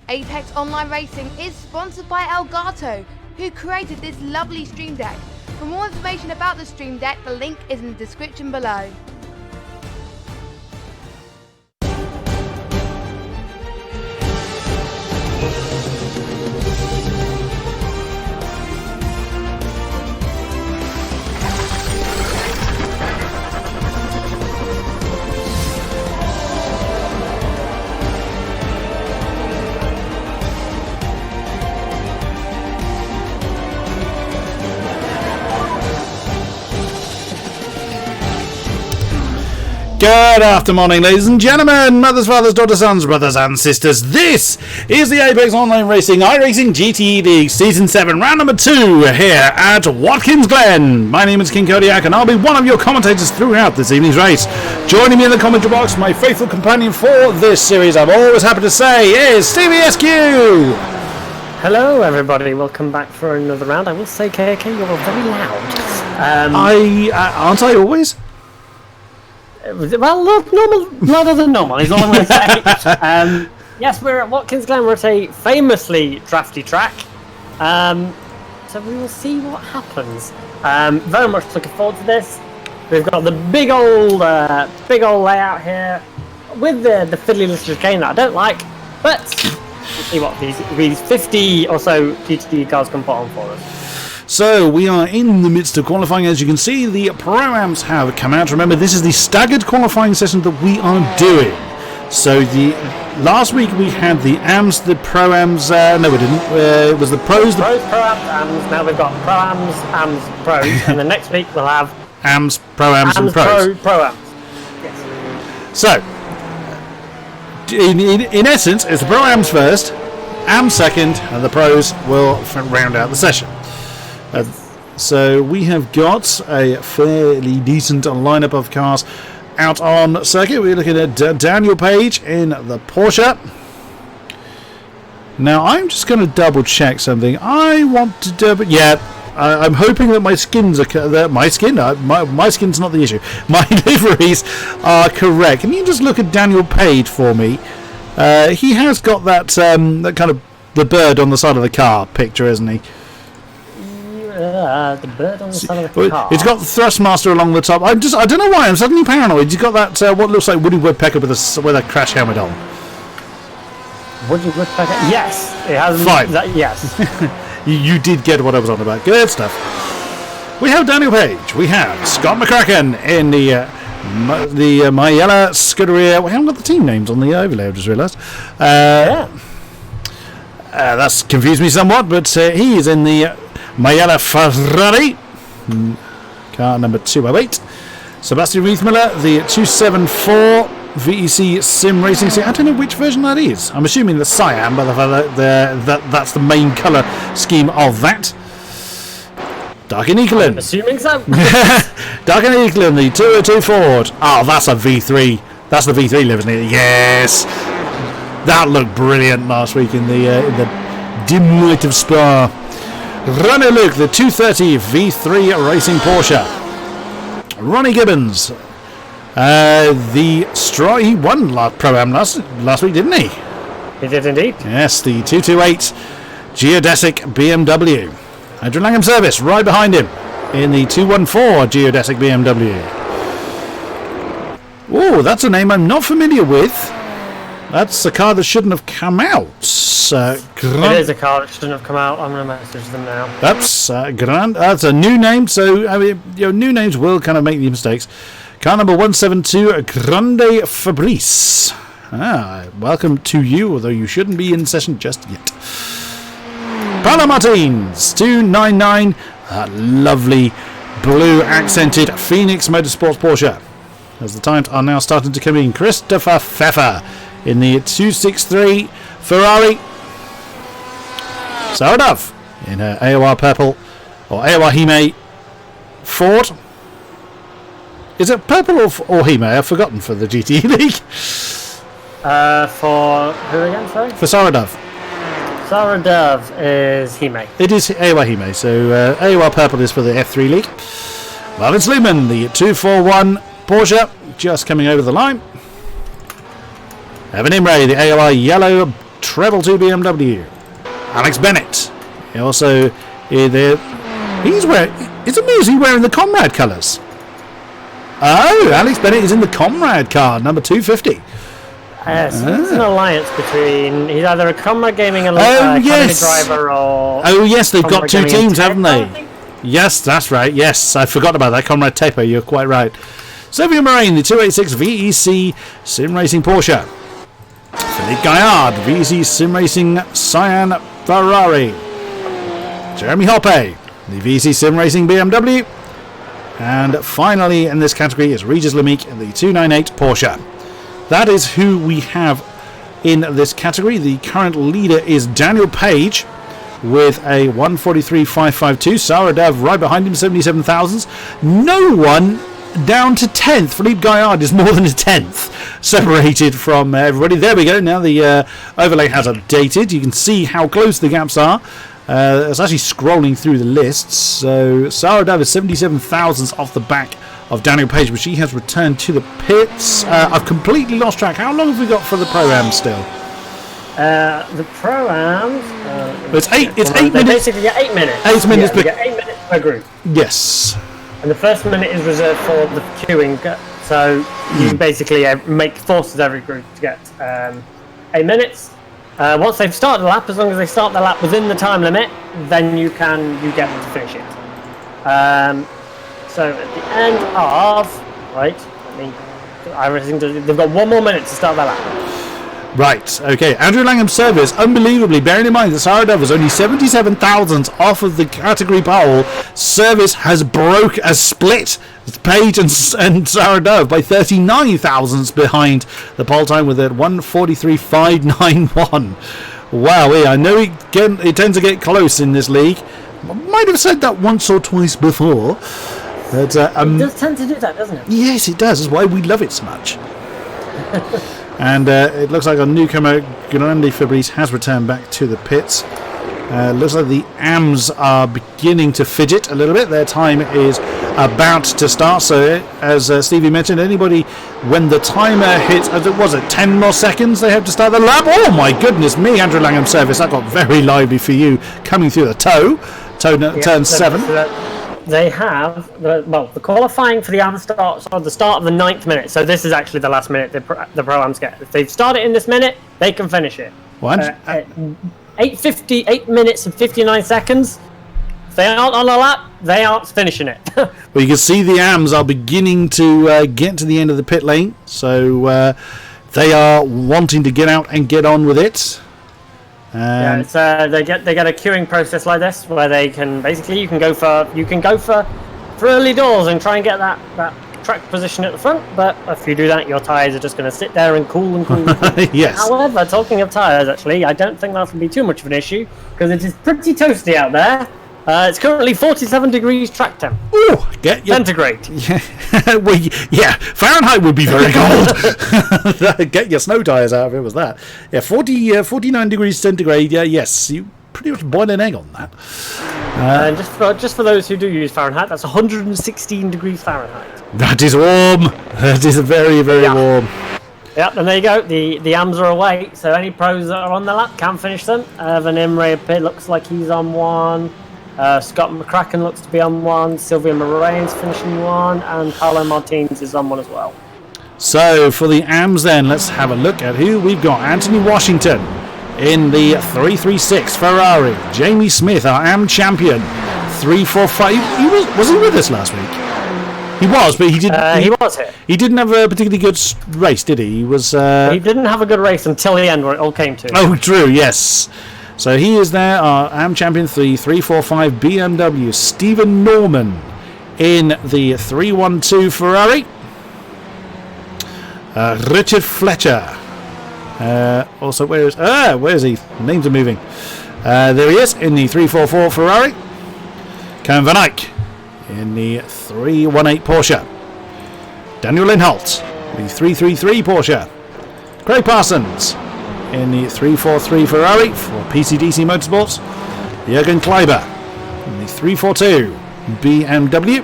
Apex Online Racing is sponsored by Elgato, who created this lovely Stream Deck. For more information about the Stream Deck, the link is in the description below. Good afternoon, ladies and gentlemen, mothers, fathers, daughters, sons, brothers and sisters. This is the Apex Online Racing iRacing GTE League Season 7, round number 2 here at Watkins Glen. My name is King-Kodiak and I'll be one of your commentators throughout this evening's race. Joining me in the commentary box, my faithful companion for this series, I'm always happy to say, is StevieSQ. Hello everybody, welcome back for another round. I will say, KK, you're very loud. Aren't I always? Well, louder than normal is all I'm going to say. Yes, we're at Watkins Glen. We're at a famously drafty track. So we will see what happens. Very much looking forward to this. We've got the big old layout here with the fiddly little game that I don't like. But we'll see what these 50 or so GTD cars can put on for us. So we are in the midst of qualifying. As you can see, the Pro-Ams have come out. Remember, this is the staggered qualifying session that we are doing. So last week we had the AMs, the Pro-Ams. No, we didn't. It was the Pros. Pro-Ams, AMs. Now we've got Pro-Ams, AMs, Pros. And then next week we'll have AMs, Pro-Ams, and Pros. Pro-Ams. Yes. So, in essence, it's the Pro-Ams first, AMs second, and the Pros will round out the session. So we have got a fairly decent lineup of cars out on circuit. We're looking at Daniel Page in the Porsche. Now I'm just going to double check something. I want to do, but yeah, I'm hoping that my skins are my skin's not the issue. My liveries are correct. Can you just look at Daniel Page for me? He has got that kind of the bird on the side of the car picture, isn't he? The bird on the side of the car. It's got the Thrustmaster along the top. I don't know why I'm suddenly paranoid. He's got that what looks like Woody Woodpecker with a crash helmet on. Woody Woodpecker? Yes, it has. Fine. Yes. You did get what I was on about. Good stuff. We have Daniel Page. We have Scott McCracken in the Mayella Scuderia. We haven't got the team names on the overlay. I just realised. Yeah. That's confused me somewhat, but he is in the Mayella Ferrari, car number 208. Sebastian Riethmiller, the 274 VEC Sim Racing. I don't know which version that is. I'm assuming the cyan, but that's the main colour scheme of that. Darken Ekelin. I'm assuming so. Darken Ekelin, the 202 Ford. Oh, that's a V3. That's the V3 live, isn't it? Yes. That looked brilliant last week in the dim light of Spa. Ronnie Luke, the 230 V3 Racing Porsche. Ronnie Gibbons, he won Pro-Am last week, didn't he? He did indeed. Yes, the 228 Geodesic BMW. Adrian Langham Service, right behind him, in the 214 Geodesic BMW. Oh, that's a name I'm not familiar with. That's a car that shouldn't have come out. It is a car that shouldn't have come out. I'm going to message them now. That's That's a new name, so I mean, new names will kind of make the mistakes. Car number 172, Grande Fabrice. Welcome to you, although you shouldn't be in session just yet. Paolo Martins, 299, that lovely blue accented Phoenix Motorsports Porsche. As the times are now starting to come in, Christopher Pfeffer in the 263 Ferrari. Saradov in her AOR purple or AOR Hime Ford. Is it purple or Hime? I've forgotten for the GTE League. For who again, sorry? For Saradov. Saradov is Hime. It is AOR Hime, so AOR purple is for the F3 League. Marvin Sluman, the 241 Porsche, just coming over the line. Evan Imre, the AOR yellow Treble 2 BMW. Alex Bennett. He also he's wearing. It's amazing wearing the Comrade colours. Oh, Alex Bennett is in the Comrade car, number 250. Yes, it's an alliance between. He's either a Comrade Gaming Academy driver or. Oh yes, they've got two teams, haven't they? I Yes, that's right. Yes, I forgot about that. Comrade Tepe, you're quite right. Sylvia Moraine, the 286 VEC Sim Racing Porsche. Philippe Gaillard, VEC Sim Racing Cyan Ferrari. Jeremy Hoppe, the VEC Sim Racing BMW. And finally in this category is Regis Lamique, the 298 Porsche. That is who we have in this category. The current leader is Daniel Page with a 143.552. Sarah Dev right behind him, 77 thousandths. No one down to 10th. Philippe Gaillard is more than a 10th separated from everybody. There we go. Now the overlay has updated. You can see how close the gaps are. It's actually scrolling through the lists. So Sarah Dev is 77 thousandths off the back of Daniel Page, but she has returned to the pits. I've completely lost track. How long have we got for the Pro-Am still? The Pro-Ams... it's 8 minutes. Basically, you get 8 minutes. 8 minutes you get 8 minutes per group. Yes. And the first minute is reserved for the queuing, so you basically make forces every group to get 8 minutes. Once they've started the lap, as long as they start the lap within the time limit, then you get to finish it. So at the end of iRacing, they've got 1 more minute to start the lap. Right, okay. Andrew Langham's service, unbelievably, bearing in mind that Sarah Dove is only 77 thousandths off of the category pole, service has split Page and Sarah Dove by 39 thousandths behind the pole time with a 143.591. Wow, I know it tends to get close in this league. I might have said that once or twice before. But, it does tend to do that, doesn't it? Yes, it does. That's why we love it so much. And it looks like our newcomer Grande Fabrice has returned back to the pits. Looks like the AMs are beginning to fidget a little bit. Their time is about to start. So as Stevie mentioned, anybody when the timer hits, as it was at 10 more seconds, they have to start the lap. Oh my goodness me, Andrew Langham's service, that got very lively for you coming through the turn 7. They have the qualifying for the AM starts on the start of the 9th minute. So this is actually the last minute the Pro-Ams get. If they start it in this minute, they can finish it. What? 8 minutes and 59 seconds. If they aren't on a lap, they aren't finishing it. Well, you can see the AMs are beginning to get to the end of the pit lane, so they are wanting to get out and get on with it. They get a queuing process like this where they can basically you can go for early doors and try and get that track position at the front, but if you do that, your tyres are just going to sit there and cool and cool. Yes. However, talking of tyres, actually, I don't think that will be too much of an issue because it is pretty toasty out there. It's currently 47 degrees track temp. Ooh, centigrade. Yeah, well, yeah, Fahrenheit would be very cold. Get your snow tyres out if it was that. Yeah, 49 degrees centigrade. Yeah, yes, you pretty much boil an egg on that. And just for those who do use Fahrenheit, that's 116 degrees Fahrenheit. That is warm. That is very, very warm. Yep, and there you go. The AMs are away, so any pros that are on the lap can finish them. Evan Imre Pitt looks like he's on one. Scott McCracken looks to be on one. Sylvia Moraine's finishing one, and Carlo Martins is on one as well. So for the AMs then, let's have a look at who we've got. Anthony Washington in the 336 Ferrari. Jamie Smith, our AM champion, 345. Was he with us last week? He was, but he didn't. He was here. He didn't have a particularly good race, did he? He was. He didn't have a good race until the end, where it all came to. Oh, true. Yes. So he is there. Our AM champion 345 BMW. Stephen Norman in the 312 Ferrari. Richard Fletcher. Also, where is he? Names are moving. There he is in the 344 Ferrari. Kevin Van Eyck in the 318 Porsche. Daniel Linholt, the 333 Porsche. Craig Parsons in the 343 Ferrari for PCDC Motorsports. Jürgen Kleiber in the 342 BMW.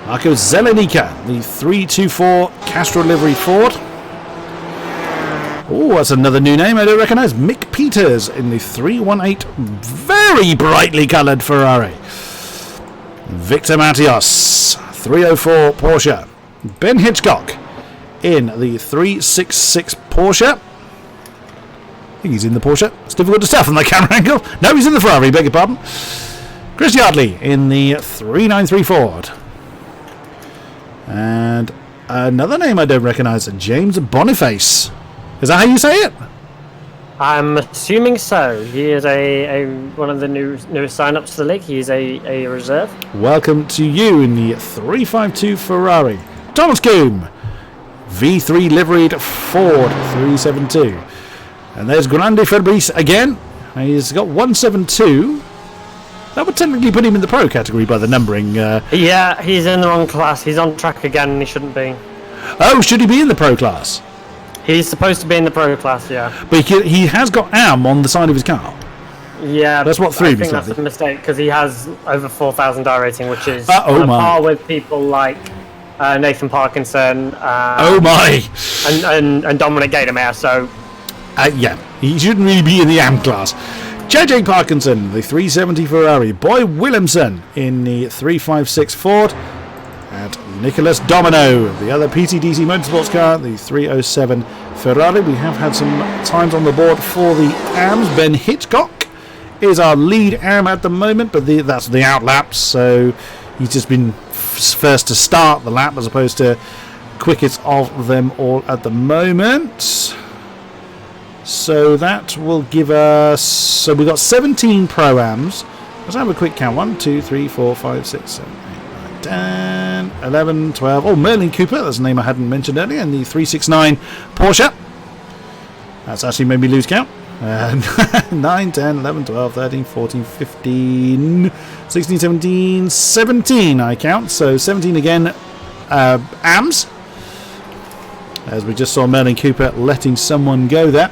Marco Zelenica, the 324 Castro livery Ford. Oh, that's another new name I don't recognise. Mick Peters in the 318 very brightly coloured Ferrari. Victor Matios, 304 Porsche. Ben Hitchcock in the 366 Porsche. I think he's in the Porsche. It's difficult to tell from the camera angle. No, he's in the Ferrari, beg your pardon. Chris Yardley in the 393 Ford. And another name I don't recognise, James Boniface. Is that how you say it? I'm assuming so. He is a one of the newest sign-ups to the league. He is a reserve. Welcome to you in the 352 Ferrari. Thomas Coombe, V3 liveried Ford 372. And there's Grande Fabrice again. He's got 172. That would technically put him in the pro category by the numbering. Yeah, he's in the wrong class. He's on track again and he shouldn't be. Oh, should he be in the pro class? He's supposed to be in the pro class, yeah. But he has got AM on the side of his car. Yeah, that's what threw me. I think that's a mistake because he has over 4,000 iRacing, which is on par with people like Nathan Parkinson. Oh my! And Dominic Gaidemeyer. So, yeah, he shouldn't really be in the AM class. JJ Parkinson, the 370 Ferrari. Boy Williamson in the 356 Ford. And Nicholas Domino, the other PTDC Motorsports car, the 307 Ferrari. We have had some times on the board for the AMs. Ben Hitchcock is our lead AM at the moment, but that's the out laps, so he's just been first to start the lap as opposed to quickest of them all at the moment. So that will give us... So we've got 17 Pro-Ams. Let's have a quick count. 1, 2, 3, 4, 5, 6, 7, 8, 9, 10, 11, 12. Oh, Merlin Cooper. That's a name I hadn't mentioned earlier. And the 369 Porsche. That's actually made me lose count. 9, 10, 11, 12, 13, 14, 15, 16, 17, 17 I count. So 17 again. AMs. As we just saw Merlin Cooper letting someone go there.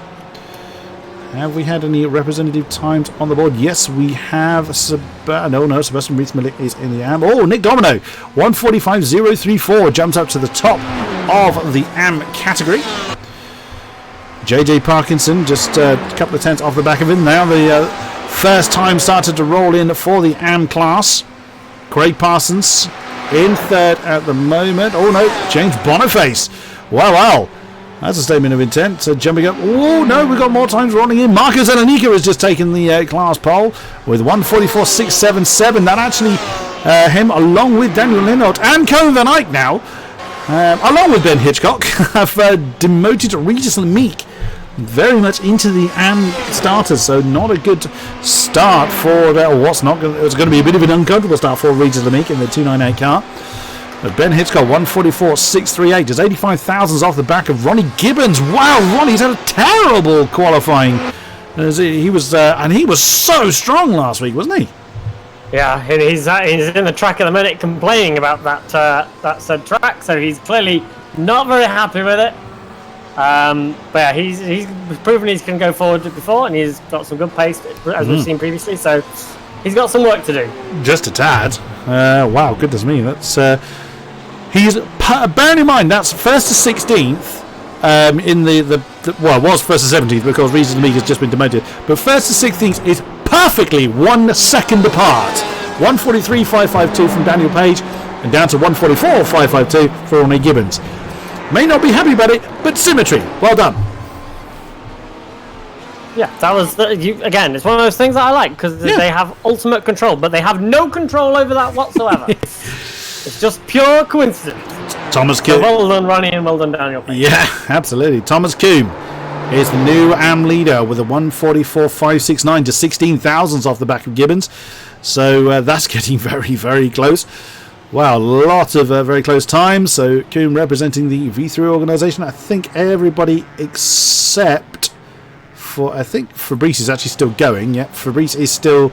Have we had any representative times on the board? Yes, we have. Sebastian Rees-Miller is in the AM. Oh, Nick Domino, 145.034 jumps up to the top of the AM category. JJ Parkinson, just a couple of tenths off the back of him now. The first time started to roll in for the AM class. Craig Parsons in third at the moment. Oh no, James Boniface. Wow. That's a statement of intent. Jumping up. Oh, no, we've got more times rolling in. Marcos Elenica has just taken the class pole with 144.677. That actually, him, along with Daniel Linot and Cohen Van Eyck now, along with Ben Hitchcock, have demoted Regis Lemeek very much into the AM starters. So not a good start for what's not going to... It's going to be a bit of an uncomfortable start for Regis Lemeek in the 298 car. But Ben Hitchcock, 144.638. There's 85 thousandths off the back of Ronnie Gibbons. Wow, Ronnie's had a terrible qualifying. He was so strong last week, wasn't he? Yeah, he's in the track at the minute complaining about that said track, so he's clearly not very happy with it. But yeah, he's proven he can go forward before, and he's got some good pace, as we've seen previously, so he's got some work to do. Just a tad. Wow, goodness me, that's... bearing in mind that's first to 16th in the well, it was first to 17th because Regis Lemeek has just been demoted, but first to 16th is perfectly 1 second apart. 143.552 from Daniel Page and down to 144.552 for Ronnie Gibbons. May not be happy about it, but symmetry. Well done. Yeah, that was again. It's one of those things that I like because they have ultimate control, but they have no control over that whatsoever. It's just pure coincidence. Thomas Coombe. So well done, Ronnie, and well done, Daniel Page. Yeah, absolutely. Thomas Coombe is the new AM leader with a 144.569, just 16 thousandths off the back of Gibbons. So that's getting very, very close. Wow, lots of very close times. So Coombe representing the V3 organisation. I think everybody except for... I think Fabrice is actually still going. Yeah, Fabrice is still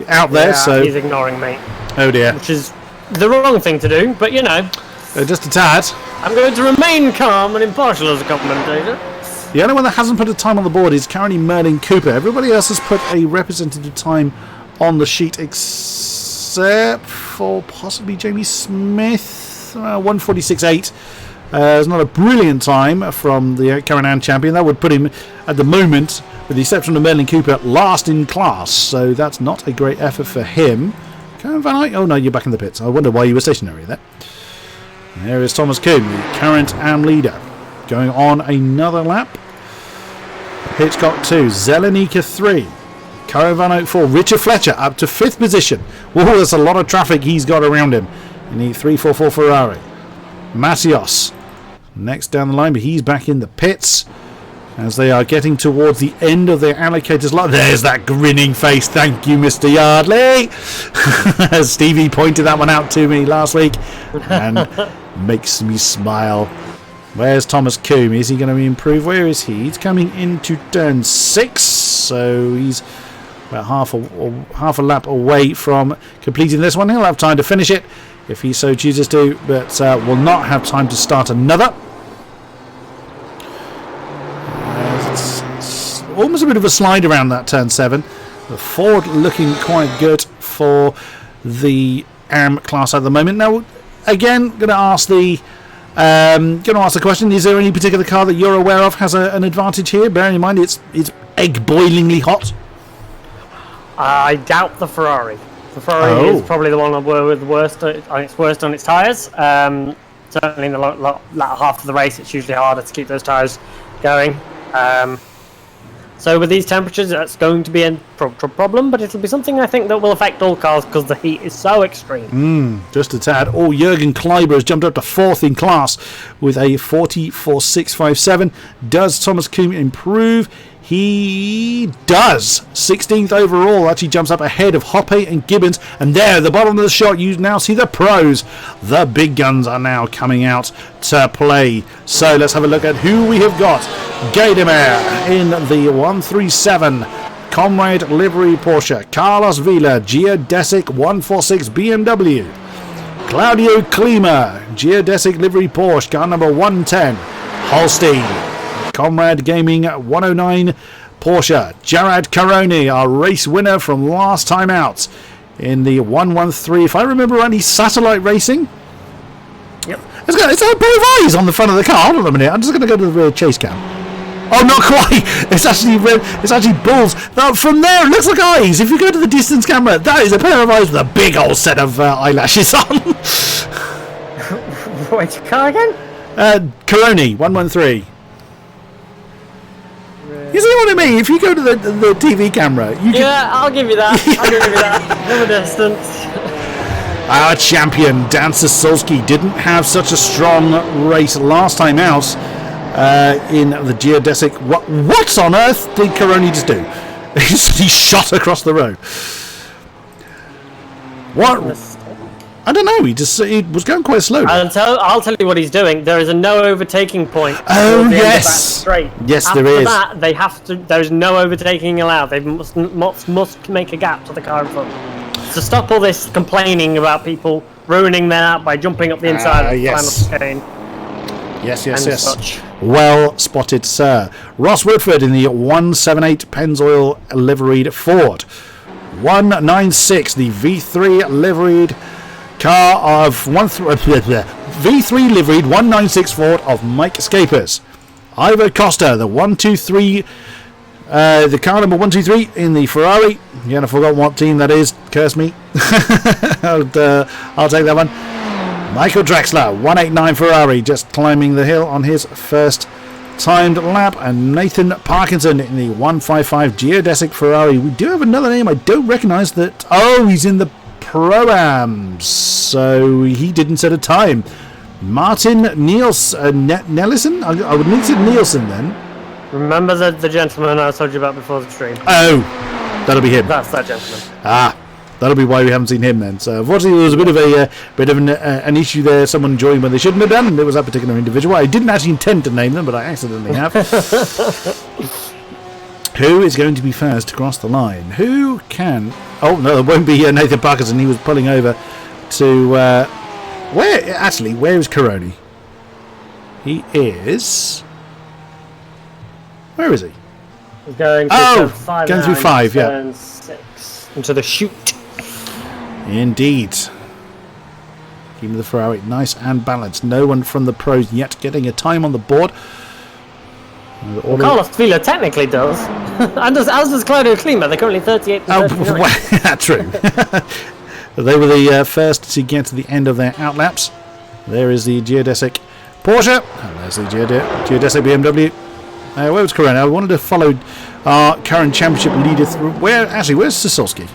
out there. Yeah, so he's ignoring me. Oh dear. Which is the wrong thing to do, but you know. Just a tad. I'm going to remain calm and impartial as a commentator. The only one that hasn't put a time on the board is currently Merlin Cooper. Everybody else has put a representative time on the sheet except for possibly Jamie Smith. 146.8 It's not a brilliant time from the Carolina champion. That would put him, at the moment, with the exception of Merlin Cooper, last in class. So that's not a great effort for him. Van Eyck, oh no, you're back in the pits. I wonder why you were stationary there. There is Thomas Kuhn, the current AM leader, going on another lap. Hitchcock 2, Zelenika 3, Karen Van Eyck 4, Richard Fletcher up to 5th position. Whoa, there's a lot of traffic he's got around him in the 344 Ferrari. Macios next down the line, but he's back in the pits as they are getting towards the end of their allocators line. There's that grinning face. Thank you, Mr. Yardley. Stevie pointed that one out to me last week and makes me smile. Where's Thomas Kuhn? Is he going to improve? Where is he? He's coming into turn 6, so he's about half a lap away from completing this one. He'll have time to finish it if he so chooses to, but will not have time to start another. It's almost a bit of a slide around that turn 7. The Ford looking quite good for the AM class at the moment. Now, again, going to ask the question: is there any particular car that you're aware of has an advantage here? Bearing in mind it's egg boilingly hot. I doubt the Ferrari. The Ferrari is probably the one with the worst on its tyres. Certainly in the latter half of the race, it's usually harder to keep those tyres going. So with these temperatures, that's going to be a problem, but it'll be something I think that will affect all cars because the heat is so extreme. Just a tad. Oh, Jürgen Kleiber has jumped up to 4th in class with a 44.657. Does Thomas Kuhn improve? He does. 16th overall. Actually jumps up ahead of Hoppe and Gibbons. And there, at the bottom of the shot, you now see the pros. The big guns are now coming out to play. So let's have a look at who we have got. Gaidemeyer in the 137. Comrade livery Porsche. Carlos Vila, Geodesic 146 BMW. Claudio Klima, Geodesic livery Porsche, car number 110. Holstein. Comrade Gaming 109 Porsche. Jared Caroni, our race winner from last time out in the 113. If I remember rightly, Satellite Racing. Yep. It's got a pair of eyes on the front of the car. Hold on a minute. I'm just going to go to the chase cam. Oh, not quite. It's actually red. It's actually balls. Now, from there, it looks like eyes. If you go to the distance camera, that is a pair of eyes with a big old set of eyelashes on. Wait, car again? Caroni 113. You see what I mean? If you go to the TV camera, you can... Yeah, I'll give you that. I'll give you that. From a distance. Our champion, Dan Sasolski, didn't have such a strong race last time out in the Geodesic. What on earth did Caroni just do? He shot across the road. What? I don't know. He was going quite slowly. I'll tell you what he's doing. There is a no overtaking point. Oh yes, straight. Yes, After there is. That, they have to. There is no overtaking allowed. They must make a gap to the car in front. So stop all this complaining about people ruining their lap by jumping up the inside of the final chicane. Yes. Such. Well spotted, sir. Ross Woodford in the 178 Pennzoil liveried Ford. 196, the V3 liveried car of V3 liveried 196 Ford of Mike Scapers. Ivo Costa, the 123, the car number 123 in the Ferrari. Again, I forgot what team that is. Curse me. I'll take that one. Michael Drexler, 189 Ferrari, just climbing the hill on his first timed lap. And Nathan Parkinson in the 155 Geodesic Ferrari. We do have another name I don't recognise that. Oh, he's in the Pro-Ams, so he didn't set a time. Martin Nellison? I would need to Nielsen then. Remember the gentleman I told you about before the stream? Oh, that'll be him. That's that gentleman. That'll be why we haven't seen him then. So unfortunately there was a bit of an issue there. Someone joined when they shouldn't have done, and it was that particular individual. I didn't actually intend to name them, but I accidentally have. Who is going to be first to cross the line? Who can... Oh, no, it won't be Nathan Parkinson. He was pulling over to... Where is Caroni? He is... Where is he? He's going through 5. Going through 5, yeah. 6 into the chute. Indeed. Even the Ferrari, nice and balanced. No one from the pros yet getting a time on the board. Well, Carlos Vila technically does, and as does Claudio Klima. They're currently 38. Oh, well, true. They were the first to get to the end of their outlaps. There is the geodesic Porsche, and there's the geodesic BMW. Where was Corona? I wanted to follow our current championship leader through. Where's Sosowski?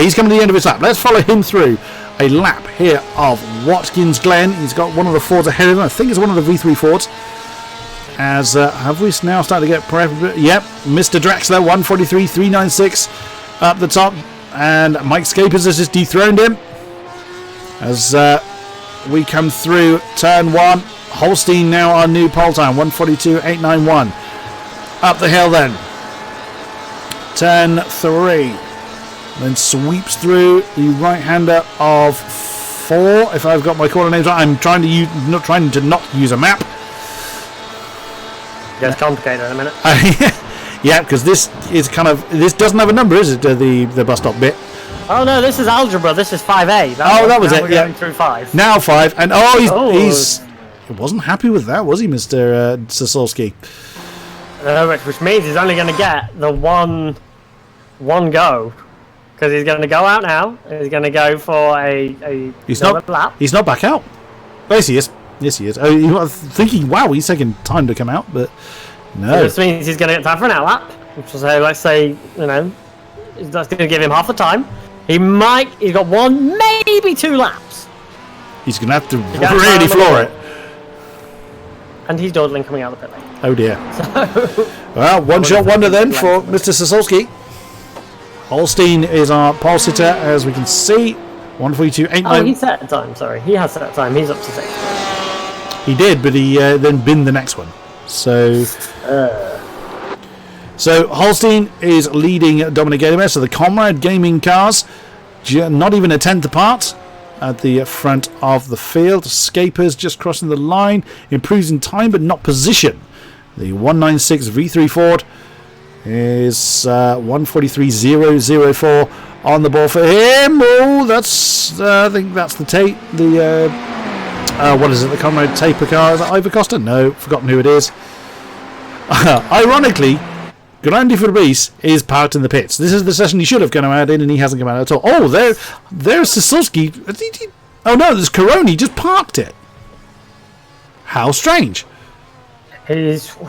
He's coming to the end of his lap. Let's follow him through a lap here of Watkins Glen. He's got one of the Fords ahead of him. I think it's one of the V3 Fords. As have we now started to get yep, Mr. Draxler 143.396 up the top, and Mike Scapers has just dethroned him as we come through turn 1. Holstein now our new pole time 142.891 up the hill. Then turn 3, then sweeps through the right hander of 4, if I've got my corner names right. I'm trying to not use a map. It's complicated in a minute. Yeah, because this doesn't have a number, is it? The bus stop bit. Oh no, this is algebra. This is 5A. That was it. We're Yeah, going through 5. Now 5, and he's he wasn't happy with that, was he, Mr. Sosowski? Which means he's only going to get the one go, because he's going to go out now. He's going to go for a lap. He's not back out. Yes, he is. Yes, he is. You are thinking, wow, he's taking time to come out, but no. This means he's going to get time for an outlap. So let's say, that's going to give him half the time. He's got 1, maybe 2 laps. He's going to have to really floor it. And he's dawdling coming out of the pit lane. Oh dear. Well, one-shot wonder then for Mr. Sosowski. Holstein is our pole sitter, as we can see. 142.89. Oh, he set a time, sorry. He has set a time. He's up to 6. He did, but he then binned the next one. So Holstein is leading Dominic Gadamer. So the Comrade Gaming cars, not even a tenth apart at the front of the field. Scapers just crossing the line, improves in time but not position. The 196 V3 Ford is 143.004 on the ball for him. Oh, that's I think that's the tape. What is it? The Comrade Taper car? Is that Ivor Costa? No, forgotten who it is. Ironically, Grande Fabrice is parked in the pits. This is the session he should have come out in, and he hasn't come out at all. Oh, there's Sosowski. Oh no, there's Corona. He just parked it. How strange. He needs the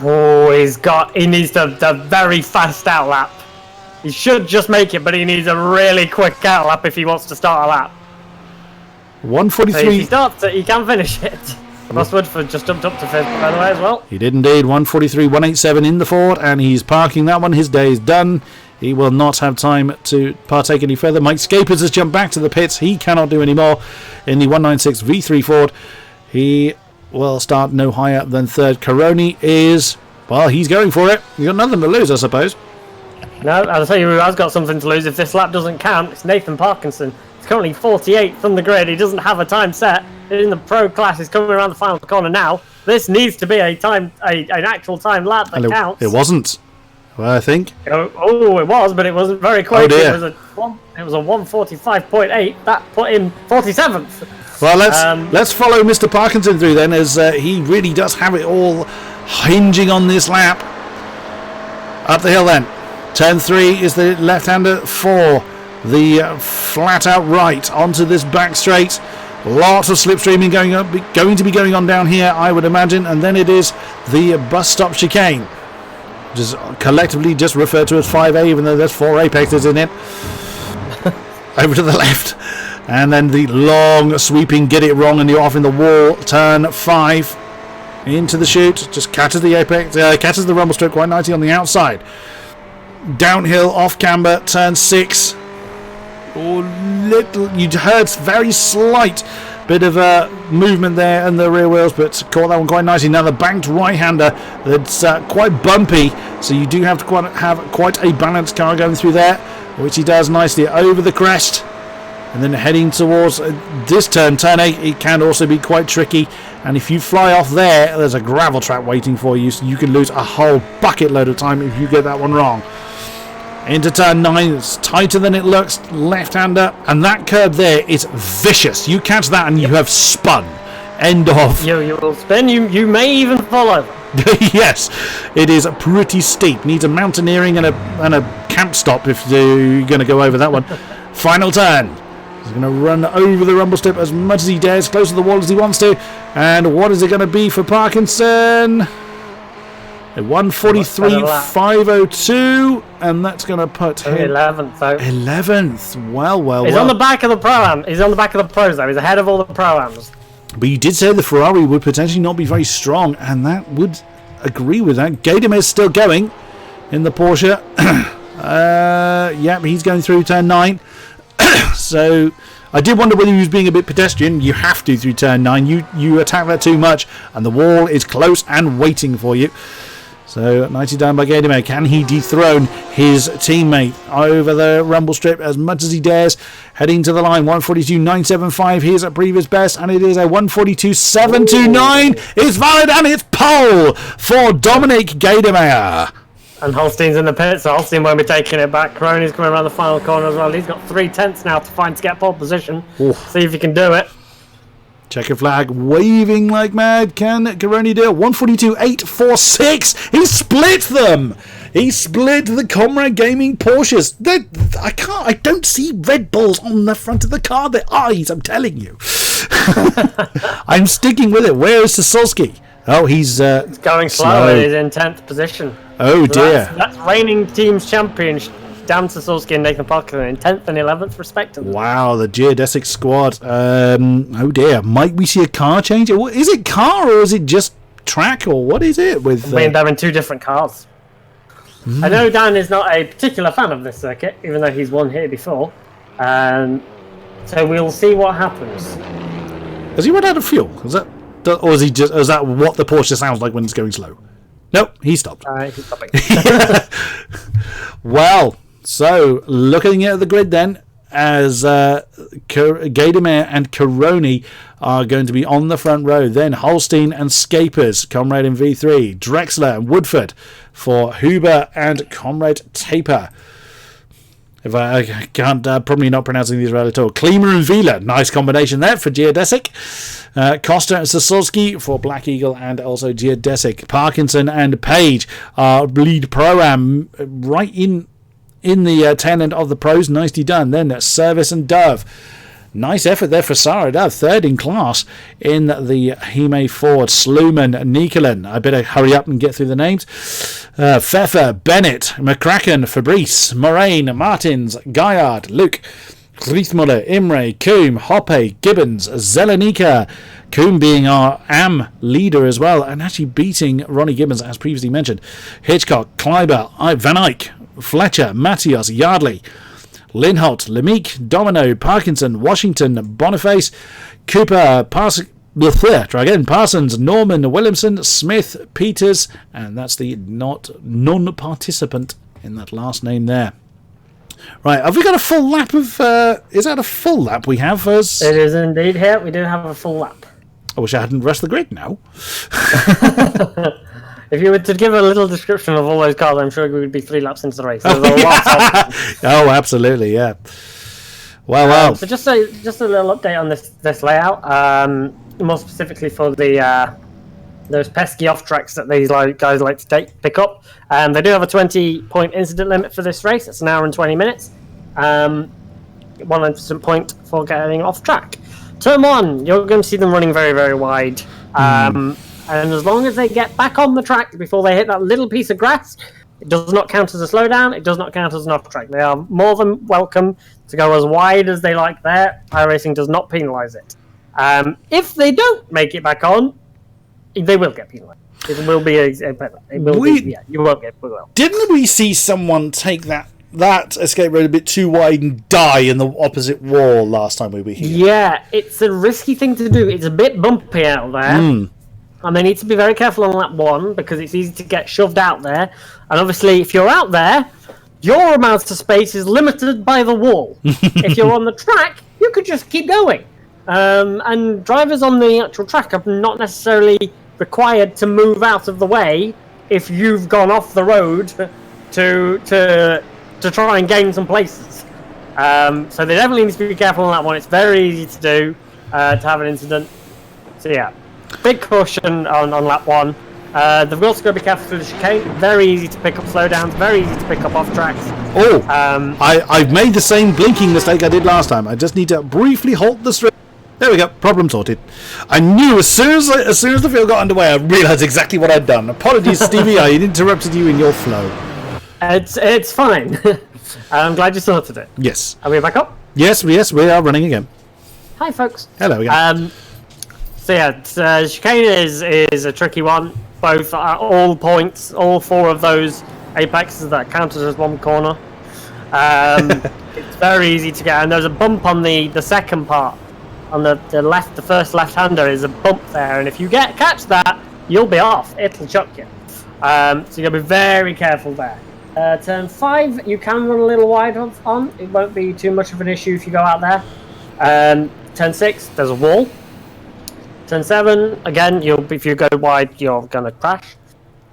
very fast outlap. He should just make it, but he needs a really quick outlap if he wants to start a lap. 143. So if he starts it, he can finish it. Ross Woodford just jumped up to 5th, by the way, as well. He did indeed. 143.187 in the Ford, and he's parking that one. His day is done. He will not have time to partake any further. Mike Scapers has jumped back to the pits. He cannot do any more in the 196 V3 Ford. He will start no higher than 3rd. Coroni is, well, he's going for it. He's got nothing to lose, I suppose. No, I'll tell you who has got something to lose if this lap doesn't count. It's Nathan Parkinson. He's currently 48th from the grid. He doesn't have a time set in the pro class. He's coming around the final corner now. This needs to be an actual time lap that counts. It wasn't, well, I think. Oh, it was, but it wasn't very quick. Oh dear. It was a 145.8. That put him 47th. Well, let's follow Mr. Parkinson through then, as he really does have it all hinging on this lap. Up the hill then. Turn 3 is the left-hander for the flat out right onto this back straight. Lots of slipstreaming going to be going on down here, I would imagine, and then it is the bus stop chicane, which is collectively just referred to as 5A, even though there's 4 apexes in it. Over to the left, and then the long sweeping get it wrong and you're off in the wall. Turn 5 into the chute, just catches the apex, catches the rumble strip quite nicely on the outside. Downhill off camber, turn 6. You heard very slight bit of a movement there in the rear wheels, but caught that one quite nicely. Now the banked right-hander that's quite bumpy, so you do have to have quite a balanced car going through there, which he does nicely over the crest. And then heading towards this turn 8, it can also be quite tricky. And if you fly off there's a gravel trap waiting for you, so you can lose a whole bucket load of time if you get that one wrong. into turn 9. It's tighter than it looks. Left-hander. And that curb there is vicious. You catch that and you have spun. End of. You will spin. You may even fall over. Yes, it is pretty steep. Needs a mountaineering and a camp stop if you're going to go over that one. Final turn. He's going to run over the rumble strip as much as he dares, close to the wall as he wants to. And what is it going to be for Parkinson? A 1:43.502, and that's going to put him 11th. Though. 11th. Well. He's on the back of the pro-am. He's on the back of the pros though. He's ahead of all the pro-ams. But you did say the Ferrari would potentially not be very strong, and that would agree with that. Gadamir's still going in the Porsche. He's going through turn 9. So I did wonder whether he was being a bit pedestrian. You have to through turn 9. You attack that too much, and the wall is close and waiting for you. So 90 down by Gadamir. Can he dethrone his teammate over the rumble strip as much as he dares? Heading to the line, 1:42.975. Here's a previous best, and it is a 1:42.729. It's valid, and it's pole for Dominic Gadamir. And Holstein's in the pit, so Holstein won't be taking it back. Crony's coming around the final corner as well. He's got 3/10 now to get pole position. Oof. See if he can do it. Checker flag waving like mad. Can Caroni do it? 1:42.846. He split them. He split the Comrade Gaming Porsches. I don't see Red Bulls on the front of the car. They're eyes, I'm telling you. I'm sticking with it. Where is Sasolski? Oh, he's going slow and he's in 10th position. Oh, dear. That's reigning teams champion Dan Sasolski and Nathan Parker in 10th and 11th respectively. Wow, the geodesic squad. Oh dear. Might we see a car change? Is it car or is it just track or what is it? With they're in two different cars. I know Dan is not a particular fan of this circuit, even though he's won here before. So we'll see what happens. Has he run out of fuel? Is that what the Porsche sounds like when it's going slow? Nope, he stopped. He's stopping. Well, so looking at the grid then, as Gadamir and Caroni are going to be on the front row. Then Holstein and Scapers, Comrade in V3. Drexler and Woodford for Huber and Comrade Taper. If I can't, probably not pronouncing these right at all. Klima and Vila, nice combination there for Geodesic. Costa and Sasolski for Black Eagle and also Geodesic. Parkinson and Page are lead pro-am right in the tail end of the pros. Nicely done. Then Service and Dove. Nice effort there for Sarah Dove, third in class in the Hime Ford. Sluman, Nikolan. I better hurry up and get through the names. Pfeffer, Bennett, McCracken, Fabrice, Moraine, Martins, Gaillard, Luke, Griethmuller, Imre, Coombe, Hoppe, Gibbons, Zelenika. Coombe being our AM leader as well, and actually beating Ronnie Gibbons as previously mentioned. Hitchcock, Kleiber, Van Eyck, Fletcher, Matthias, Yardley, Linholt, Lemique, Domino, Parkinson, Washington, Boniface, Cooper, Parsons, Norman, Williamson, Smith, Peters, and that's the non-participant in that last name there. Right, have we got a full lap of... is that a full lap we have? It is indeed here. We do have a full lap. I wish I hadn't rushed the grid now. If you were to give a little description of all those cars, I'm sure we would be 3 laps into the race. Oh, absolutely, yeah. Well. So just a little update on this layout. More specifically for the those pesky off tracks that these guys like to pick up. They do have a 20-point incident limit for this race. It's an hour and 20 minutes. 1 incident point for getting off track. Turn 1, you're going to see them running very, very wide. And as long as they get back on the track before they hit that little piece of grass, it does not count as a slowdown, it does not count as an off-track. They are more than welcome to go as wide as they like there. iRacing does not penalise it. If they don't make it back on, they will get penalised. It will be you won't get penalised. Didn't we see someone take that escape road a bit too wide and die in the opposite wall last time we were here? Yeah, it's a risky thing to do. It's a bit bumpy out there. And they need to be very careful on lap 1 because it's easy to get shoved out there. And obviously, if you're out there, your amount of space is limited by the wall. If you're on the track, you could just keep going. And drivers on the actual track are not necessarily required to move out of the way if you've gone off the road to to try and gain some places. So they definitely need to be careful on that one. It's very easy to do, to have an incident. So yeah, big caution on lap 1. They've also got to be careful through the chicane. Very easy to pick up slowdowns, very easy to pick up off tracks. Oh, I've made the same blinking mistake I did last time. I just need to briefly halt the straight. There we go, problem sorted. I knew as soon as the field got underway, I realised exactly what I'd done. Apologies, Stevie, I interrupted you in your flow. It's fine. I'm glad you sorted it. Yes. Are we back up? Yes, we are running again. Hi, folks. Hello again. So yeah, chicane is a tricky one. Both at all points, all 4 of those apexes that counted as one corner. It's very easy to get, and there's a bump on the second part. On the left, the first left-hander is a bump there, and if you catch that, you'll be off. It'll chuck you. So you got to be very careful there. Turn 5, you can run a little wide on. It won't be too much of an issue if you go out there. Turn 6, there's a wall. Turn 7, again, if you go wide, you're going to crash.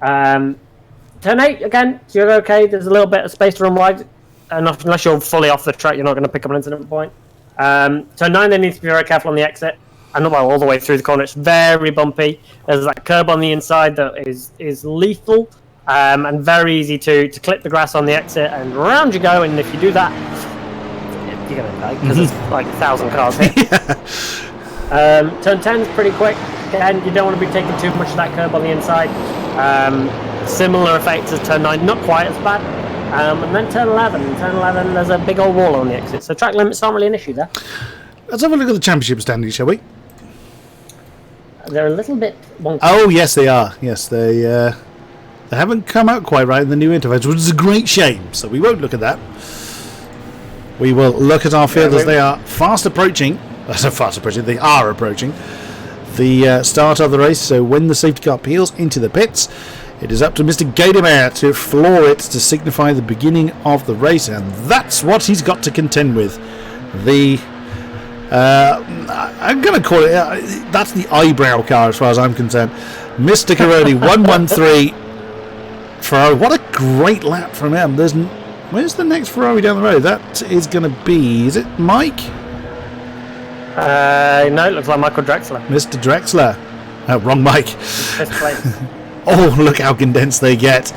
Turn 8, again, you're okay. There's a little bit of space to run wide. Unless you're fully off the track, you're not going to pick up an incident point. Turn 9, they need to be very careful on the exit. And all the way through the corner, it's very bumpy. There's that curb on the inside that is lethal. And very easy to clip the grass on the exit, and round you go. And if you do that, you're going to die, because there's like 1,000 cars here. Turn 10 is pretty quick. Again, you don't want to be taking too much of that curb on the inside. Similar effects as turn 9, not quite as bad. And then turn 11. Turn 11, there's a big old wall on the exit. So track limits aren't really an issue there. Let's have a look at the championship standings, shall we? They're a little bit wonky. Oh, yes, they are. Yes, they haven't come out quite right in the new interface, which is a great shame. So we won't look at that. We will look at our field as they are fast approaching. They are approaching the start of the race. So when the safety car peels into the pits, it is up to Mr. Gaidemeyer to floor it to signify the beginning of the race, and that's what he's got to contend with. I'm going to call it, that's the eyebrow car as far as I'm concerned. Mr. Caroni, 113 Ferrari. What a great lap from him. Where's the next Ferrari down the road? That is going to be, is it Mike? No, it looks like Michael Drexler. Mr. Drexler. Oh, wrong Mike. Fifth place. Oh, look how condensed they get.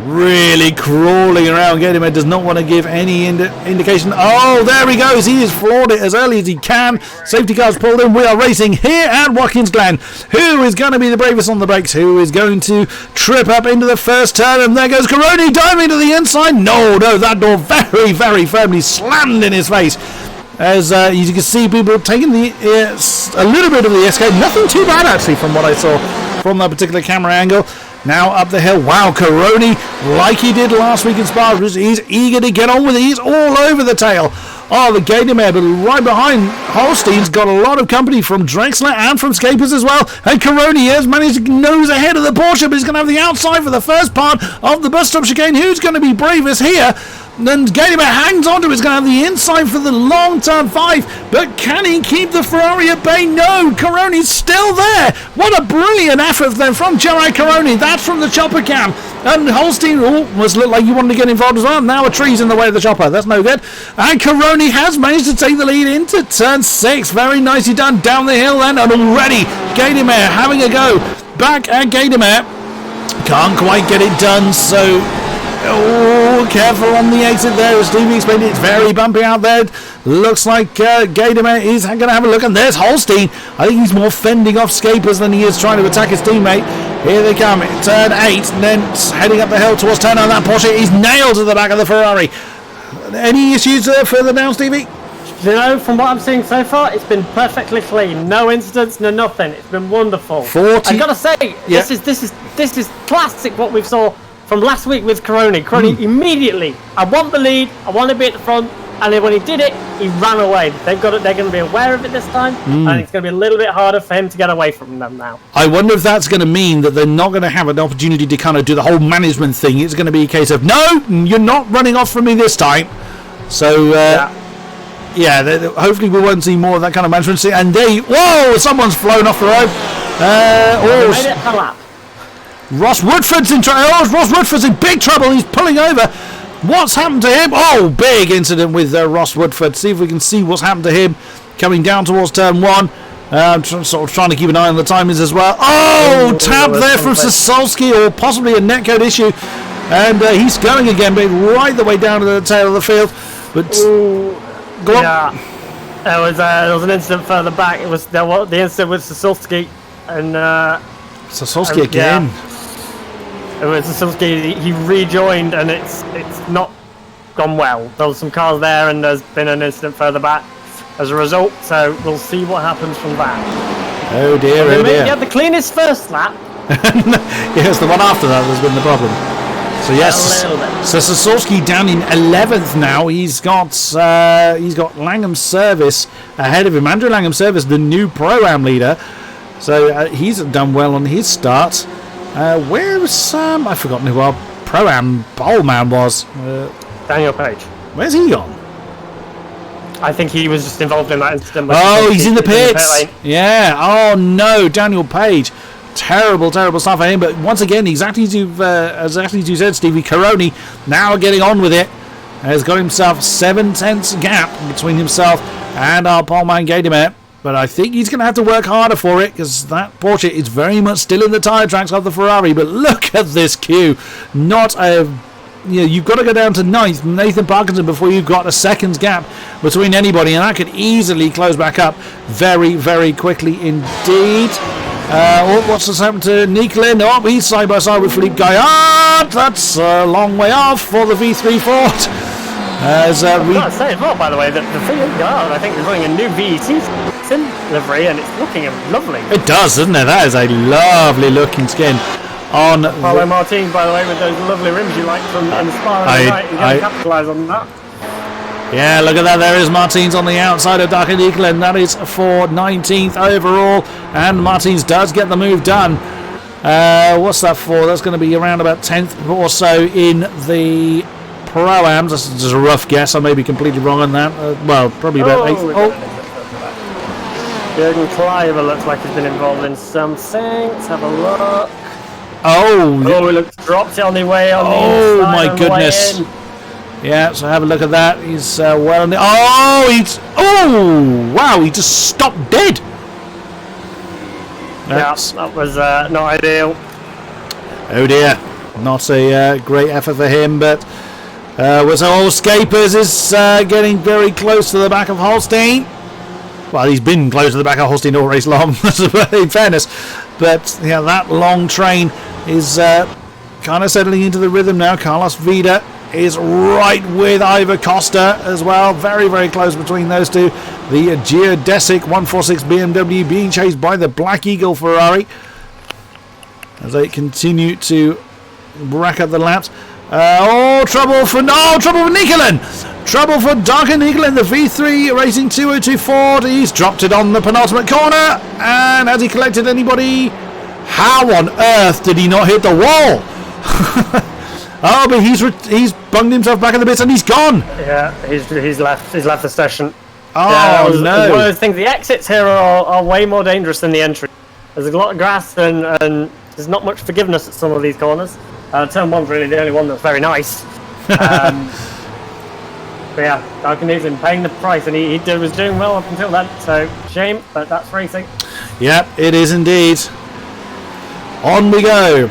Really crawling around. Gaidemeyer does not want to give any indication. Oh, there he goes. He has floored it as early as he can. Safety cars pulled in. We are racing here at Watkins Glen. Who is going to be the bravest on the brakes? Who is going to trip up into the first turn? And there goes Caroni diving to the inside. No, that door very, very firmly slammed in his face. As you can see, people taking a little bit of the escape. Nothing too bad, actually, from what I saw from that particular camera angle. Now up the hill. Wow, Caroni, like he did last week in Spa, he's eager to get on with it. He's all over the tail of the Gaidemeyer, but right behind Holstein's got a lot of company from Drexler and from Scapers as well. And Caroni has managed to nose ahead of the Porsche, but he's going to have the outside for the first part of the bus stop chicane. Who's going to be bravest here? Then Gaidemeyer hangs on to it. He's going to have the inside for the long turn 5, but can he keep the Ferrari at bay? No, Caroni's still there. What a brilliant effort then from Gerard Caroni. That's from the chopper cam. And Holstein almost looked like you wanted to get involved as well. Now a tree's in the way of the chopper. That's no good. And Caroni has managed to take the lead into turn 6. Very nicely done down the hill then. And already Gaidemeyer having a go. Back at Gaidemeyer. Can't quite get it done, so... Oh, careful on the exit there. As Stevie explained, it's very bumpy out there. Looks like Gaidemeyer is going to have a look. And there's Holstein. I think he's more fending off Scapers than he is trying to attack his teammate. Here they come. Turn 8. And then heading up the hill towards turn 9. That Porsche is nailed to the back of the Ferrari. Any issues further down, Stevie? No, from what I'm seeing so far, it's been perfectly clean. No incidents, no nothing. It's been wonderful. 40. I've got to say, this is classic what we saw from last week with Caroni. Caroni immediately, I want the lead, I want to be at the front, and then when he did it, he ran away. They're going to be aware of it this time, and it's going to be a little bit harder for him to get away from them now. I wonder if that's going to mean that they're not going to have an opportunity to kind of do the whole management thing. It's going to be a case of, no, you're not running off from me this time. So, hopefully we won't see more of that kind of management. And whoa, someone's flown off the road. They made it a lap. Ross Woodford's in trouble. Ross Woodford's in big trouble. He's pulling over. What's happened to him? Oh, big incident with Ross Woodford. See if we can see what's happened to him coming down towards turn 1. Sort of trying to keep an eye on the timings as well. Oh, tap there from Sasolski, or possibly a netcode issue. And he's going again, but right the way down to the tail of the field. But go on. Yeah, there was an incident further back. It was the incident with Sasolski, and Sasolski again. Yeah. It was Sasolski. He rejoined, and it's not gone well. There was some cars there, and there's been an incident further back as a result. So we'll see what happens from that. Oh dear, oh dear. He had the cleanest first lap. Yes, the one after that has been the problem. So yes, so Sasolski down in 11th now. He's got Langham Service ahead of him. Andrew Langham Service, the new Pro-Am leader. So he's done well on his start. Where's I've forgotten who our Pro-Am pole man was. Daniel Page. Where's he gone? I think he was just involved in that incident. Oh, he's in the pits. Yeah. Oh no, Daniel Page. Terrible stuff for him. But once again, exactly as you said, Stevie, Caroni now getting on with it. Has got himself 7/10 gap between himself and our poleman Gadimer. But I think he's going to have to work harder for it, because that Porsche is very much still in the tyre tracks of the Ferrari. But look at this queue. You've got to go down to 9th, Nathan Parkinson, before you've got a second's gap between anybody, and that could easily close back up very, very quickly indeed. What's this happened to Nicolin? Oh, he's side by side with Philippe Gaillard. That's a long way off for the V3 Ford. I can't say as well, by the way, that the Philippe Gaillard, I think, is running a new VET livery, and it's looking lovely. It does, doesn't it? That is a lovely looking skin. On Paulo Martin, by the way, with those lovely rims you like from Inspire. You can capitalise on that. Yeah, look at that. There is Martins on the outside of Duncan Eklund. That is for 19th overall. And Martins does get the move done. What's that for? That's going to be around about 10th or so in the Pro-Ams. That's just a rough guess. I may be completely wrong on that. Probably about 8th. Jürgen Kleiber looks like he's been involved in something. Let's have a look. Oh, he looks dropped it on the way on the inside. Oh, my on goodness. Yeah, so have a look at that. He's well on the... wow, he just stopped dead. Yeah, that was not ideal. Oh dear, not a great effort for him, but Scapers is getting very close to the back of Holstein. Well, he's been close to the back of Holstein all race long, in fairness. But yeah, that long train is kind of settling into the rhythm now. Carlos Vida is right with Ivor Costa as well. Very, very close between those two. The Geodesic 146 BMW being chased by the Black Eagle Ferrari as they continue to rack up the laps. Trouble for Nicolin! Trouble for Duncan Nicolin, the V3 Racing 202 Ford. He's dropped it on the penultimate corner. And has he collected anybody? How on earth did he not hit the wall? But he's bunged himself back in the bits and he's gone. Yeah, he's left the session. Oh, no. One of those things. The exits here are way more dangerous than the entry. There's a lot of grass and there's not much forgiveness at some of these corners. Turn 1's really the only one that's very nice. But yeah, Duncan Nicolin paying the price, and he was doing well up until then. So shame, but that's racing. Yep, it is indeed. On we go.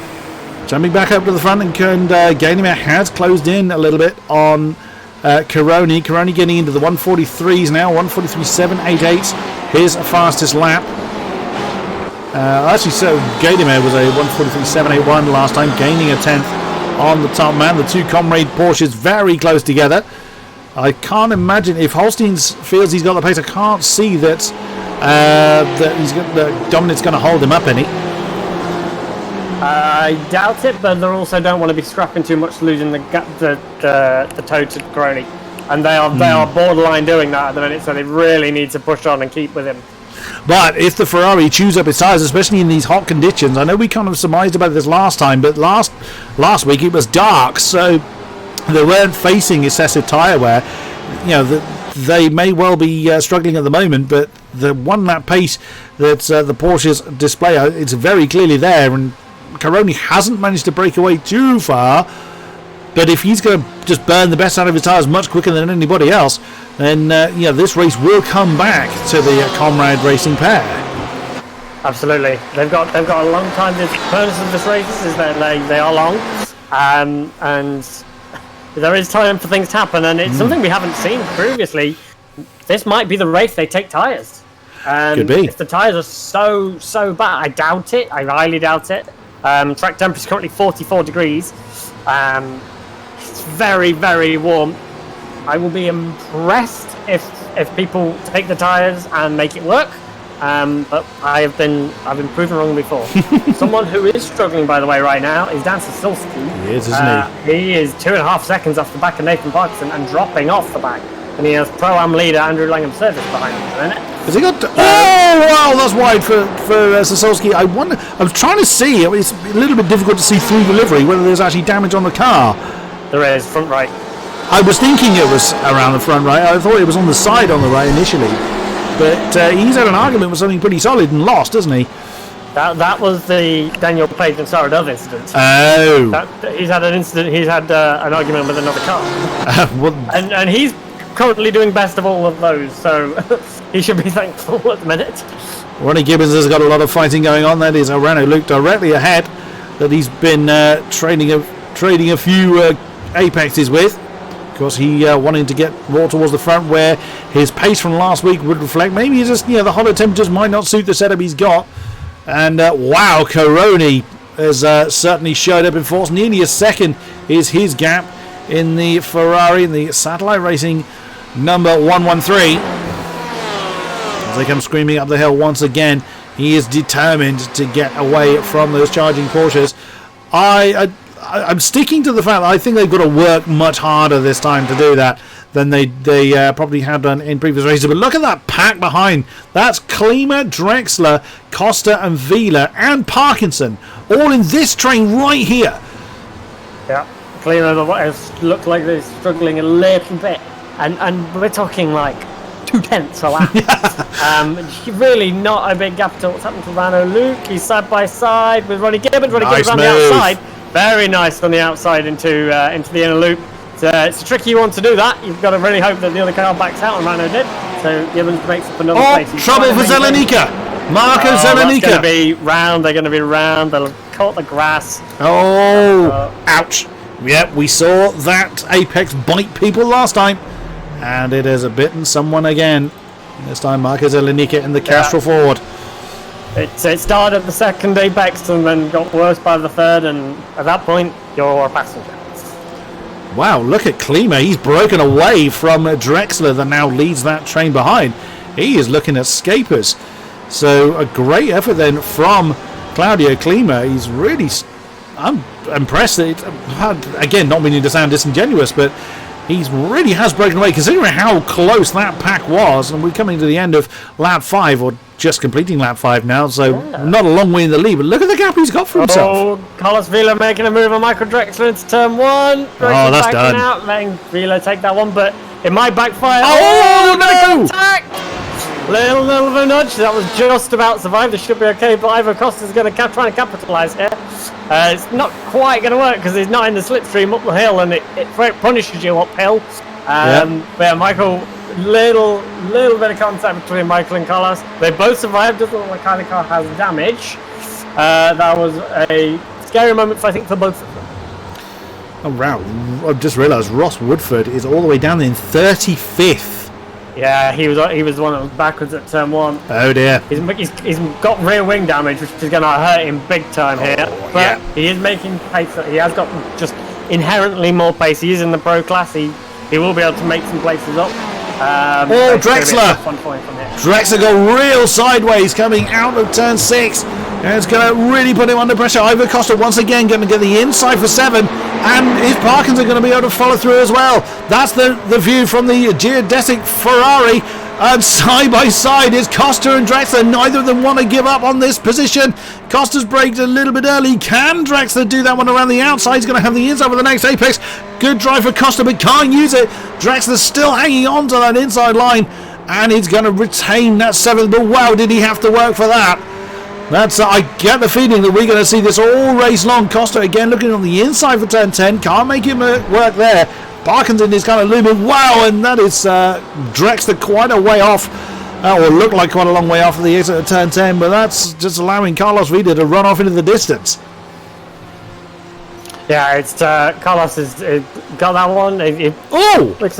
Jumping back up to the front, and Ganymer has closed in a little bit on Caroni. Caroni getting into the 143s now, 143.788, his fastest lap. Actually, so Ganymer was a 143.781 last time, gaining a 10th on the top man. The two Comrade Porsches very close together. I can't imagine if Holstein feels he's got the pace. I can't see that Dominic's going to hold him up any. I doubt it, but they also don't want to be scrapping too much, losing the toe to Caroni, and they are borderline doing that at the minute. So they really need to push on and keep with him. But if the Ferrari chews up its tyres, especially in these hot conditions, I know we kind of surmised about this last time, but last week it was dark, so they weren't facing excessive tyre wear. They may well be struggling at the moment, but the one lap pace that the Porsches display, it's very clearly there, and Caroni hasn't managed to break away too far. But if he's going to just burn the best out of his tyres much quicker than anybody else, then this race will come back to the Comrade Racing pair. Absolutely, they've got a long time. The purpose of this race is that they are long, and there is time for things to happen, and it's something we haven't seen previously. This might be the race they take tyres. Could be. If the tyres are so bad, I doubt it. I highly doubt it. Track temperature is currently 44 degrees. It's very, very warm. I will be impressed if people take the tyres and make it work. But I've been proven wrong before. Someone who is struggling, by the way, right now is Dan Sasulski. He is, isn't he? He is 2.5 seconds off the back of Nathan Parkinson and dropping off the back. And he has Pro-Am leader Andrew Langham Service behind him at the minute. Has he got? Wow, that's wide for Sasulski. I was trying to see. It's a little bit difficult to see through the livery whether there's actually damage on the car. There is, front right. I was thinking it was around the front right. I thought it was on the side on the right initially. But he's had an argument with something pretty solid and lost, hasn't he? That was the Daniel Page and Sarah Dove incident. Oh. He's had an incident. He's had an argument with another car. And he's currently doing best of all of those, so he should be thankful at the minute. Ronnie Gibbons has got a lot of fighting going on. That is Renault Luke directly ahead that he's been trading a few apexes with. Of course, he wanting to get more towards the front where his pace from last week would reflect. Maybe it's just the hotter temperatures might not suit the setup he's got. And wow, Coroni has certainly showed up in force. Nearly a second is his gap in the Ferrari in the Satellite Racing number 113. As they come screaming up the hill once again, he is determined to get away from those charging Porsches. I'm sticking to the fact that I think they've got to work much harder this time to do that than they probably have done in previous races. But look at that pack behind. That's Klima, Drexler, Costa and Vila and Parkinson all in this train right here. Yeah, Klima look like they're struggling a little bit. And we're talking like 2/10 a lap. Really not a big gap to what's happened to Rano Luke. He's side by side with Ronnie Gibbons. Ronnie Gibbons on the outside. Very nice on the outside into the inner loop. It's a tricky one to do that. You've got to really hope that the other car backs out, and Rano did. So Gibbons makes up another place. Trouble for Zelenika. Marco Zelenika. They're going to be round. They're going to be round. They'll caught the grass. Ouch. Yep, we saw that Apex bite people last time. And it has bitten someone again. This time Marco Zelenika in the Castrol Ford. It started at the second Apex and then got worse by the third, and at that point, you're a passenger. Wow, look at Klima. He's broken away from Drexler that now leads that train behind. He is looking at Scapers. So a great effort then from Claudio Klima. He's really... I'm impressed that again, not meaning to sound disingenuous, but he really has broken away, considering how close that pack was. And we're coming to the end of lap 5, or just completing lap 5 now, so not a long way in the lead. But look at the gap he's got for himself. Oh, Carlos Vila making a move on Michael Drexler into turn 1. Drexler that's done. Out, letting Vila take that one, but it might backfire. Oh no! Contact! Little of a nudge. That was just about survived. It should be okay, but Ivo Costa's going to try and capitalise here. It's not quite going to work because he's not in the slipstream up the hill, and it punishes you uphill. But yeah, Michael, little bit of contact between Michael and Carlos. They both survived. Doesn't look like either car has damage. That was a scary moment, I think, for both of them. Oh wow! I've just realised Ross Woodford is all the way down in 35th. Yeah, he was the one that was backwards at turn 1. Oh dear. He's got rear wing damage, which is going to hurt him big time here. But he is making pace. He has got just inherently more pace. He is in the pro class. He will be able to make some places up. Drexler! Drexler got real sideways coming out of turn 6. And it's going to really put him under pressure. Ivo Costa once again going to get the inside for 7. And his Parkinson going to be able to follow through as well. That's the view from the geodesic Ferrari. And side by side is Costa and Drexler. Neither of them want to give up on this position. Costa's braked a little bit early. Can Drexler do that one around the outside? He's going to have the inside for the next apex. Good drive for Costa, but can't use it. Drexler's still hanging on to that inside line. And he's going to retain that 7th. But wow, did he have to work for that. That's. I get the feeling that we're going to see this all race long. Costa again looking on the inside for turn 10. Can't make it work there. Parkinson is kind of looming. Wow, and that is Drexler quite a way off. Or look like quite a long way off of the exit of turn 10. But that's just allowing Carlos Vida to run off into the distance. Yeah, it's Carlos has got that one. It's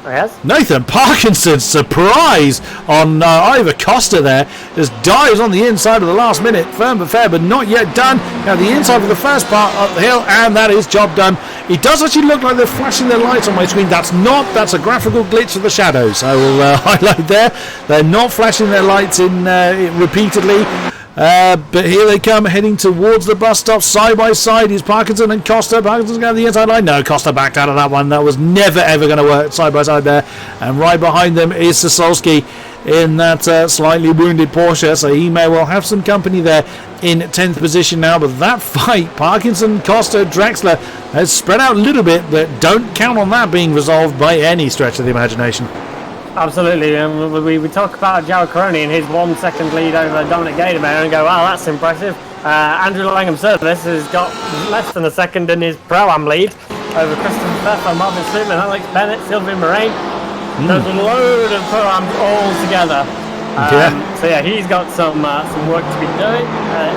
yes. Nathan Parkinson's surprise on Ivor Costa there. Just dives on the inside of the last minute. Firm but fair, but not yet done. Now the inside of the first part up the hill, and that is job done. It does actually look like they're flashing their lights on my screen. That's a graphical glitch of the shadows. I will highlight there. They're not flashing their lights in repeatedly. But here they come, heading towards the bus stop. Side by side is Parkinson and Costa. Parkinson's going to the inside line. No, Costa backed out of that one. That was never ever going to work side by side there. And right behind them is Sasolski in that slightly wounded Porsche. So he may well have some company there in 10th position now. But that fight, Parkinson, Costa, Drexler, has spread out a little bit. But don't count on that being resolved by any stretch of the imagination. Absolutely, and we talk about Jared Caroni and his 1 second lead over Dominic Gaidemeyer and go, wow, that's impressive. Andrew Langham Service has got less than a second in his Pro-Am lead over Christopher Pfeffer, Marvin Slutman, Alex Bennett, Sylvain Moraine. There's a load of Pro-Ams all together. So yeah, he's got some work to be doing.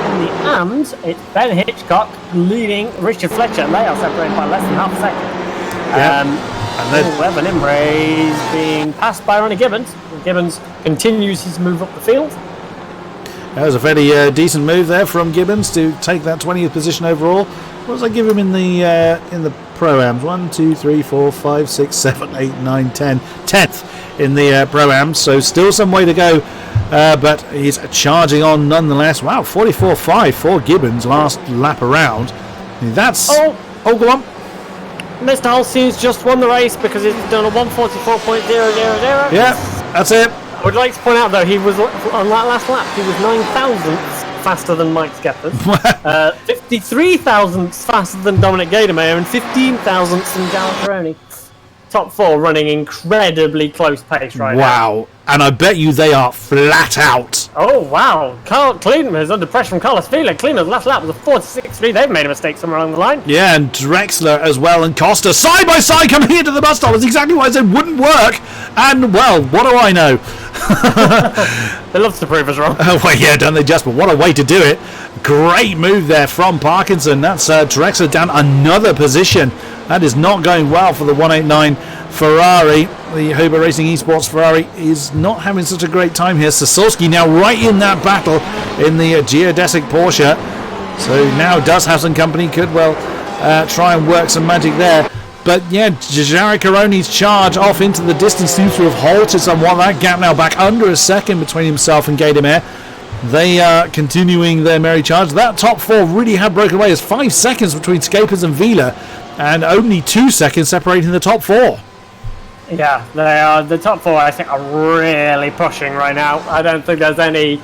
In the AMs, it's Ben Hitchcock leading Richard Fletcher. They are separated by less than half a second. And then Evan Imre's being passed by Ronnie Gibbons. Gibbons continues his move up the field. That was a fairly decent move there from Gibbons to take that 20th position overall. What does I give him in the Pro-Ams? 1, 2, 3, 4, 5, 6, 7, 8, 9, 10. 10th in the Pro-Ams, so still some way to go. But he's charging on nonetheless. Wow, 44.5 for Gibbons last lap around. That's... Oh, go on. Mr. Holstein's just won the race because he's done a 1:44.000. Yeah, that's it. I would like to point out though, he was on that last lap, he was 9 thousandths faster than Mike Skeppers, 53 thousandths faster than Dominic Gaidemeyer, and 15 thousandths than Jared Caroni. Top 4 running incredibly close pace right now. Wow, and I bet you they are flat out. Oh wow, Carl Klineman is under pressure from Carlos Vila. Klineman's last lap was a 4.63. They've made a mistake somewhere along the line. Yeah, and Drexler as well, and Costa side by side coming into the bus stop. That's exactly why I said wouldn't work. And well, what do I know? They love to prove us wrong. Oh well, yeah, don't they just? But what a way to do it! Great move there from Parkinson. That's Drexler down another position. That is not going well for the 189 Ferrari. The Huber Racing Esports Ferrari is not having such a great time here. Sasolski now right in that battle in the geodesic Porsche. So now does have some company. Could well try and work some magic there. But yeah, Jared Caroni's charge off into the distance seems to have halted somewhat. That gap now back under a second between himself and Gaidemeyer. They are continuing their merry charge. That top 4 really have broken away. There's 5 seconds between Scapers and Vila, and only 2 seconds separating the top 4. Yeah, they are. The top 4, I think, are really pushing right now. I don't think there's any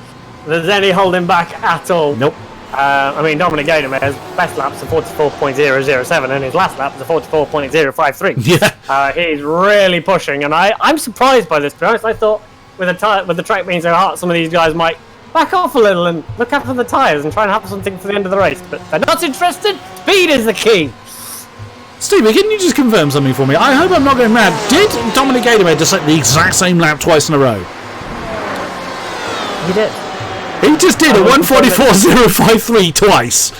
holding back at all. Nope. I mean, Dominic Gaidemeyer's best lap's a 44.007, and his last lap was a 44.053. Yeah. He's really pushing, and I'm surprised by this. To be honest, I thought with the track being so hot, some of these guys might back off a little and look after the tyres and try and have something for the end of the race. But they're not interested. Speed is the key. Stevie, can you just confirm something for me? I hope I'm not going mad. Did Dominic Gaidemeyer just set the exact same lap twice in a row? He did. He just did a 144.053 twice.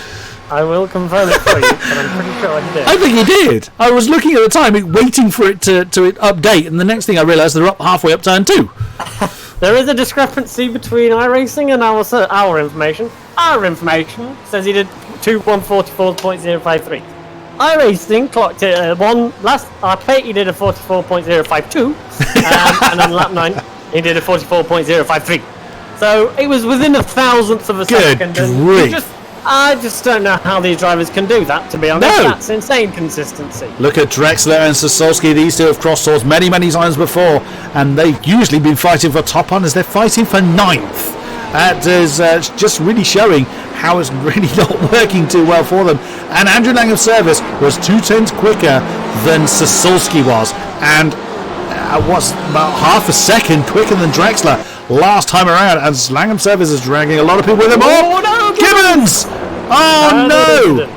I will confirm it for you, but I'm pretty sure he did. I think he did. I was looking at the time, waiting for it to update, and the next thing I realised they're up halfway up turn 2. There is a discrepancy between iRacing and our information. Our information says he did 144.053. iRacing clocked it at last update he did a 44.052, and on lap 9 he did a 44.053. So it was within a thousandth of a second. Good I just don't know how these drivers can do that, to be honest. No. That's insane consistency. Look at Drexler and Sasolski. These two have crossed swords many times before, and they've usually been fighting for top honours. They're fighting for 9th. That is just really showing how it's really not working too well for them. And Andrew Langham's service was 2/10 quicker than Sasolski was, and was about half a second quicker than Drexler. last time around, as Langham Service is dragging a lot of people with him. Oh, no, Gibbons! Oh, no!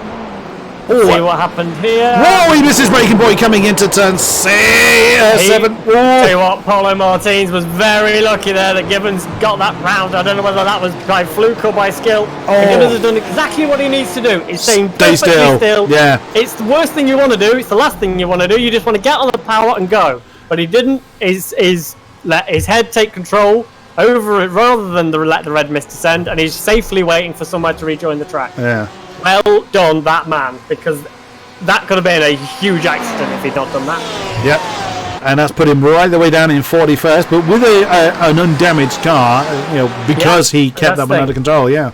See what happened here. Whoa, he misses Breaking Boy coming into turn 7. Tell you what, Paulo Martins was very lucky there that Gibbons got that round. I don't know whether that was by fluke or by skill. But Gibbons has done exactly what he needs to do. He's staying perfectly still. Yeah. It's the worst thing you want to do. It's the last thing you want to do. You just want to get on the power and go. But he didn't. Is let his head take control over it rather than let the red mist descend, and he's safely waiting for somewhere to rejoin the track. Yeah. Well done, that man, because that could have been a huge accident if he'd not done that. Yep. And that's put him right the way down in 41st, but with an undamaged car, because he kept that one under control. Yeah.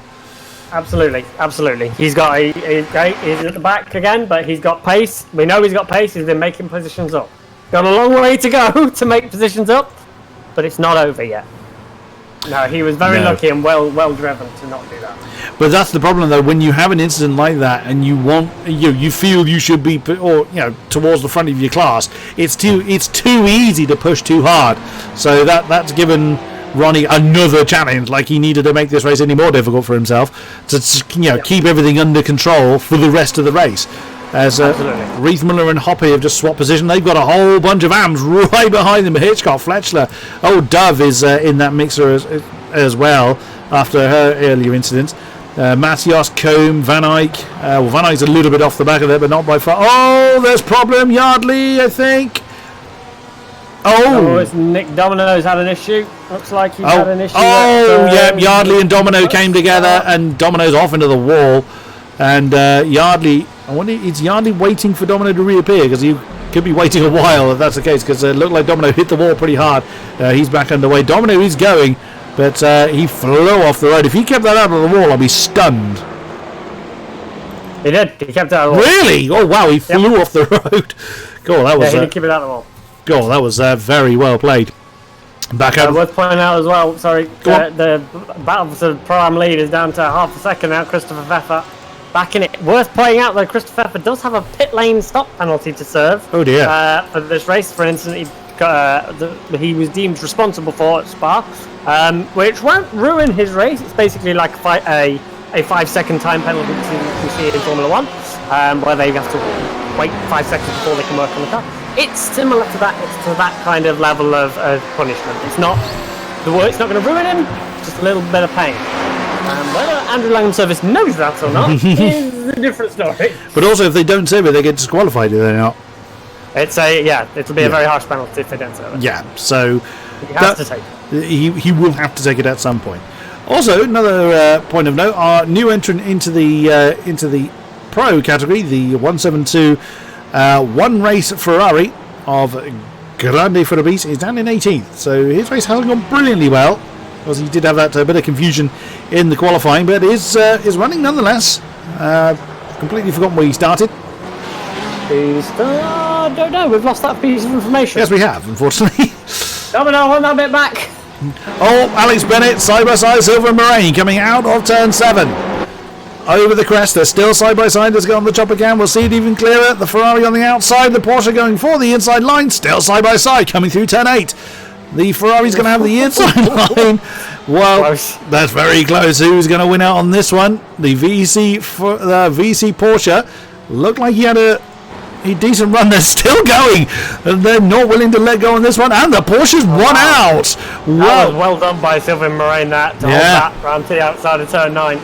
Absolutely. He's got he's at the back again, but he's got pace. We know he's got pace. He's been making positions up. Got a long way to go to make positions up, but it's not over yet. No, he was very lucky and well driven to not do that. But that's the problem, though. When you have an incident like that, and you feel you should be, towards the front of your class, it's too easy to push too hard. So that's given Ronnie another challenge. Like, he needed to make this race any more difficult for himself to keep everything under control for the rest of the race. As Reith Miller and Hoppy have just swapped position. They've got a whole bunch of AMs right behind them. Hitchcock, Fletchler. Dove is in that mixer as well after her earlier incident. Matthias, Combe, Van Eyck. Van Eyck's a little bit off the back of it, but not by far. Oh, there's problem. Yardley, I think. It's Nick Domino's had an issue. Looks like he's had an issue. Yardley and Domino came together, and Domino's off into the wall. And Yardley, I wonder, is Yardley waiting for Domino to reappear? Because he could be waiting a while if that's the case, because it looked like Domino hit the wall pretty hard. He's back underway. Domino is going, but he flew off the road. If he kept that out of the wall, I'd be stunned. He did. He kept it out of the wall. Really? Oh, wow, he flew off the road. Cool, that was... he did keep it out of the wall. Cool, that was very well played. Back out. Worth pointing out as well, the battle for the Pro-Am lead is down to half a second now. Christopher Pfeffer back in it. Worth pointing out, though, Christopher Pfeffer does have a pit lane stop penalty to serve. Oh dear. For this race, for instance, he was deemed responsible for at Spa, which won't ruin his race. It's basically like a 5-second time penalty you see in Formula 1, where they have to wait 5 seconds before they can work on the car. It's similar to that. It's to that kind of level of punishment. It's not going to ruin him. Just a little bit of pain. Whether Andrew Langham Service knows that or not is a different story. But also, if they don't serve it, they get disqualified. Do they not? It'll be a very harsh penalty if they don't serve it. Yeah, so he has to take it. He will have to take it at some point. Also, another point of note: our new entrant into the pro category, the 172 one race Ferrari of Grande Fabrice, is down in 18th. So his race hasn't gone brilliantly well, because he did have that bit of confusion in the qualifying, but is running nonetheless. Completely forgotten where he started. I don't know. We've lost that piece of information. Yes, we have, unfortunately. Domino, I want that bit back. Oh, Alex Bennett, side by side, Silver and Moraine coming out of turn 7. Over the crest, they're still side by side. Let's go on the top again. We'll see it even clearer. The Ferrari on the outside, the Porsche going for the inside line, still side by side, coming through turn 8. The Ferrari's going to have the inside line. Well, close. That's very close. Who's going to win out on this one? The VC Porsche looked like he had a decent run. They're still going, and they're not willing to let go on this one. And the Porsche's won out. That was well done by Sylvain Moraine to hold that round to the outside of turn 9.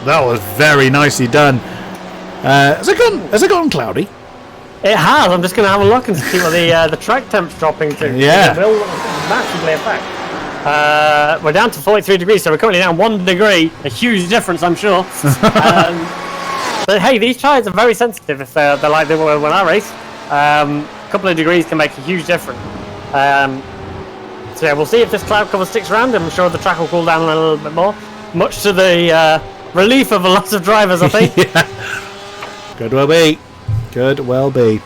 That was very nicely done. Has it gone cloudy? It has. I'm just going to have a look and see what the track temp's dropping to. Yeah. It will massively affect. We're down to 43 degrees, so we're currently down 1 degree. A huge difference, I'm sure. But hey, these tyres are very sensitive if they're like they were when I raced. A couple of degrees can make a huge difference. So yeah, we'll see if this cloud cover sticks around. I'm sure the track will cool down a little bit more. Much to the relief of a lot of drivers, I think. Yeah. Could well be.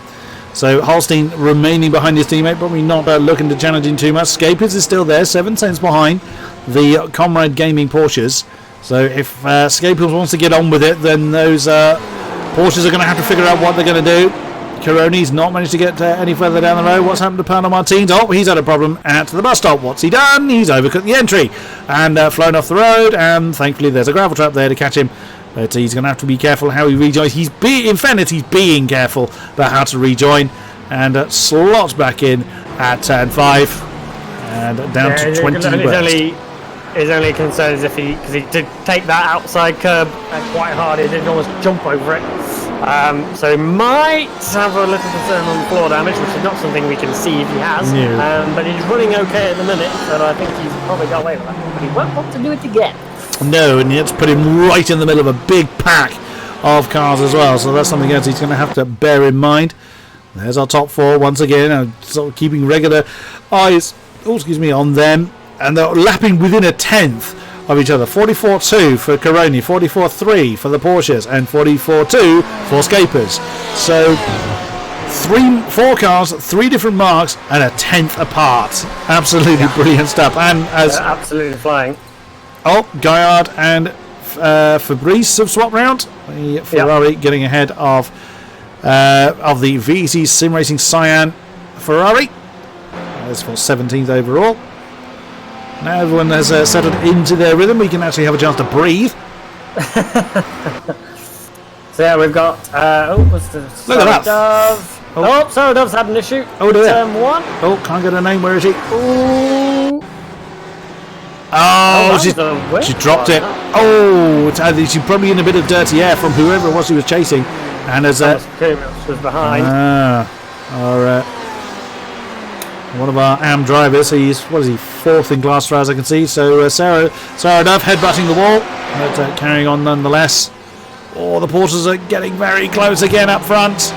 So Holstein remaining behind his teammate, probably not looking to challenge him too much. Scapers is still there, 7 cents behind the Comrade Gaming Porsches. So if Scapers wants to get on with it, then those Porsches are going to have to figure out what they're going to do. Caroni's not managed to get any further down the road. What's happened to Pernod Martins? Oh, he's had a problem at the bus stop. What's he done? He's overcut the entry and flown off the road, and thankfully there's a gravel trap there to catch him. But he's going to have to be careful how he rejoins. In fairness, he's being careful about how to rejoin, and slots back in at turn 5 and down to 20. His only concern is because he did take that outside curb quite hard, he did almost jump over it. So he might have a little concern on floor damage, which is not something we can see if he has. No. But he's running okay at the minute, so I think he's probably got away with that. But he won't want to do it again. No, and it's put him right in the middle of a big pack of cars as well, so that's something else he's going to have to bear in mind. There's our top 4 once again, sort of keeping regular eyes on them. And they're lapping within a tenth of each other. 44.2 for Caroni, 44.3 for the Porsches, and 44.2 for Scapers. So 4 cars, 3 different marks, and a tenth apart. Absolutely brilliant stuff. And as absolutely flying. Oh, Gaillard and Fabrice have swapped round. The Ferrari getting ahead of the VEC Sim Racing Cyan Ferrari. That's for 17th overall. Now everyone has settled into their rhythm, we can actually have a chance to breathe. So yeah, we've got what's the look at that. Dove. Oh, Sarah Dove's had an issue. Oh dear. Turn 1. Oh, can't get her name. Where is she? Ooh. Oh, she dropped it. Oh, she's probably in a bit of dirty air from whoever it was she was chasing. And as was behind. One of our AM drivers, he's 4th in class as I can see. So Sarah Duff headbutting the wall, but carrying on nonetheless. Oh, the Porsches are getting very close again up front.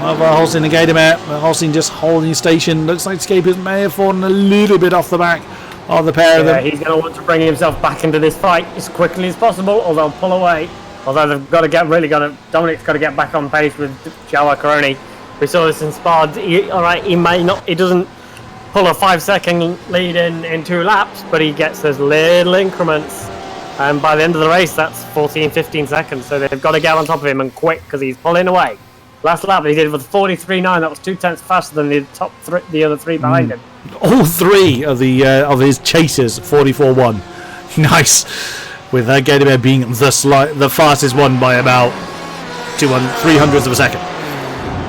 Of Holstein and Gatormare. Holstein just holding his station. Looks like Scapers may have fallen a little bit off the back of the pair of them. He's going to want to bring himself back into this fight as quickly as possible, or they'll pull away. Although they've got to Dominic's got to get back on pace with Joao Caroni. We saw this in Spa. He doesn't pull a 5-second lead in 2 laps, but he gets those little increments. And by the end of the race, that's 14, 15 seconds. So they've got to get on top of him and quick because he's pulling away. Last lap he did with 43.9. That was 2 tenths faster than the other 3 behind him. All 3 of his chasers 44.1. Nice. With Gatormare being the fastest one by about 300ths of a second.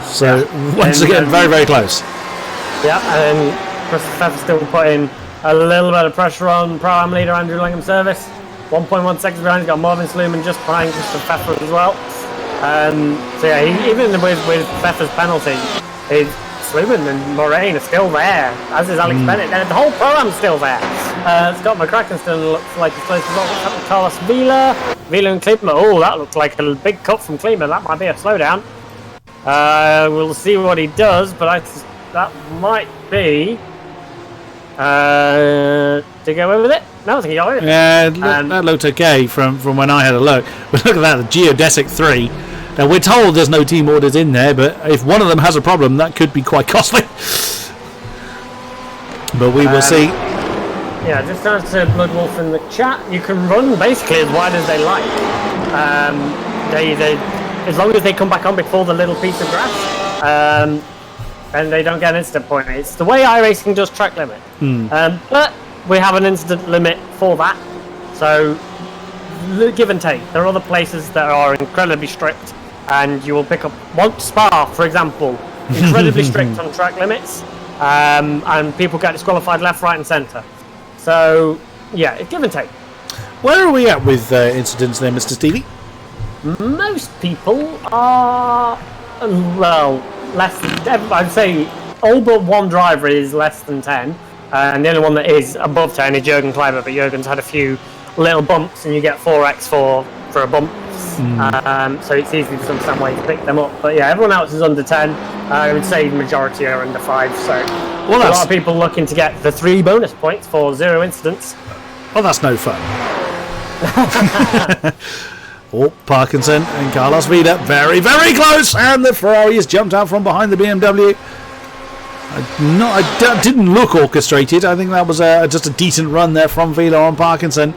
So once again, very, very close. Yeah, and Christopher still putting a little bit of pressure on Pro-Am leader Andrew Langham Service. 1.1 seconds behind, he's got Marvin Sluman just behind Christopher Pfeffer as well. So yeah, even with Pfeffer's penalty, Sluman and Moraine are still there, as is Alex Bennett. And the whole Pro-Am's still there. Scott McCracken still looks like he's close as well. What's happened to Carlos Vila and Klima? Oh, that looked like a big cut from Klima. That might be a slowdown. We'll see what he does, but that might be to go away with it. No, I think he got it. Yeah, that looked okay from when I had a look. But look at that, the Geodesic 3. Now we're told there's no team orders in there, but if one of them has a problem, that could be quite costly. But we will see. Yeah, just to answer Bloodwolf in the chat, you can run basically as wide as they like. They as long as they come back on before the little piece of grass, and they don't get an instant point. It's the way iRacing does track limit. But we have an instant limit for that. So give and take. There are other places that are incredibly strict, and you will pick up Spa, for example, incredibly strict on track limits, and people get disqualified left, right, and centre. So yeah, give and take. Where are we at with incidents there, Mr. Stevie? Most people are, well, less than, I'd say all but one driver is less than 10, and the only one that is above 10 is Jürgen Kleiber, but Jürgen's had a few little bumps and you get 4x for a bump. So it's easy to understand why you pick them up. But yeah, everyone else is under 10. I would say the majority are under 5, so a lot of people looking to get the 3 bonus points for 0 incidents. Well, that's no fun. Oh, Parkinson and Carlos Vida very, very close, and the Ferrari has jumped out from behind the BMW. I didn't look orchestrated. I think that was just a decent run there from Vila on Parkinson,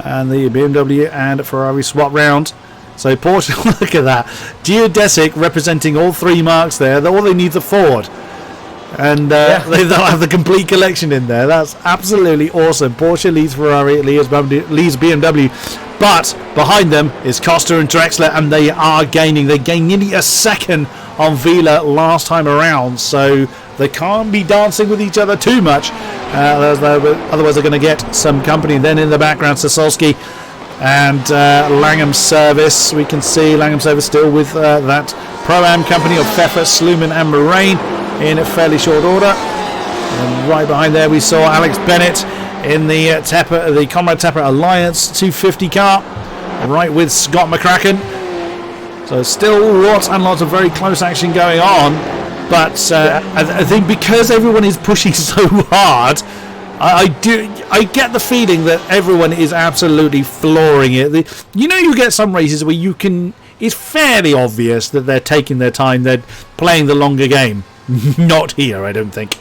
and the BMW and Ferrari swap round. So Porsche, look at that. Geodesic representing all 3 marks there. All they need is a Ford. And they'll have the complete collection in there. That's absolutely awesome. Porsche leads Ferrari, leads BMW. But behind them is Costa and Drexler, and they are gaining. They gained nearly a second on Vila last time around. So they can't be dancing with each other too much. Otherwise they're going to get some company. And then in the background, Sasolski and Langham Service. We can see Langham Service still with that Pro-Am company of Pfeffer, Sluman and Moraine in a fairly short order. And right behind there we saw Alex Bennett in the Comrade Tepper Alliance 250 car, right with Scott McCracken. So still lots and lots of very close action going on, but I think because everyone is pushing so hard, I get the feeling that everyone is absolutely flooring it. You get some races where it's fairly obvious that they're taking their time, they're playing the longer game. Not here, I don't think.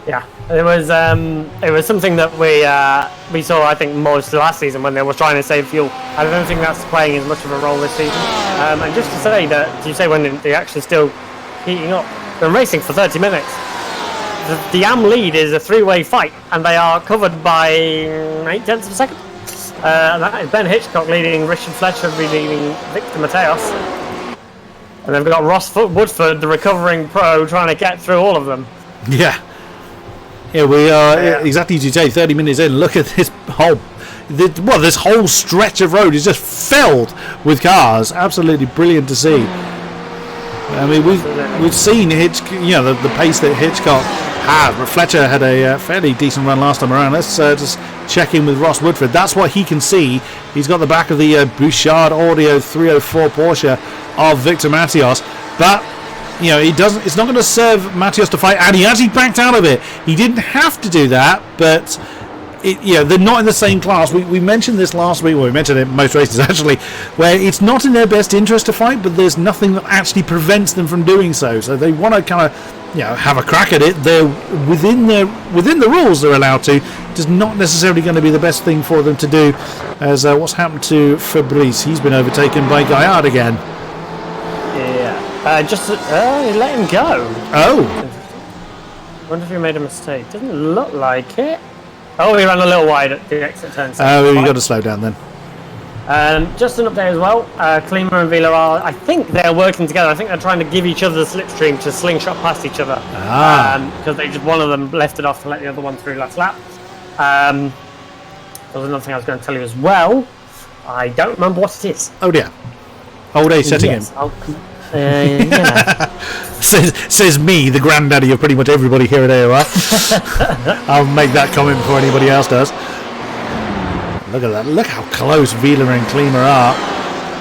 Yeah, it was something that we saw, I think, most last season when they were trying to save fuel. I don't think that's playing as much of a role this season. And just to say that, you say when they're actually still heating up, they're racing for 30 minutes. The AM lead is a 3-way fight, and they are covered by 0.8 of a second. That is Ben Hitchcock leading, Richard Fletcher leading Victor Mateos. And they've got Ross Woodford, the recovering pro, trying to get through all of them. Yeah. Yeah, we are exactly as you say. 30 minutes in. Look at this this whole stretch of road is just filled with cars. Absolutely brilliant to see. I mean, we've seen the pace that Hitchcock had. But Fletcher had a fairly decent run last time around. Let's just check in with Ross Woodford. That's what he can see. He's got the back of the Bouchard Audio 304 Porsche of Victor Mateos, but it's not going to serve Mateos to fight, and he actually backed out of it. He didn't have to do that, but they're not in the same class. We mentioned this last week. Well, we mentioned it in most races actually, where it's not in their best interest to fight, but there's nothing that actually prevents them from doing so. So they want to kind of have a crack at it. They're within the rules they're allowed to. It's not necessarily going to be the best thing for them to do. As what's happened to Fabrice? He's been overtaken by Gaillard again. Yeah, he let him go. Oh. Wonder if he made a mistake. Doesn't look like it. Oh, he ran a little wide at the exit turn. Oh, you've got to slow down then. Just an update as well. Klima and Vila are, I think they're working together. I think they're trying to give each other the slipstream to slingshot past each other. Because one of them left it off to let the other one through last lap. There was another thing I was going to tell you as well. I don't remember what it is. Oh dear. Old age setting in. Says me, the granddaddy of pretty much everybody here at AOR. I'll make that comment before anybody else does. Look at that. Look how close Vila and Klima are.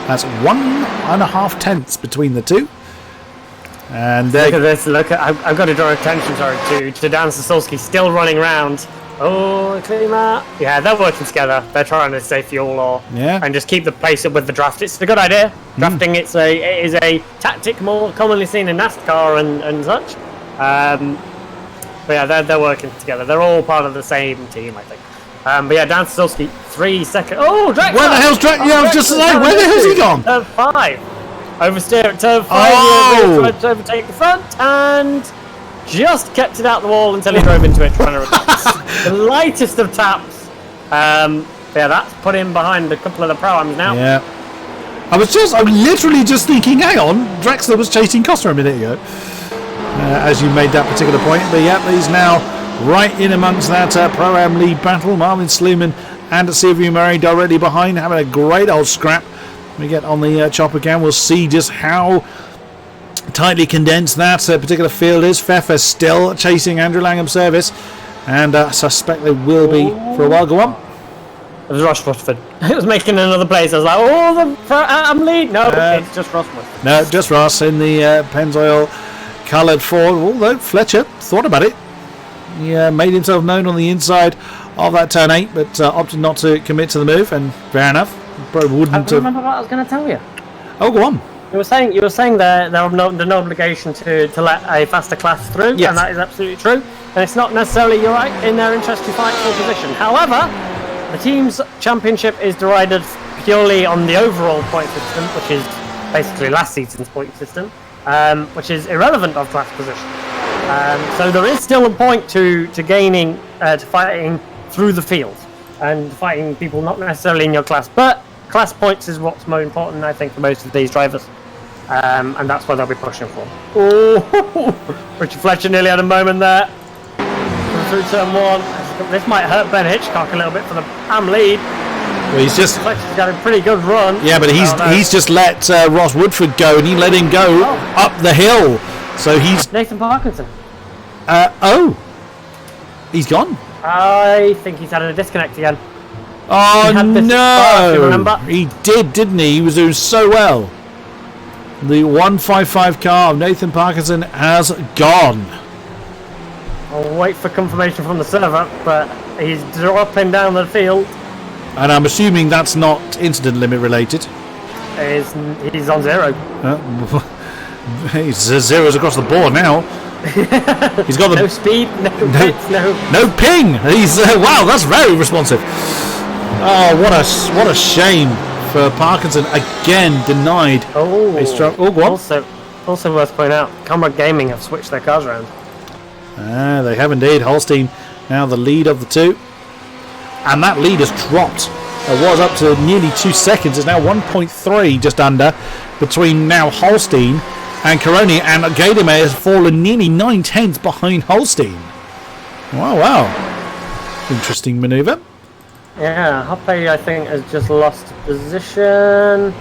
That's 1.5 tenths between the two. And look at this. I've got to draw attention to Dan Sasolski still running around. Oh, Klima. Yeah, they're working together. They're trying to save fuel and just keep the pace up with the draft. It's a good idea. Drafting it is a tactic more commonly seen in NASCAR and such. But yeah, they're working together. They're all part of the same team, I think. But yeah, Dan Sasolski, 3 seconds. Oh, Drexler! Where the hell's Drexler? Yeah, I was just saying, where the hell's he gone? Turn 5. Oversteer at turn 5. Tried to overtake the front and just kept it out the wall until he drove into it trying to reverse. The lightest of taps. Yeah, that's put him behind a couple of the pro-ams now. Yeah. I'm literally just thinking, hang on, Drexler was chasing Costa a minute ago. As you made that particular point. But yeah, he's now right in amongst that Pro-Am lead battle. Marvin Sluman and Silvio Murray directly behind, having a great old scrap. When we get on the chop again, we'll see just how tightly condensed that particular field is. Pfeffer still chasing Andrew Langham Service, and I suspect they will be for a while. Go on. It was Ross Woodford. It was making another place. I was like, oh, the Pro-Am lead. No, it's just Ross Woodford. No, just Ross in the Pennzoil coloured Ford. Although Fletcher thought about it. He made himself known on the inside of that turn 8, but opted not to commit to the move, and fair enough. Probably wouldn't have. I remember what I was going to tell you. Oh, go on. You were saying there are no obligation to let a faster class through, yes. And that is absolutely true. And it's not necessarily, you're right, in their interest to fight for position. However, the team's championship is divided purely on the overall point system, which is basically last season's point system, which is irrelevant of class position. So there is still a point to gaining, to fighting through the field, and fighting people not necessarily in your class, but class points is what's more important, I think, for most of these drivers. And that's what they'll be pushing for. Oh, Richard Fletcher nearly had a moment there. Through turn 1. This might hurt Ben Hitchcock a little bit for the AM lead. Well, he's just... Fletcher's got a pretty good run. Yeah, but he's just let Ross Woodford go, and he let him go up the hill. So he's... Nathan Parkinson. He's gone. I think he's had a disconnect again. Oh, no! Remember? He did, didn't he? He was doing so well. The 155 car of Nathan Parkinson has gone. I'll wait for confirmation from the server, but he's dropping down the field. And I'm assuming that's not incident limit related. He's on 0. He's zeros across the board now. He's got the no speed, no ping. He's wow, that's very responsive. Oh, what a shame for Parkinson, again denied. Oh, what? Also worth pointing out, Comrade Gaming have switched their cars around. They have indeed. Holstein now the lead of the two, and that lead has dropped. It was up to nearly 2 seconds. It's now 1.3, just under, between now Holstein and Caroni, and Gadamer has fallen nearly 9/10 behind Holstein. Wow. Interesting manoeuvre. Yeah, Hoppe, I think, has just lost position.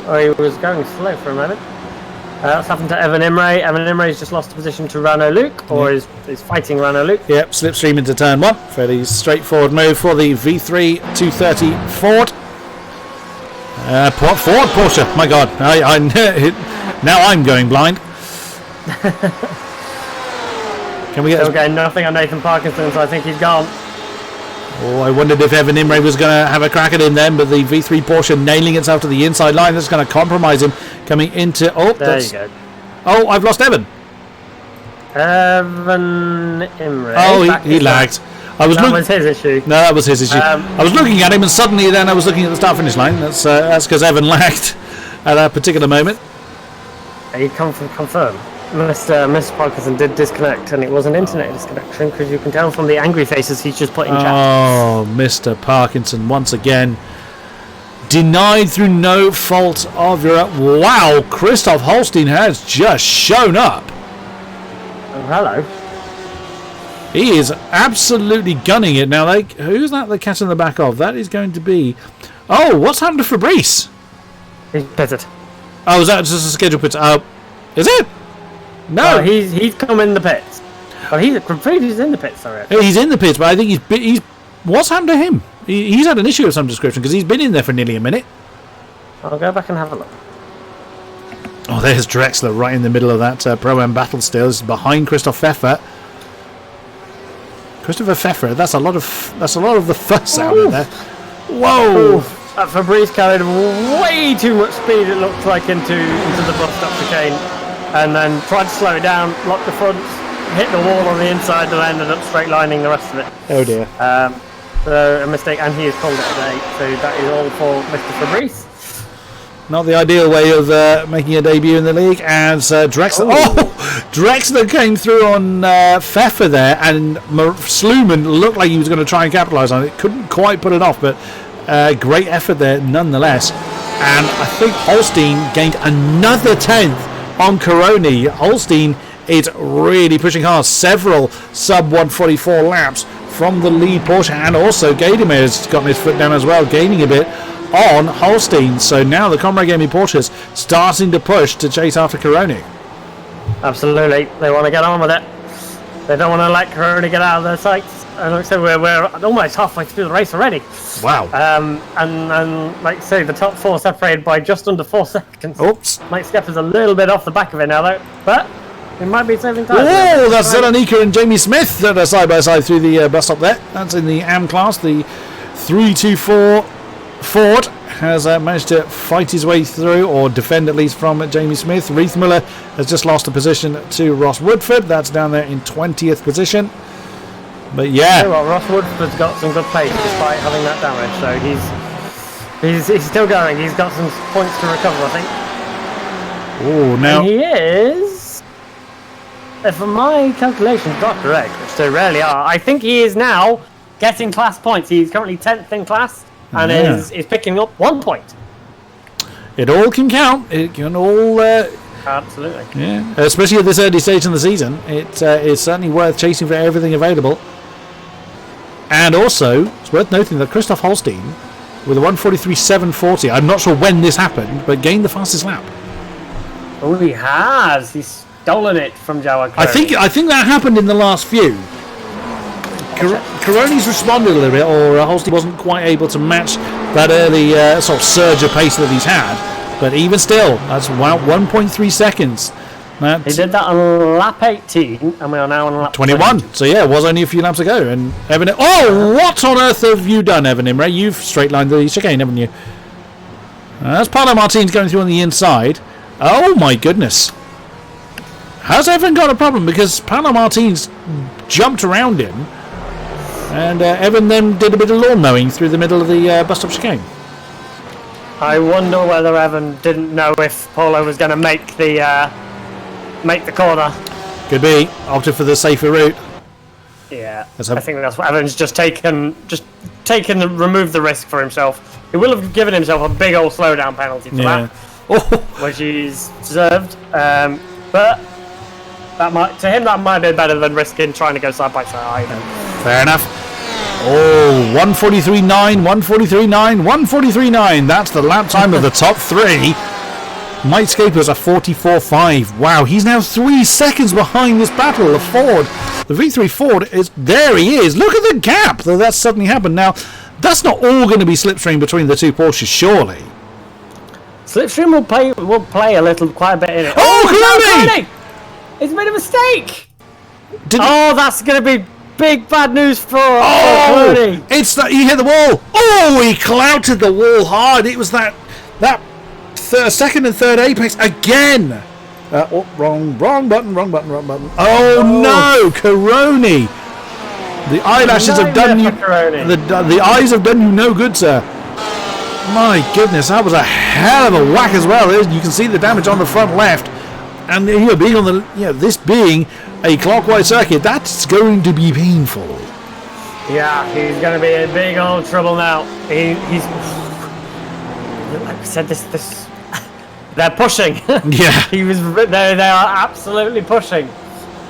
Or he was going slow for a moment. That's happened to Evan Imre. Evan Imre's just lost position to Rano Luke, or is fighting Rano Luke. Yep, slipstream into turn 1. Fairly straightforward move for the V3 230 Ford. Ford Porsche, my God. Now I'm going blind. Can we get... Still getting nothing on Nathan Parkinson, so I think he's gone. Oh, I wondered if Evan Imre was going to have a crack at him then, but the V3 Porsche nailing itself to the inside line. That's going to compromise him coming into... Oh, there you go. Oh, I've lost Evan. Evan Imre. Oh, he lagged. That was his issue. No, that was his issue. I was looking at him, and suddenly then I was looking at the start-finish line. That's because Evan lagged at that particular moment. He confirmed. Mr. Parkinson did disconnect, and it was an internet disconnection, because you can tell from the angry faces he's just put in chat. Oh, Mr. Parkinson once again denied through no fault of your... Wow, Christoph Holstein has just shown up. Oh, hello. He is absolutely gunning it now. Who's that the cat in the back of? That is going to be... Oh, what's happened to Fabrice? He's pitted. Oh, is that just a scheduled pit? Oh, is it? No, he's come in the pits. Well, he's in the pits, sorry. He's in the pits, but I think he's what's happened to him? He's had an issue of some description, because he's been in there for nearly a minute. I'll go back and have a look. Oh, there's Drexler right in the middle of that Pro-Am battle still. This is behind Christoph Pfeffer. Christopher Pfeffer, that's a lot of the fuss out of there. Whoa! Fabrice carried way too much speed, it looked like, into the bus stop chicane, and then tried to slow it down, locked the front, hit the wall on the inside, and ended up straight lining the rest of it. Oh dear. So a mistake, and he has called it a day. So that is all for Mr. Fabrice. Not the ideal way of making a debut in the league, as Drexler... Oh! Drexler came through on Pfeffer there, and Sluman looked like he was going to try and capitalise on it. Couldn't quite put it off, but great effort there nonetheless. And I think Holstein gained another 10th on Caroni. Holstein is really pushing hard. Several sub 144 laps from the lead Porsche, and also Gadamer has gotten his foot down as well, gaining a bit on Holstein. So now the Comrade Gaming Porsches starting to push to chase after Caroni. Absolutely, they want to get on with it. They don't want to let Caroni get out of their sights. And like I said, we're almost halfway through the race already. Wow. And like I say, the top 4 separated by just under 4 seconds. Oops. Mike Skepper's a little bit off the back of it now, though, but it might be saving time. Oh, that's Zelenika and Jamie Smith that are side by side through the bus stop there. That's in the AM class. The 324 Ford has managed to fight his way through, or defend at least, from Jamie Smith. Riethmuller has just lost a position to Ross Woodford. That's down there in 20th position. But yeah. Ross Woodford's got some good pace despite having that damage, so He's still going. He's got some points to recover, I think. Oh, now... And he is... If my calculations are correct, which they rarely are, I think he is now getting class points. He's currently 10th in class and is picking up 1 point. It all can count. It can all... Absolutely. Yeah, especially at this early stage in the season. It is certainly worth chasing for everything available. And also, it's worth noting that Christoph Holstein, with a 1:43.740, I'm not sure when this happened, but gained the fastest lap. Oh, he has. He's stolen it from Joao Coroni. I think that happened in the last few. Coroni's responded a little bit, or Holstein wasn't quite able to match that early sort of surge of pace that he's had. But even still, that's 1.3 seconds. He did that on lap 18, and we are now on lap 21. 20. So yeah, it was only a few laps ago. And Evan, oh, what on earth have you done, Evan Imre? You've straight lined the chicane, haven't you? That's Paolo Martins going through on the inside. Oh my goodness. Has Evan got a problem? Because Paolo Martins jumped around him, and Evan then did a bit of lawn mowing through the middle of the bus stop chicane. I wonder whether Evan didn't know if Paulo was going to make the corner. Could be. Opted for the safer route. Yeah, I think that's what Evan's just taken and removed the risk for himself. He will have given himself a big old slowdown penalty for that, which he's deserved. But to him that might be better than risking trying to go side by side. Fair enough. Oh, 1:43.9, 1:43.9, 1:43.9. That's the lap time of the top three. Mike Scaper's a 44.5. Wow, he's now 3 seconds behind this battle of Ford. The V3 Ford is there. He is. Look at the gap that's suddenly happened. Now, that's not all going to be slipstream between the two Porsches, surely. Slipstream will play quite a bit in it. Oh, Coroni! He's made a mistake. That's going to be big bad news for Coroni. It's that he hit the wall. Oh, he clouted the wall hard. It was that second and third apex again. Wrong button. Oh no, Coroni! The eyelashes have done you. The eyes have done you no good, sir. My goodness, that was a hell of a whack as well. You can see the damage on the front left, and being on this being a clockwise circuit, that's going to be painful. Yeah, he's going to be in big old trouble now. He's like I said, this. They're pushing. Yeah. They are absolutely pushing.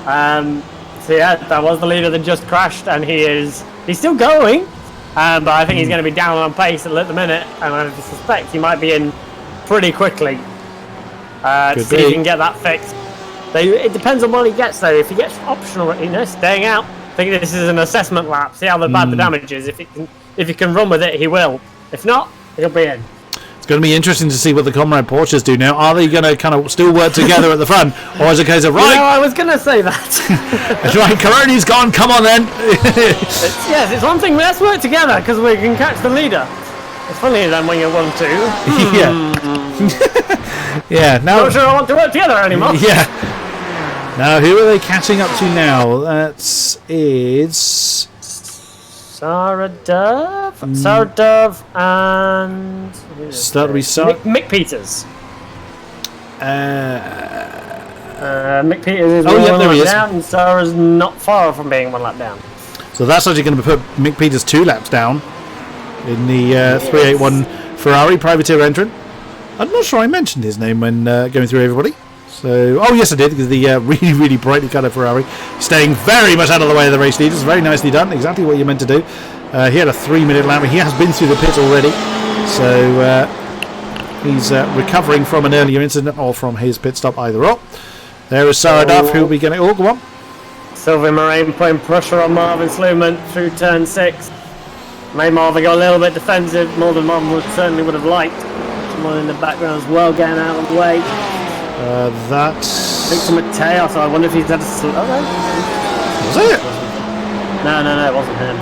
So yeah, that was the leader that just crashed, and he's still going. But I think he's going to be down on pace at the minute, and I suspect he might be in pretty quickly. To see if he can get that fixed. It depends on what he gets though. If he gets optional, staying out. I think this is an assessment lap. See how bad the damage is. If he can run with it, he will. If not, he'll be in. It's going to be interesting to see what the Comrade Porsches do now. Are they going to kind of still work together at the front, or is it a case of I was going to say that. Right, Coroni's gone. Come on then. It's one thing. Let's work together because we can catch the leader. It's funny then when you're 1-2. Yeah. Yeah. Now. Not sure I want to work together anymore. Yeah. Now, who are they catching up to now? That is Sarah Dove and Mick Peters. Mick Peters is one lap down, and Sarah's not far from being 1 lap down. So that's actually going to put Mick Peters 2 laps down in the 381 Ferrari privateer entrant. I'm not sure I mentioned his name when going through everybody. So, yes, I did, because the really, really brightly coloured Ferrari, staying very much out of the way of the race leaders. Very nicely done, exactly what you meant to do. He had a 3-minute lap. He has been through the pits already, so he's recovering from an earlier incident or from his pit stop, either or. There is Sarah Duff, who will be getting... Oh, go on. Sylvia Moraine putting pressure on Marvin Sluman through turn 6. Made Marvin go a little bit defensive, more than Marvin certainly would have liked. Someone in the background as well getting out of the way. That's Victor Mateo, so I wonder if he's had a slow down. Was it? No, it wasn't him.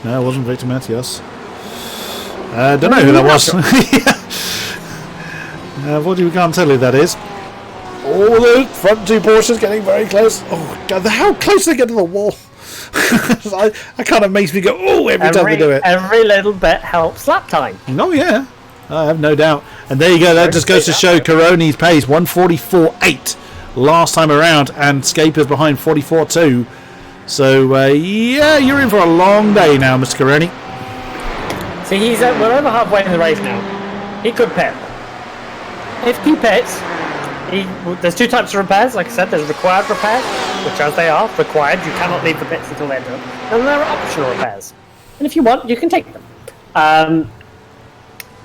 No, it wasn't Victor Matias. Don't know who that was. We can't tell who that is. Oh, the front two Porsches getting very close. Oh God, how close they get to the wall. I kind of makes me go, oh, every time they do it. Every little bit helps lap time. Oh, yeah. I have no doubt. And there you go. That just goes to show Caroni's pace. 1:44.8 last time around. And Scaper's behind 44.2. So, yeah, you're in for a long day now, Mr. Caroni. See, we're over halfway in the race now. He could pit. If he pits, there's two types of repairs. Like I said, there's required repairs, which as they are, required. You cannot leave the pits until they're done. And there are optional repairs. And if you want, you can take them.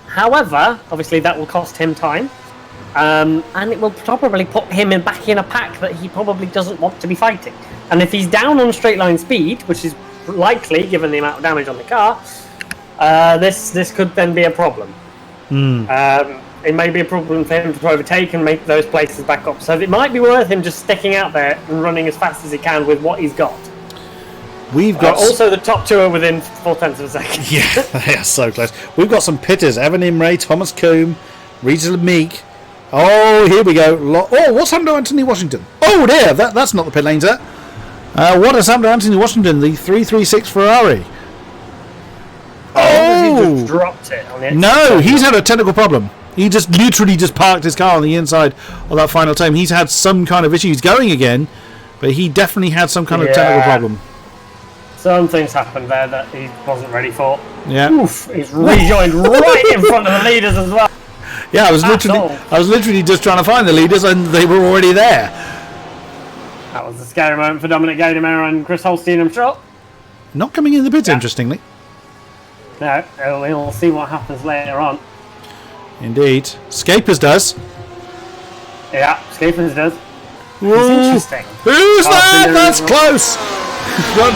However, obviously that will cost him time. And it will probably put him back in a pack that he probably doesn't want to be fighting. And if he's down on straight line speed, which is likely given the amount of damage on the car, this could then be a problem. It may be a problem for him to overtake and make those places back up. So it might be worth him just sticking out there and running as fast as he can with what he's got. We've got also the top two are within 0.4 of a second. Yeah, they are so close. We've got some pitters: Evan Imray, Thomas Combe, Regis Meek. Oh, here we go. What's happened to Anthony Washington? Oh, dear, that's not the pit lane, sir. What has happened to Anthony Washington, the 336 Ferrari? He just dropped it on the exit. No, he's had a technical problem. He just literally just parked his car on the inside of that final time. He's had some kind of issue. He's going again, but he definitely had some kind of technical problem. Something's happened there that he wasn't ready for. Yeah. Oof, he's rejoined right in front of the leaders as well. Yeah, I was literally just trying to find the leaders, and they were already there. That was a scary moment for Dominic Gadamer and Chris Holstein, I'm sure. Not coming in the pits, interestingly. No, we'll see what happens later on. Indeed. Scapers does. Yeah, Scapers does. Whoa. It's interesting. Who's that? That's close.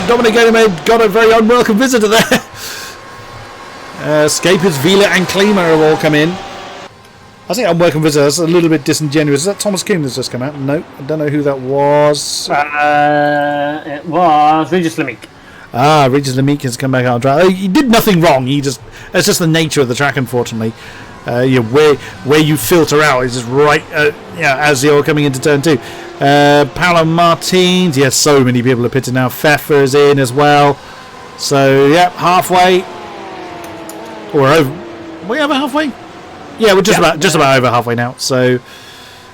Dominic Gadamer got a very unwelcome visitor there. Scapers, Vila and Klima have all come in. I think unwelcome visitor, that's a little bit disingenuous. Is that Thomas King that's just come out? No, I don't know who that was. It was Regis Lemique. Regis Lemique has come back out on track. He did nothing wrong. It's just the nature of the track, unfortunately. Where you filter out is just right as you're coming into turn 2. Paolo Martins, yes, so many people are pitting now. Pfeffer's in as well. So, yeah, halfway. Or over. Are we over halfway? Yeah, we're just about over halfway now. So,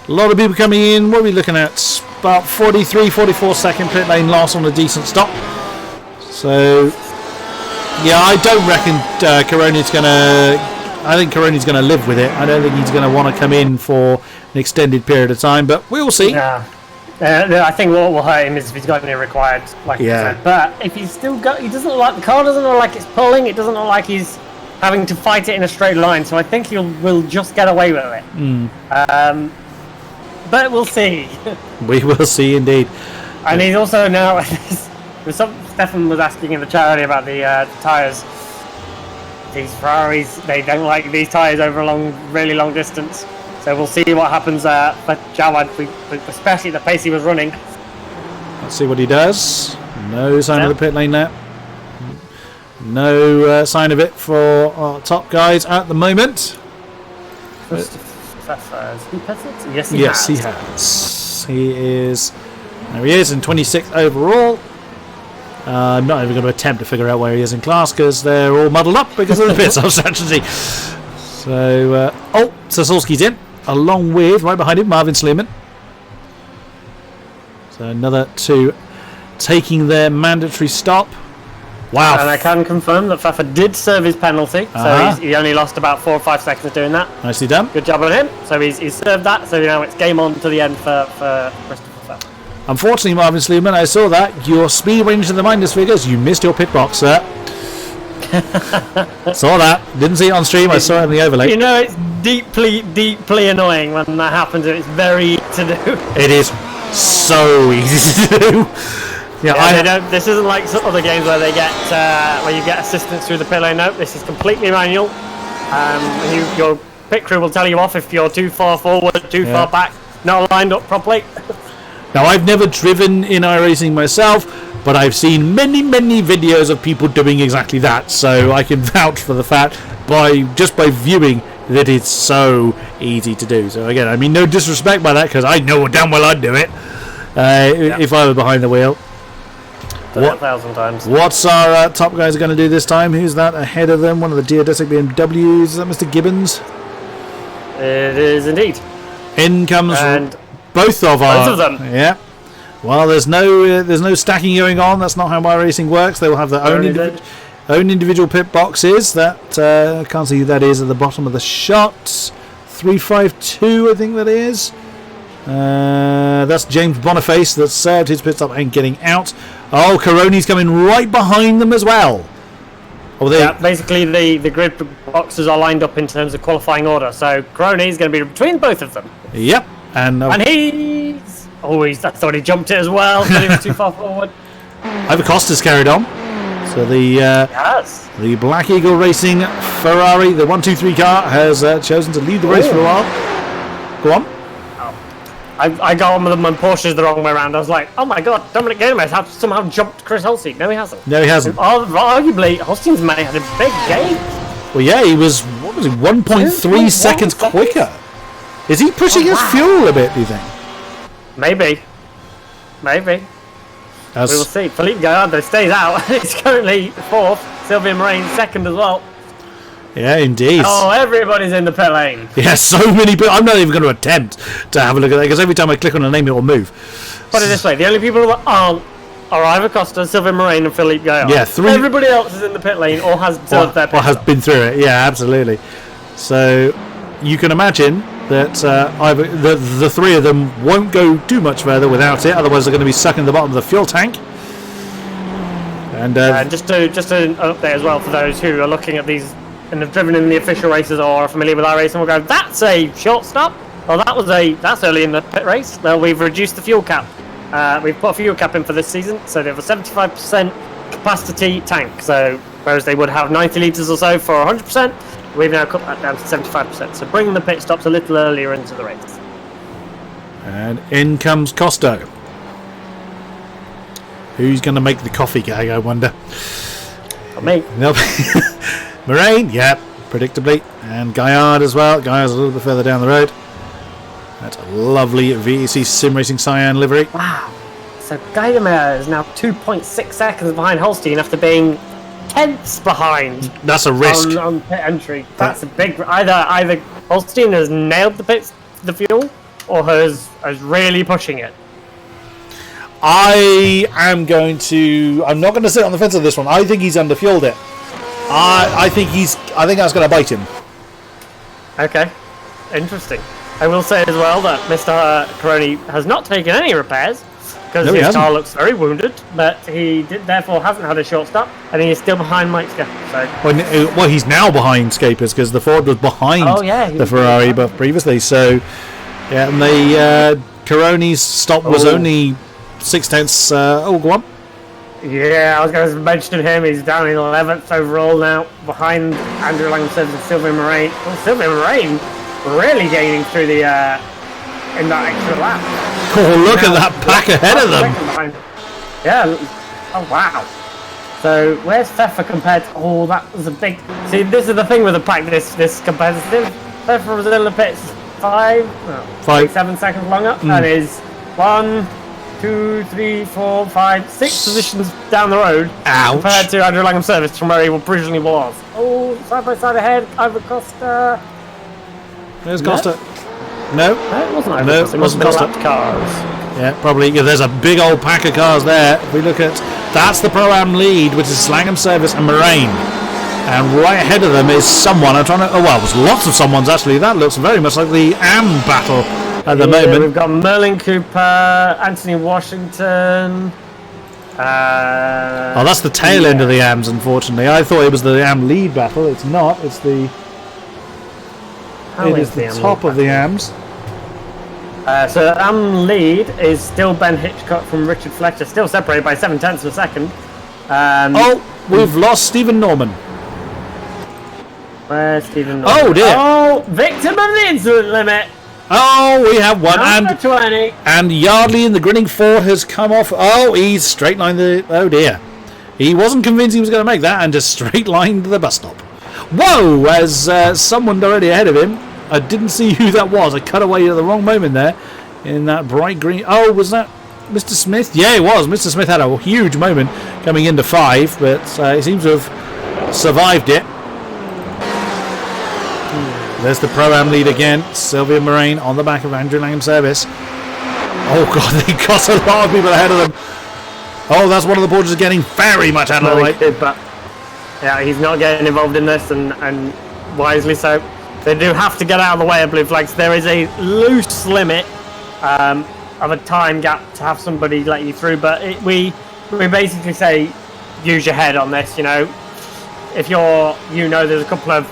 a lot of people coming in. What are we looking at? About 43, 44 second pit lane loss on a decent stop. So, yeah, I don't reckon Caroni's going to... I think Caroni's going to live with it. I don't think he's going to want to come in for an extended period of time, but we'll see. Yeah. I think what will hurt him is if he's got any required, like you said. But if he's still got... He doesn't look like... The car doesn't look like it's pulling. It doesn't look like he's having to fight it in a straight line. So I think will just get away with it. But we'll see. We will see, indeed. And he's also now... Stefan was asking in the chat earlier about the tyres. These Ferraris, they don't like these tyres over a really long distance. So we'll see what happens for Jawad, especially at the pace he was running. Let's see what he does. No sign of the pit lane there. No sign of it for our top guys at the moment. Yes, he has. He is. There he is in 26th overall. I'm not even going to attempt to figure out where he is in class because they're all muddled up because of the pit stop strategy. So, Sasolski's in, along with, right behind him, Marvin Sleeman. So another two taking their mandatory stop. Wow. And I can confirm that Fafa did serve his penalty, so he only lost about 4 or 5 seconds doing that. Nicely done. Good job on him. So he's served that, so now it's game on to the end for Christopher Fafa. Unfortunately, Marvin Sleeman, I saw that. Your speed range in the minus figures. You missed your pit box, sir. Saw that. Didn't see it on stream. I saw it in the overlay. You know, it's deeply annoying when that happens. It's very easy to do. It is so easy to do. This isn't like some other games where they get where you get assistance through the pit lane. No, this is completely manual. Your pit crew will tell you off if you're too far forward, too far back, not lined up properly. Now, I've never driven in iRacing myself, but I've seen many videos of people doing exactly that, so I can vouch for the fact by viewing that it's so easy to do. So again, I mean no disrespect by that, because I know damn well I'd do it if I were behind the wheel. Done it 1,000 times. What's our top guys going to do this time? Who's that ahead of them? One of the geodesic BMWs. Is that Mr. Gibbons? It is indeed. In comes And both of them. Yeah. Well, there's no stacking going on. That's not how iRacing works. They will have their own individual pit boxes. That I can't see who that is at the bottom of the shot. 352, I think that is. That's James Boniface that served his pit stop and getting out. Oh, Caroni's coming right behind them as well. Oh, basically the grid boxes are lined up in terms of qualifying order. So Caroni is going to be between both of them. Yep, and he's I thought he jumped it as well, but he was too far forward. Costa's carried on. So the Black Eagle Racing Ferrari, the 1-2-3 car, has chosen to lead the race for a while. Go on. I got on with them and Porsche's the wrong way around. I was like, oh my god, Dominic Gomez has somehow jumped Chris Holstein. No, he hasn't. Arguably, Holstein's may have had a big game. Well, yeah, he was, 1.3 seconds quicker. Is he pushing his fuel a bit, do you think? Maybe. We will see. Philippe Gallardo stays out. He's currently 4th. Sylvain Moraine 2nd as well. Yeah, indeed. Oh, everybody's in the pit lane. Yeah, so many people. I'm not even going to attempt to have a look at that because every time I click on a name, it will move. Put it this way: the only people that aren't are Ivor Costa, Sylvain Moraine, and Philippe Gaillard. Yeah, 3. Everybody else is in the pit lane or has served their pit. Or has been through it. Yeah, absolutely. So you can imagine that the 3 of them won't go too much further without it. Otherwise, they're going to be stuck in the bottom of the fuel tank. And just an update as well for those who are looking at these and have driven in the official races or are familiar with iRacing, we'll go, that's a short stop. Well, that's early in the pit race. Well, we've reduced the fuel cap. We've put a fuel cap in for this season, so they have a 75% capacity tank. So whereas they would have 90 litres or so for 100%, we've now cut that down to 75%. So bringing the pit stops a little earlier into the race. And in comes Costa. Who's going to make the coffee gag, I wonder? Not me. Nope. Moraine, yeah, predictably. And Gaillard as well. Gaillard's a little bit further down the road. That's a lovely VEC Sim Racing Cyan livery. Wow. So Guydemer is now 2.6 seconds behind Holstein after being tenths behind. That's a risk. On pit entry. That's a big... Either Holstein has nailed the fuel or is really pushing it. I'm not going to sit on the fence of this one. I think he's underfueled it. I think that's going to bite him. Okay, interesting. I will say as well that Mr. Caroni has not taken any repairs because his car looks very wounded, but he therefore hasn't had a short stop, and he is still behind Mike Scaper. So. Well, he's now behind Scapers because the Ford was behind the Ferrari, but previously. So, yeah, and the Caroni's stop was only 6/10. Go on. Yeah, I was going to mention him. He's down in 11th overall now, behind Andrew Langford and Sylvain Moraine. Well, Sylvain Moraine really gaining through the in that extra lap. Oh, look at that pack ahead of them. Yeah. Oh, wow. So, where's Pfeffer compared to... Oh, that was a big... See, this is the thing with the pack, this competitive. Pfeffer was in the pits 7 seconds longer, and is 1, 2, 3, 4, 5, 6 positions down the road. Ouch. Compared to Andrew Langham's service from where he originally was. Oh, side by side ahead, Ivor Costa. There's Costa. No, it wasn't Ivor Costa. It wasn't Costa. Cars. Yeah, probably. Yeah, there's a big old pack of cars there. If we look at, that's the Pro-Am lead, which is Langham Service and Moraine. And right ahead of them is someone. I'm trying to. Oh well, there's lots of someone's actually. That looks very much like the AM battle at the moment. We've got Merlin Cooper, Anthony Washington. That's the tail end of the AMs. Unfortunately, I thought it was the AM lead battle. It's not. It's the. It is the top of the AMs. So AM lead is still Ben Hitchcock from Richard Fletcher, still separated by 7/10 of a second. We've lost Stephen Norman. Where's Stephen Norman? Oh dear! Oh, victim of the incident limit. Oh, we have one. Number 20. And Yardley in the grinning Ford has come off. Oh, he's straight lined the. Oh dear! He wasn't convinced he was going to make that and just straight lined the bus stop. Whoa! As someone already ahead of him. I didn't see who that was. I cut away at the wrong moment there in that bright green. Oh, was that? Mr. Smith? Yeah, it was. Mr. Smith had a huge moment coming into 5, but he seems to have survived it. There's the Pro-Am lead again. Sylvia Moraine on the back of Andrew Langham Service. Oh, God, they got a lot of people ahead of them. Oh, that's one of the Porters getting very much out of the way. But yeah, he's not getting involved in this, and wisely so. They do have to get out of the way of blue flags. There is a loose limit of a time gap to have somebody let you through, but we basically say use your head on this. You know, if there's a couple of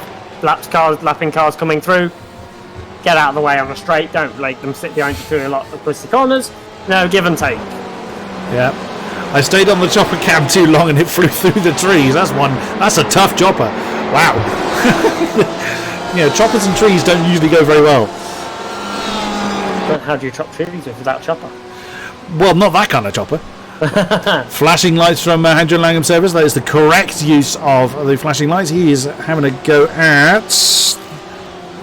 lapping cars coming through, get out of the way on a straight. Don't let them sit behind you through a lot of twisty corners. No, give and take. Yeah. I stayed on the chopper cam too long and it flew through the trees. That's a tough chopper. Wow. Choppers and trees don't usually go very well. But how do you chop trees without chopper? Well, not that kind of chopper. Flashing lights from Andrew Langham Service. That is the correct use of the flashing lights. He is having a go at...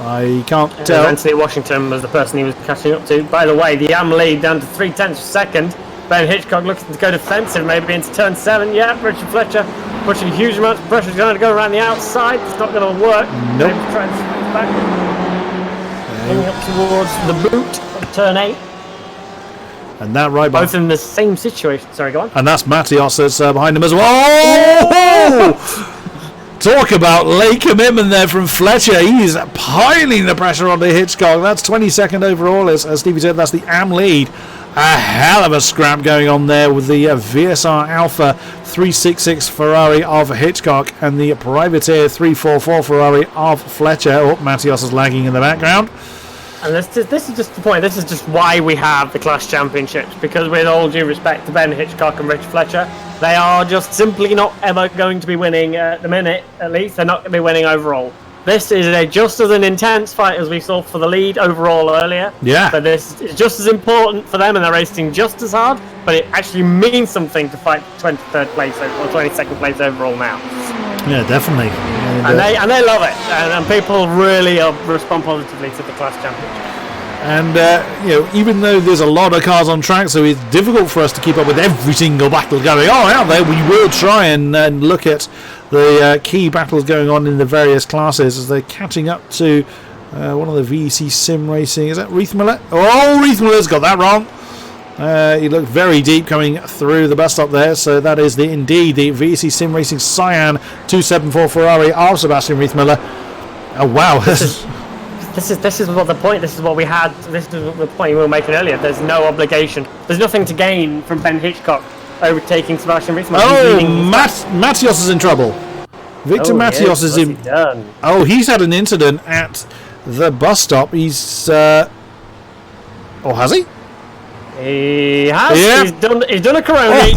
I can't tell. Anthony Washington was the person he was catching up to. By the way, the AM lead down to 0.3 of a second. Ben Hitchcock looking to go defensive, maybe into turn 7. Yeah, Richard Fletcher pushing huge amounts of pressure. He's going to go around the outside. It's not going to work. Nope. Trying to swing back. Going up towards the boot of turn 8. And that right both in the same situation. Sorry, go on. And that's Matthias that's behind him as well. Oh! Talk about late commitment there from Fletcher. He's piling the pressure onto Hitchcock. That's 22nd overall, as Stevie said. That's the AM lead. A hell of a scrap going on there with the VSR Alpha 366 Ferrari of Hitchcock and the Privateer 344 Ferrari of Fletcher. Oh, Matthias is lagging in the background. And this is just the point. This is just why we have the Class Championships, because with all due respect to Ben Hitchcock and Rich Fletcher, they are just simply not ever going to be winning at the minute, at least. They're not going to be winning overall. This is just as an intense fight as we saw for the lead overall earlier. Yeah. But this is just as important for them, and they're racing just as hard, but it actually means something to fight 23rd place or 22nd place overall now. Yeah, definitely. And they love it, and people really respond positively to the Class Championship. And even though there's a lot of cars on track, so it's difficult for us to keep up with every single battle going on out there, we will try and look at the key battles going on in the various classes as they're catching up to one of the VEC Sim Racing. Is that Reith Miller? Oh, Reith Miller's got that wrong. He looked very deep coming through the bus stop there, so that is indeed the VEC Sim Racing Cyan 274 Ferrari of Sebastian Reith Miller. Oh wow. This is what the point. This is what we had. This is the point we were making earlier. There's no obligation. There's nothing to gain from Ben Hitchcock overtaking Sebastian Reith Miller. Oh, Matthias is in trouble. Victor Matthias is in. Oh, he's had an incident at the bus stop. He's. Or has he? He has. Yeah. He's done a Coroni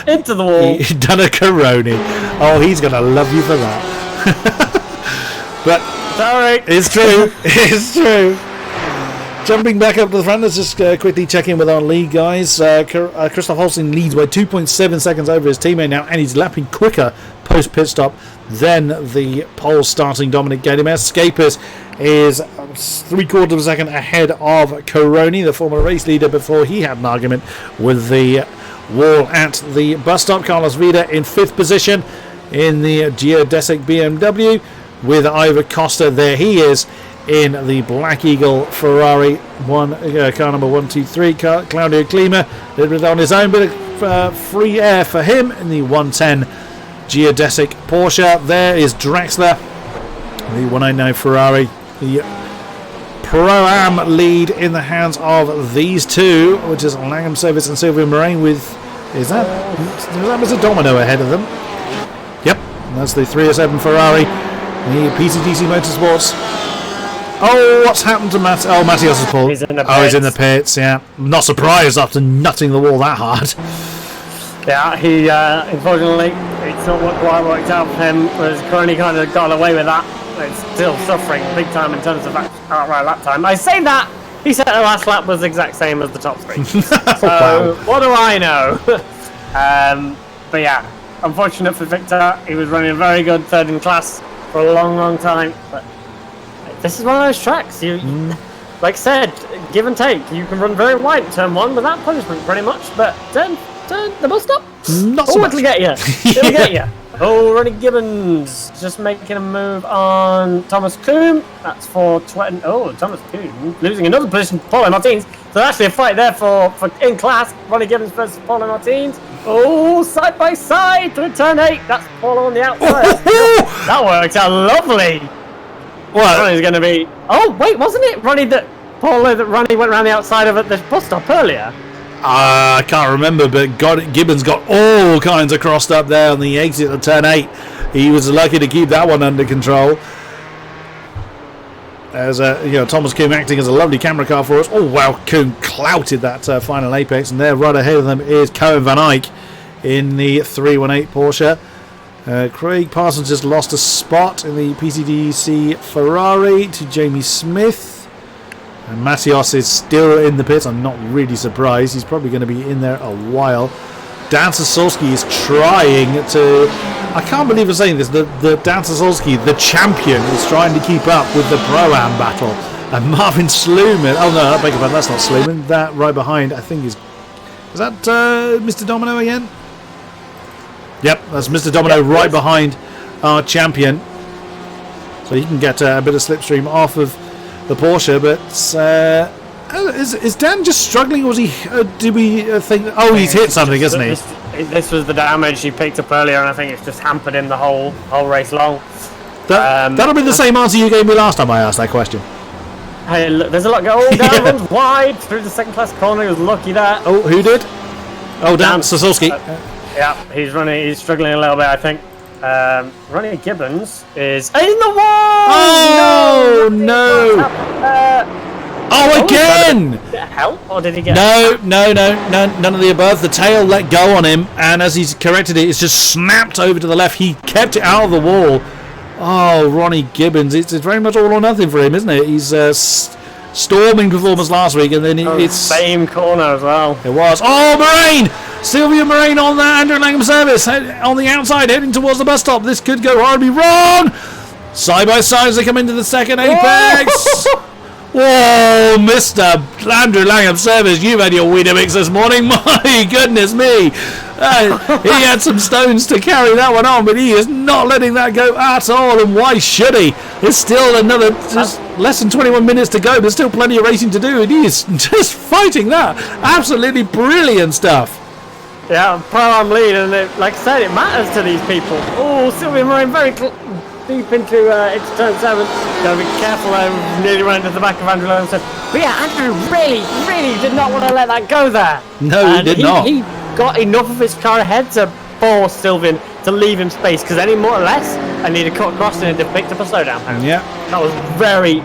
into the wall. He's done a Coroni. Oh, he's gonna love you for that. But sorry, it's true. It's true. Jumping back up to the front, let's just quickly check in with our lead guys. Christoph Holstein leads by 2.7 seconds over his teammate now, and he's lapping quicker post pit stop than the pole starting Dominic Gedimer. Scapers is 3/4 of a second ahead of Coroni, the former race leader, before he had an argument with the wall at the bus stop. Carlos Vida in 5th position in the geodesic BMW with Ivor Costa. There he is in the Black Eagle Ferrari car number 123. Claudio Klima did it on his own, bit of free air for him in the 110 geodesic Porsche. There is Drexler, the 199 Ferrari. The Pro-Am lead in the hands of these two, which is Langham Service and Sylvia Moraine with, is that Mr. Domino ahead of them? Yep, that's the 307 Ferrari, the PCDC Motorsports. Oh, what's happened to Matt? Oh, Matthias is pulled. He's in the pits. Oh, he's in the pits, yeah. Not surprised after nutting the wall that hard. Yeah, he unfortunately, it's not quite worked out for him. Whereas Coroni kind of got away with that. It's still suffering big time in terms of outright lap time. I say that he said the last lap was the exact same as the top 3. So wow. What do I know? But yeah, unfortunate for Victor. He was running very good 3rd in class for a long, long time. But this is one of those tracks. When like I said, give and take. You can run very wide in turn 1 without punishment, pretty much. But turn the bus stop. Not so much. It'll get you. It'll get you. Oh, Ronnie Gibbons just making a move on Thomas Coombe. That's for Thomas Coombe losing another position to Paulo Martins. So actually a fight there for in class. Ronnie Gibbons versus Paulo Martins. Oh, side by side through turn 8. That's Paulo on the outside. That worked out lovely. What? Ronnie's going to be. Oh wait, wasn't it Ronnie that Ronnie went around the outside of at the bus stop earlier? I can't remember, but Gibbons got all kinds of crossed up there on the exit of turn 8. He was lucky to keep that one under control. As Thomas Coombe acting as a lovely camera car for us. Oh wow, Coombe clouted that final apex, and there right ahead of them is Cohen van Eyck in the 318 Porsche. Craig Parsons just lost a spot in the PCDC Ferrari to Jamie Smith. And Matthias is still in the pit. I'm not really surprised. He's probably going to be in there a while. Dan Sasolski is trying to... I can't believe I'm saying this. The Dan Sasolski, the champion, is trying to keep up with the Pro-Am battle. And Marvin Sluman... Oh, no, I beg your pardon. That's not Sluman. That right behind, I think, is... Is that Mr. Domino again? Yep, that's Mr. Domino right behind our champion. So he can get a bit of slipstream off of the Porsche, but is Dan just struggling, or was he? Do we think? Oh, he's hit something, isn't he? This was the damage he picked up earlier, and I think it's just hampered him the whole race long. That'll be the same answer you gave me last time I asked that question. Hey, look, there's a lot going. Oh, Dan runs wide through the second class corner. He was lucky that. Oh, who did? Oh, Dan Sasolski. Yeah, he's running. He's struggling a little bit, I think. Ronnie Gibbons is in the wall. Oh no! Oh, again! Did it help, or did he get? No, none of the above. The tail let go on him, and as he's corrected it, it's just snapped over to the left. He kept it out of the wall. Oh, Ronnie Gibbons! It's very much all or nothing for him, isn't it? He's storming performance last week, and then it's same corner as well. It was. Oh, Moraine! Sylvia Moraine on the Andrew Langham service on the outside, heading towards the bus stop. This could go horribly wrong. Side by side as they come into the second apex. Whoa, Mr. Andrew Langham service, you've had your Weetabix this morning. My goodness me. He had some stones to carry that one on, but he is not letting that go at all. And why should he? There's still another just less than 21 minutes to go. There's still plenty of racing to do, and he is just fighting that. Absolutely brilliant stuff. Yeah, Pro-Am lead, and like I said, it matters to these people. Oh, Sylvia Moraine very deep into turn 7. Gotta be careful there. Nearly ran into the back of Andrew Langham. But yeah, Andrew really did not want to let that go there. No, he did not. He got enough of his car ahead to force Sylvian to leave him space, because any more or less, I need to cut across and to pick up a slowdown. Yeah. That was very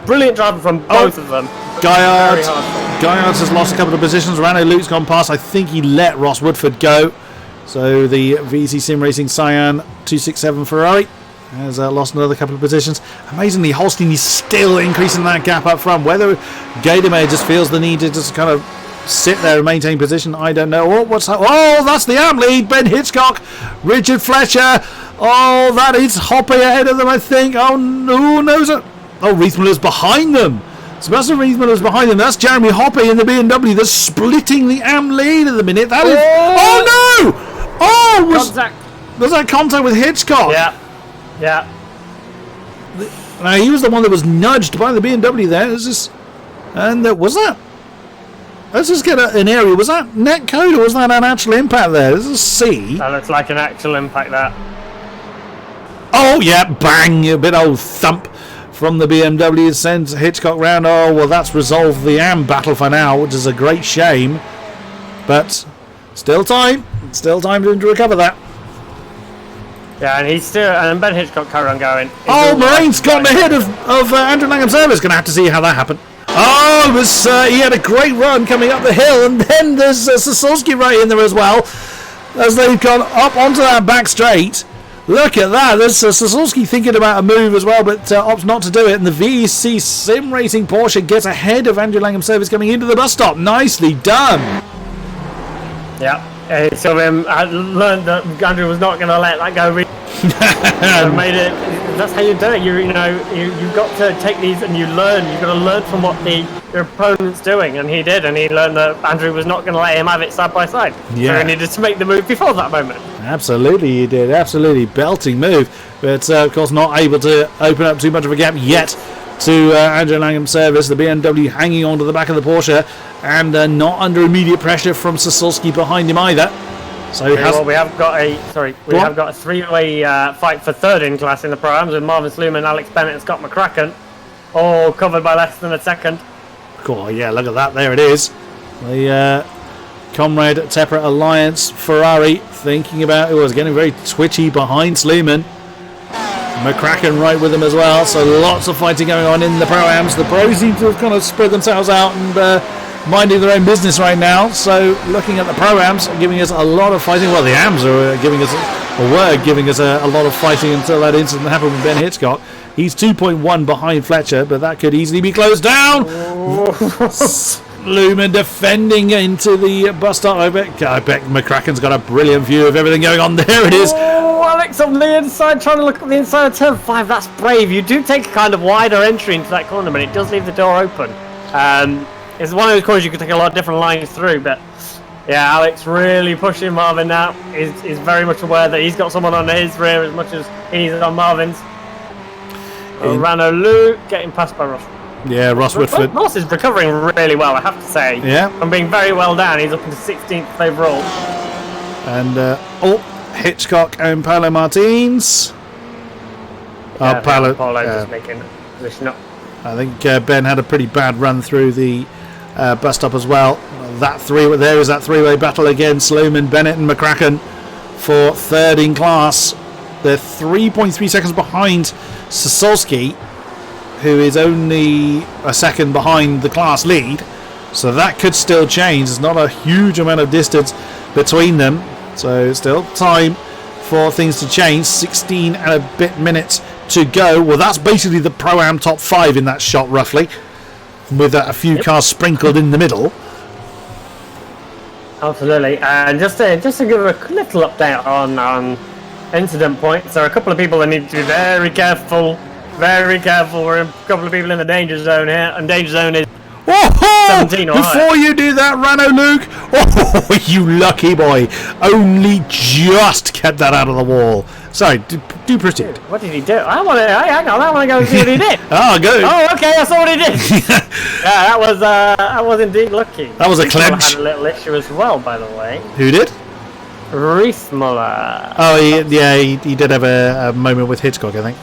brilliant driving from both of them. Guyards has lost a couple of positions. Rano Luke's gone past. I think he let Ross Woodford go. So the VEC Sim Racing Cyan 267 Ferrari has lost another couple of positions. Amazingly, Holstein is still increasing that gap up front. Whether Gaidemeyer just feels the need to just kind of sit there and maintain position, I don't know. Oh, what's that? Oh, that's the AM lead. Ben Hitchcock, Richard Fletcher. Oh, that is Hoppe ahead of them, I think. Oh, no, knows it. Oh, Riethmüller's behind them. Sebastian Riethmüller's behind them. That's Jeremy Hoppe in the BMW. They're splitting the AM lead at the minute. That is. Oh no! Oh, was that contact with Hitchcock? Yeah. Now he was the one that was nudged by the BMW there. Was that? Let's just get an area. Was that net code, or was that an actual impact there? There's a C. That looks like an actual impact there. Oh yeah, bang! A bit old thump from the BMW sends Hitchcock round. Oh well, that's resolved the AM battle for now, which is a great shame. But still time for him to recover that. Yeah, and he's still, and Ben Hitchcock carry on going. Oh, Moraine's gotten ahead of Andrew Langham service. Going to have to see how that happened. Oh, it was he had a great run coming up the hill, and then there's Sasolski right in there as well, as they've gone up onto that back straight. Look at that. There's Sasolski thinking about a move as well, but opts not to do it. And the VEC Sim Racing Porsche gets ahead of Andrew Langham service coming into the bus stop. Nicely done. Yeah. So I learned that Andrew was not going to let that go. So made it. That's how you do it. You've got to take these and you learn. You've got to learn from what your opponent's doing, and he did, and he learned that Andrew was not going to let him have it side by side. Yeah. So he needed to make the move before that moment. Absolutely, he did. Absolutely belting move, but of course not able to open up too much of a gap yet to Andrew Langham's service. The BMW hanging on to the back of the Porsche, and not under immediate pressure from StevieSQ behind him either. So we have got a three-way fight for third in class in the Pro-Ams with Marvin Sluman, Alex Bennett and Scott McCracken, all covered by less than a second. Cool, yeah, look at that, there it is. The Comrade Tepra Alliance Ferrari thinking about it, was getting very twitchy behind Sluman. McCracken right with him as well, so lots of fighting going on in the Pro-Ams. The pros seem to have kind of spread themselves out and minding their own business right now. So looking at the Pro-Ams, giving us a lot of fighting. Well, the AMs are giving us, or were giving us a lot of fighting until that incident happened with Ben Hitchcock. He's 2.1 behind Fletcher, but that could easily be closed down. Lumen defending into the bus stop. I bet McCracken's got a brilliant view of everything going on. There it is. Oh, Alex on the inside, trying to look at the inside of turn 5. That's brave. You do take a kind of wider entry into that corner, but it does leave the door open. It's one of those corners you could take a lot of different lines through, but yeah, Alex really pushing Marvin now. He's very much aware that he's got someone on his rear as much as he's on Marvin's. Rano Luke getting passed by Ross. Yeah, Ross Woodford. Ross is recovering really well, I have to say. Yeah. From being very well down, he's up into 16th overall. And Hitchcock and Paolo Martins. Paolo just making position up. I think Ben had a pretty bad run through the bus stop as well. There is that three-way battle again. Sluman, Bennett and McCracken for third in class. They're 3.3 seconds behind StevieSQ, who is only a second behind the class lead. So that could still change. There's not a huge amount of distance between them. So still time for things to change. 16 and a bit minutes to go. Well, that's basically the Pro-Am top 5 in that shot, roughly, with a few cars sprinkled in the middle. Absolutely. And just to give a little update on incident points, there are a couple of people that need to be very careful. Very careful. We're a couple of people in the danger zone here, and danger zone is 17 or higher. Before you do that, Rano Luke, oh, you lucky boy, only just kept that out of the wall. Sorry, do proceed. What did he do? I want to go and see what he did. Oh, good. Oh, okay, I saw what he did. Yeah, that was indeed lucky. That was a clinch. Had a little issue as well, by the way. Who did? Reese Muller. Oh, he did have a moment with Hitchcock, I think.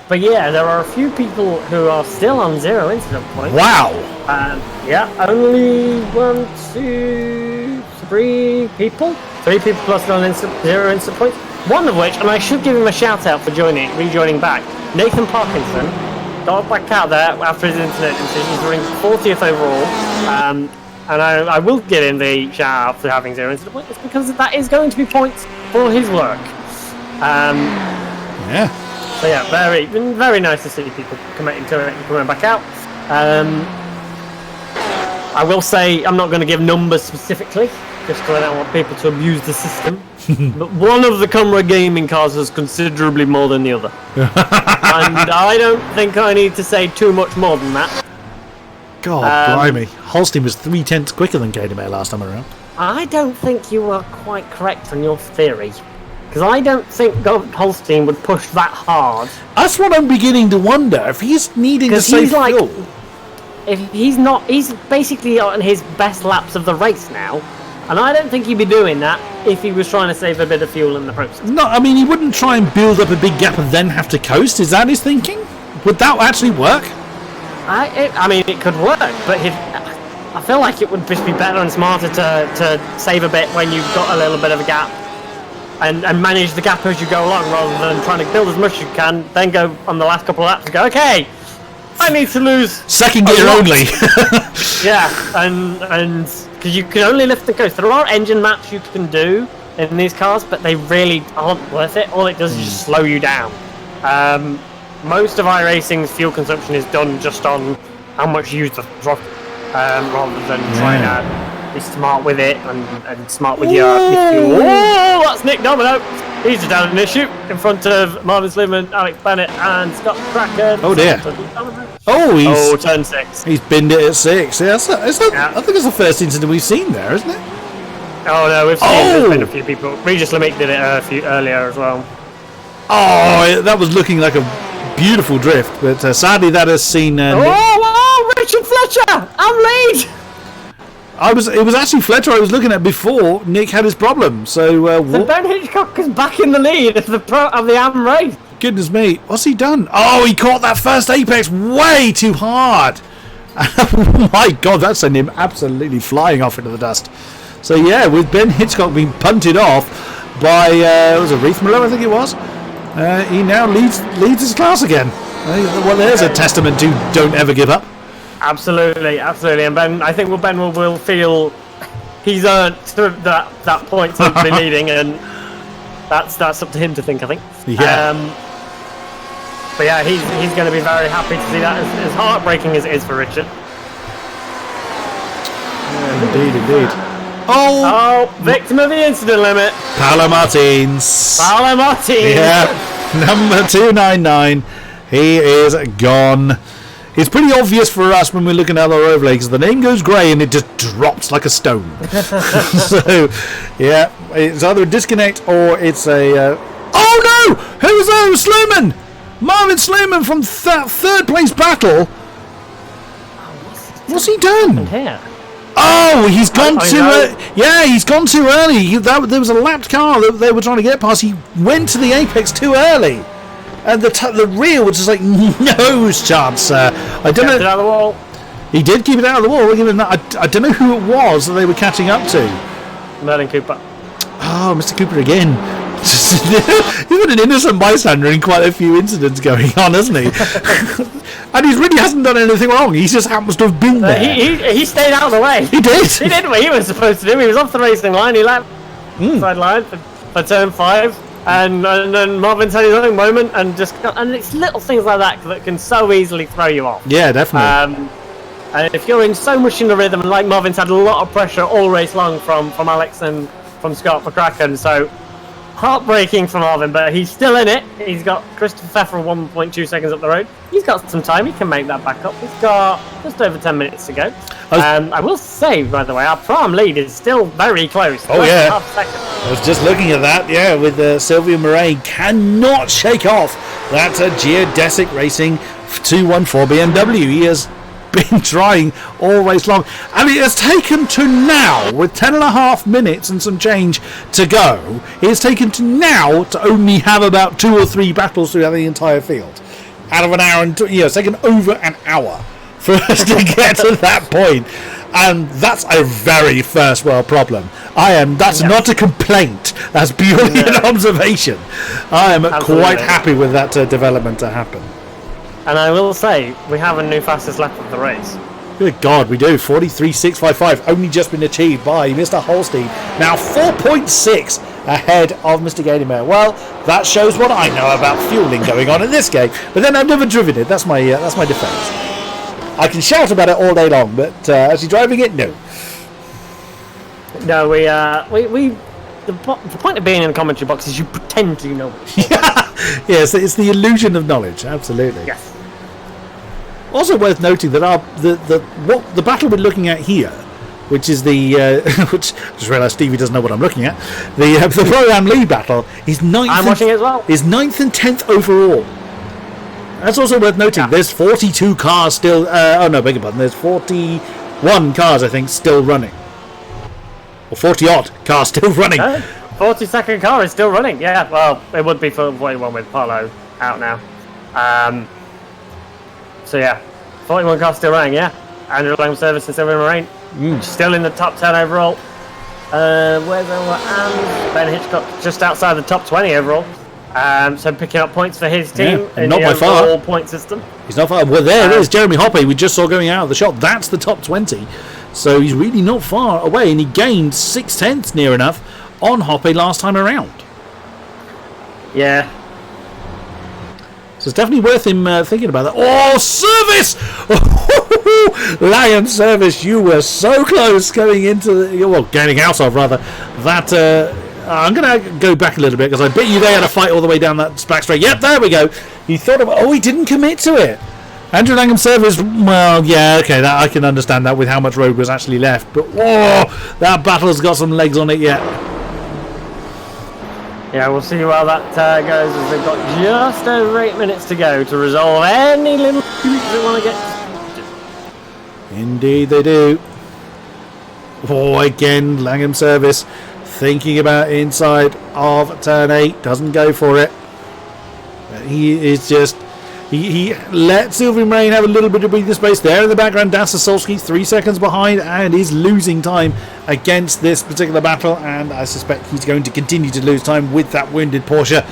But yeah, there are a few people who are still on 0 incident points. Wow. Only 1, 2, 3 people. 3 people plus on 0 incident points. One of which, and I should give him a shout out for rejoining back. Nathan Parkinson got back out there after his incident. He's running 40th overall. And I will give him the shout out for having 0 incident points because that is going to be points for his work. Yeah. So yeah, very, very nice to see people committing to it and coming back out. I will say I'm not going to give numbers specifically, just because I don't want people to abuse the system. But one of the Comrade Gaming cars was considerably more than the other. And I don't think I need to say too much more than that. God, blimey. Holstein was 3/10 quicker than KDMA last time around. I don't think you are quite correct on your theory. Because I don't think Holstein would push that hard. That's what I'm beginning to wonder. If he's needing to save fuel. If he's basically on his best laps of the race now. And I don't think he'd be doing that if he was trying to save a bit of fuel in the process. No, I mean, he wouldn't try and build up a big gap and then have to coast. Is that his thinking? Would that actually work? I mean, it could work, but I feel like it would just be better and smarter to save a bit when you've got a little bit of a gap. And manage the gap as you go along, rather than trying to build as much as you can, then go on the last couple of laps and go, okay, I need to lose second gear only. Yeah, and because you can only lift and coast. There are engine maps you can do in these cars, but they really aren't worth it. All it does is just slow you down. Most of iRacing's fuel consumption is done just on how much you use the throttle, rather than trying to be smart with it and smart with your... Oh, that's Nick Domino. He's just had an issue in front of Marvin Sleeman, Alex Bennett, and Scott Cracker. Oh dear. Oh, turn 6. He's binned it at 6. Yeah, I think it's the first incident we've seen there, isn't it? Oh no, we've seen there's been a few people. Regis Lemick did it a few earlier as well. Oh, that was looking like a beautiful drift, but sadly that has seen... Richard Fletcher! I'm lead! It was actually Fletcher I was looking at before Nick had his problem. So Ben Hitchcock is back in the lead of the AM race. Goodness me, what's he done? Oh, he caught that first apex way too hard. Oh my God, that sent him absolutely flying off into the dust. So yeah, with Ben Hitchcock being punted off by was it Reith Miller, I think it was. He now leads his class again. Well, there's a testament to don't ever give up. Absolutely. And Ben, I think Ben will feel he's earned that point to be leading, and that's up to him to think, I think. Yeah. But yeah, he's going to be very happy to see that, as heartbreaking as it is for Richard. Yeah, indeed. Oh, victim of the incident limit. Paolo Martins. Yeah, number 299. He is gone. It's pretty obvious for us when we're looking at our overlay because the name goes grey and it just drops like a stone. So, yeah, it's either a disconnect or it's a... Oh no! Who's Sluman? Marvin Sluman from third place battle. What's he done? Here? Oh, he's gone he's gone too early. There was a lapped car that they were trying to get past. He went to the apex too early. And the rear was just like, no chance, sir. I don't know. Kept it out of the wall. He did keep it out of the wall. We'll give him that. I don't know who it was that they were catching up to. Merlin Cooper. Oh, Mr. Cooper again. He's been an innocent bystander in quite a few incidents going on, hasn't he? And he really hasn't done anything wrong. He just happens to have been there. He stayed out of the way. He did. He did what he was supposed to do. He was off the racing line. He lapped side line for turn 5. And then Marvin's had his own moment, and it's little things like that can so easily throw you off. Yeah, definitely. And if you're in so much in the rhythm, and like Marvin's had a lot of pressure all race long from Alex and from Scott McCracken, so heartbreaking for Marvin, but he's still in it. He's got Christopher Pfeffer 1.2 seconds up the road. He's got some time. He can make that back up. He's got just over 10 minutes to go. I will say, by the way, our prom lead is still very close. Oh, yeah. Half second. I was just looking at that, yeah, with Sylvia Murray cannot shake off that Geodesic Racing 214 BMW. He has been trying all race long, and it has taken to now, with 10.5 minutes and some change to go, it has taken to now to only have about 2 or 3 battles throughout the entire field. Out of an hour, and it's taken over an hour for us to get to that point. And that's a very first world problem. That's not a complaint. That's purely an observation. I am quite happy with that development to happen. And I will say, we have a new fastest lap of the race. Good God, we do. 43.655, only just been achieved by Mr. Holstein. Now 4.6 ahead of Mr. Gadamer. Well, that shows what I know about fueling going on in this game. But then I've never driven it. That's my defence. I can shout about it all day long, but actually driving it, no. No, the point of being in the commentary box is you pretend you know. Yes, it's the illusion of knowledge, absolutely. Yes. Also worth noting that the battle we're looking at here, which is the which I just realised Stevie doesn't know what I'm looking at. The Pro-Am lead battle is 9th. I'm watching it as well. Is 9th and 10th overall. That's also worth noting. Yeah. There's 42 cars still. Beg your pardon. There's 41 cars, I think, still running. Or 40 odd cars still running. 42nd car is still running. Yeah, well, it would be for 41 with Paulo out now. So yeah, 41 cars still running. Yeah, Andrew Lang service and Sylvain Moraine still in the top 10 overall. Where's Ben Hitchcock just outside the top 20 overall. So picking up points for his team in not the by far. overall point system. He's not far. Well, there it is. Jeremy Hoppe, we just saw going out of the shot. That's the top 20. So he's really not far away, and he gained 6/10 near enough on Hoppe last time around. Yeah. So it's definitely worth him thinking about that. Oh, service! Langham Service, you were so close going into the, well, getting out of rather, that I'm going to go back a little bit because I bet you they had a fight all the way down that back straight. Yep, there we go. He thought about, he didn't commit to it. Andrew Langham Service, well, yeah, okay, that I can understand that with how much road was actually left, but that battle's got some legs on it yet. Yeah, we'll see how that goes as they've got just over 8 minutes to go to resolve any little they want to get. Indeed they do. Again, Langham Service thinking about inside of turn 8, doesn't go for it. He is just... He let Sylvie Moraine have a little bit of breathing space. There in the background, Dan Sasolski 3 seconds behind and is losing time against this particular battle, and I suspect he's going to continue to lose time with that wounded Porsche.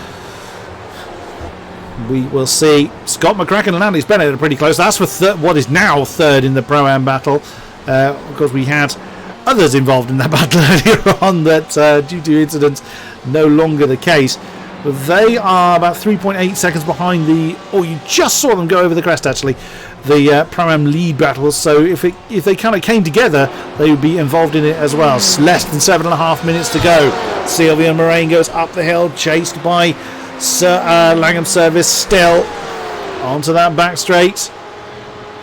We will see. Scott McCracken and Alex Bennett are pretty close. That's for what is now third in the Pro-Am battle. Of course, we had others involved in that battle earlier on that, due to incidents, no longer the case. They are about 3.8 seconds behind you just saw them go over the crest actually, the Pro-Am lead battle. So if they kind of came together, they would be involved in it as well. Less than 7.5 minutes to go. Sylvia Moraine goes up the hill, chased by Langham Service still onto that back straight.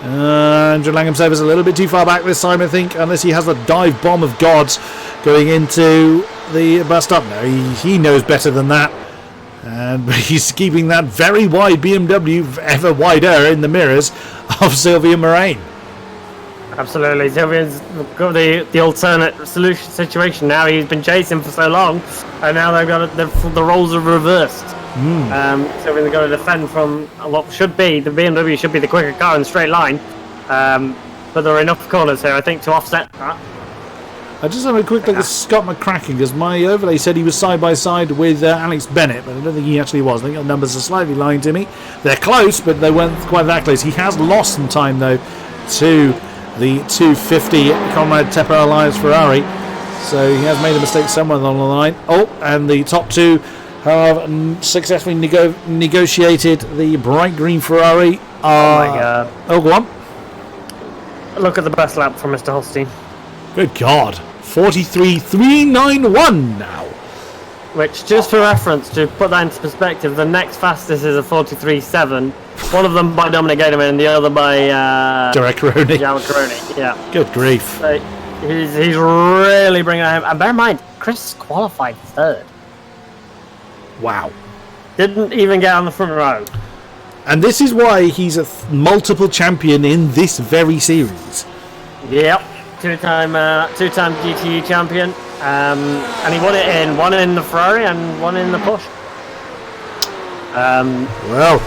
Andrew Langham Service a little bit too far back this time, I think, unless he has the dive bomb of gods going into the bus stop. No, he knows better than that. And he's keeping that very wide BMW ever wider in the mirrors of Sylvia Moraine. Absolutely, Sylvia's got the alternate solution situation now. He's been chasing for so long, and now they've got the roles are reversed. Sylvia's got to defend from what should be the BMW should be the quicker car in the straight line, but there are enough corners here, I think, to offset that. I just have a quick look at Scott McCracken because my overlay said he was side by side with Alex Bennett, but I don't think he actually was. I think the numbers are slightly lying to me. They're close, but they weren't quite that close. He has lost some time though to the 250 Conrad Tepper Alliance Ferrari, so he has made a mistake somewhere along the line. And the top two have successfully negotiated the bright green Ferrari. Oh my god! Go on. Look at the best lap from Mr. Holstein. Good God. 43.391 now. Which, just for reference, to put that into perspective, the next fastest is a 43.7. One of them by Dominic Gaterman and the other by Jarek Caroni. Yeah. Good grief. So he's really bringing it home. And bear in mind, Chris qualified third. Wow. Didn't even get on the front row. And this is why he's a multiple champion in this very series. Yep. Two-time GTE champion, and he won it in one in the Ferrari and one in the Porsche. Well,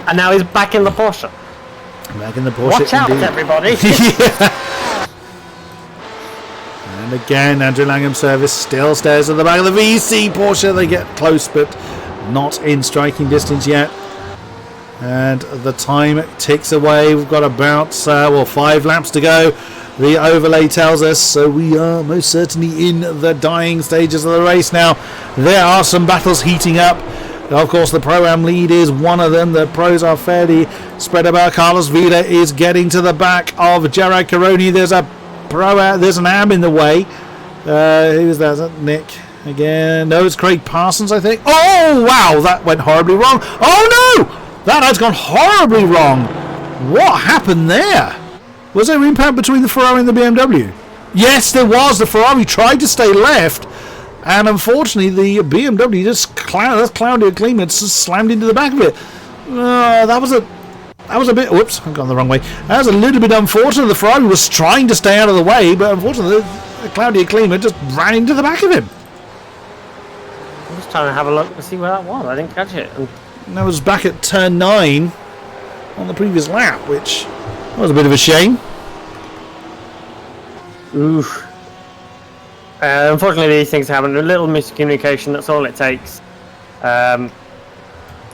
and now he's back in the Porsche. Back in the Porsche. Watch out, everybody! Yeah. And again, Andrew Langham Service still stares at the back of the VC Porsche. They get close, but not in striking distance yet. And the time ticks away. We've got about 5 laps to go, the overlay tells us, so we are most certainly in the dying stages of the race now. There are some battles heating up. Of course, the Pro-Am lead is one of them. The pros are fairly spread about. Carlos Vida is getting to the back of Gerard Caroni. There's an Am in the way. Who's that? Is that Nick again? No, it's Craig Parsons, I think. Oh wow, that went horribly wrong. Oh no! That has gone horribly wrong. What happened there? Was there impact between the Ferrari and the BMW? Yes, there was. The Ferrari tried to stay left, and unfortunately, the BMW just cloudy clean just slammed into the back of it. That was a bit. Whoops, I've gone the wrong way. That was a little bit unfortunate. The Ferrari was trying to stay out of the way, but unfortunately, the Claudia Klima just ran into the back of him. I'm just trying to have a look to see where that was. I didn't catch it. And that was back at turn 9 on the previous lap, which was a bit of a shame. Oof. Unfortunately, these things happen. A little miscommunication, that's all it takes. And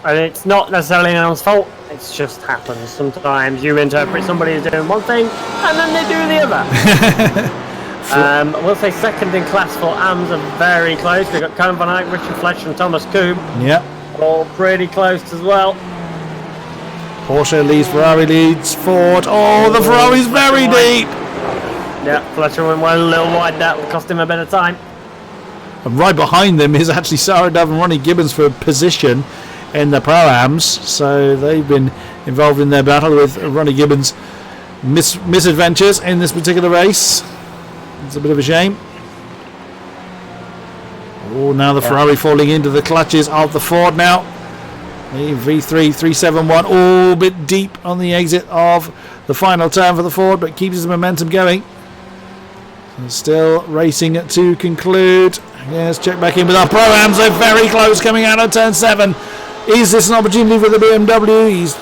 it's not necessarily anyone's fault. It just happens. Sometimes you interpret somebody as doing one thing, and then they do the other. We'll say second in class for AMs are very close. We've got Conan Van Eyck, Richard Fletcher and Thomas Coob. Yeah. All pretty close as well. Porsche leads, Ferrari leads, Ford. Oh, the Ferrari's very deep. Yeah, Fletcher went one little wide. That cost him a bit of time. And right behind them is actually Sarah Dove and Ronnie Gibbons for position in the Pro-Ams. So they've been involved in their battle with Ronnie Gibbons' misadventures in this particular race. It's a bit of a shame. Oh, now the Ferrari falling into the clutches of the Ford now. The V3 371, all a bit deep on the exit of the final turn for the Ford, but keeps his momentum going. And still racing to conclude. Yes, check back in with our Pro-Ams. They're very close coming out of turn 7. Is this an opportunity for the BMW? He's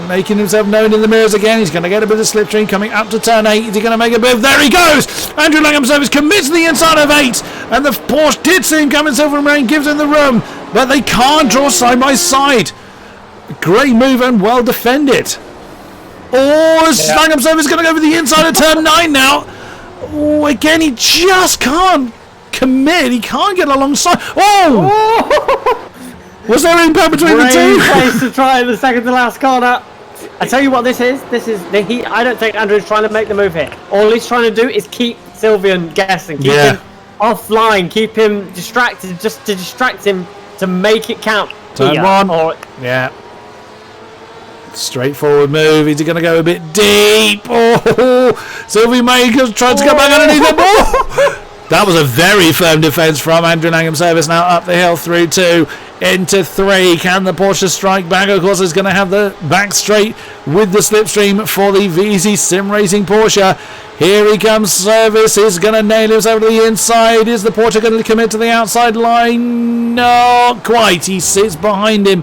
making himself known in the mirrors again. He's going to get a bit of slipstream coming up to turn 8. Is he going to make a move? There he goes! Andrew Langham Service commits to the inside of 8. And the Porsche did see him coming. Silver and Rain gives him the room. But they can't draw side by side. Great move and well defended. Oh, Langham Service is going to go for the inside of turn 9 now. Oh, again, he just can't commit. He can't get alongside. Oh! Was there impact between the two? Great place to try in the second to last corner. I tell you what this is. I don't think Andrew's trying to make the move here. All he's trying to do is keep Sylvian guessing. Keep him offline. Keep him distracted. Just to distract him to make it count. Turn 1. Yeah. Straightforward move. Is he going to go a bit deep? Oh, Sylvie May tried to come back underneath the ball. That was a very firm defence from Andrew Langham Service. Now up the hill through 2 into 3. Can the Porsche strike back? Of course, it's going to have the back straight with the slipstream for the VZ Sim Racing Porsche. Here he comes. Service is going to nail himself to the inside. Is the Porsche going to commit to the outside line? Not quite. He sits behind him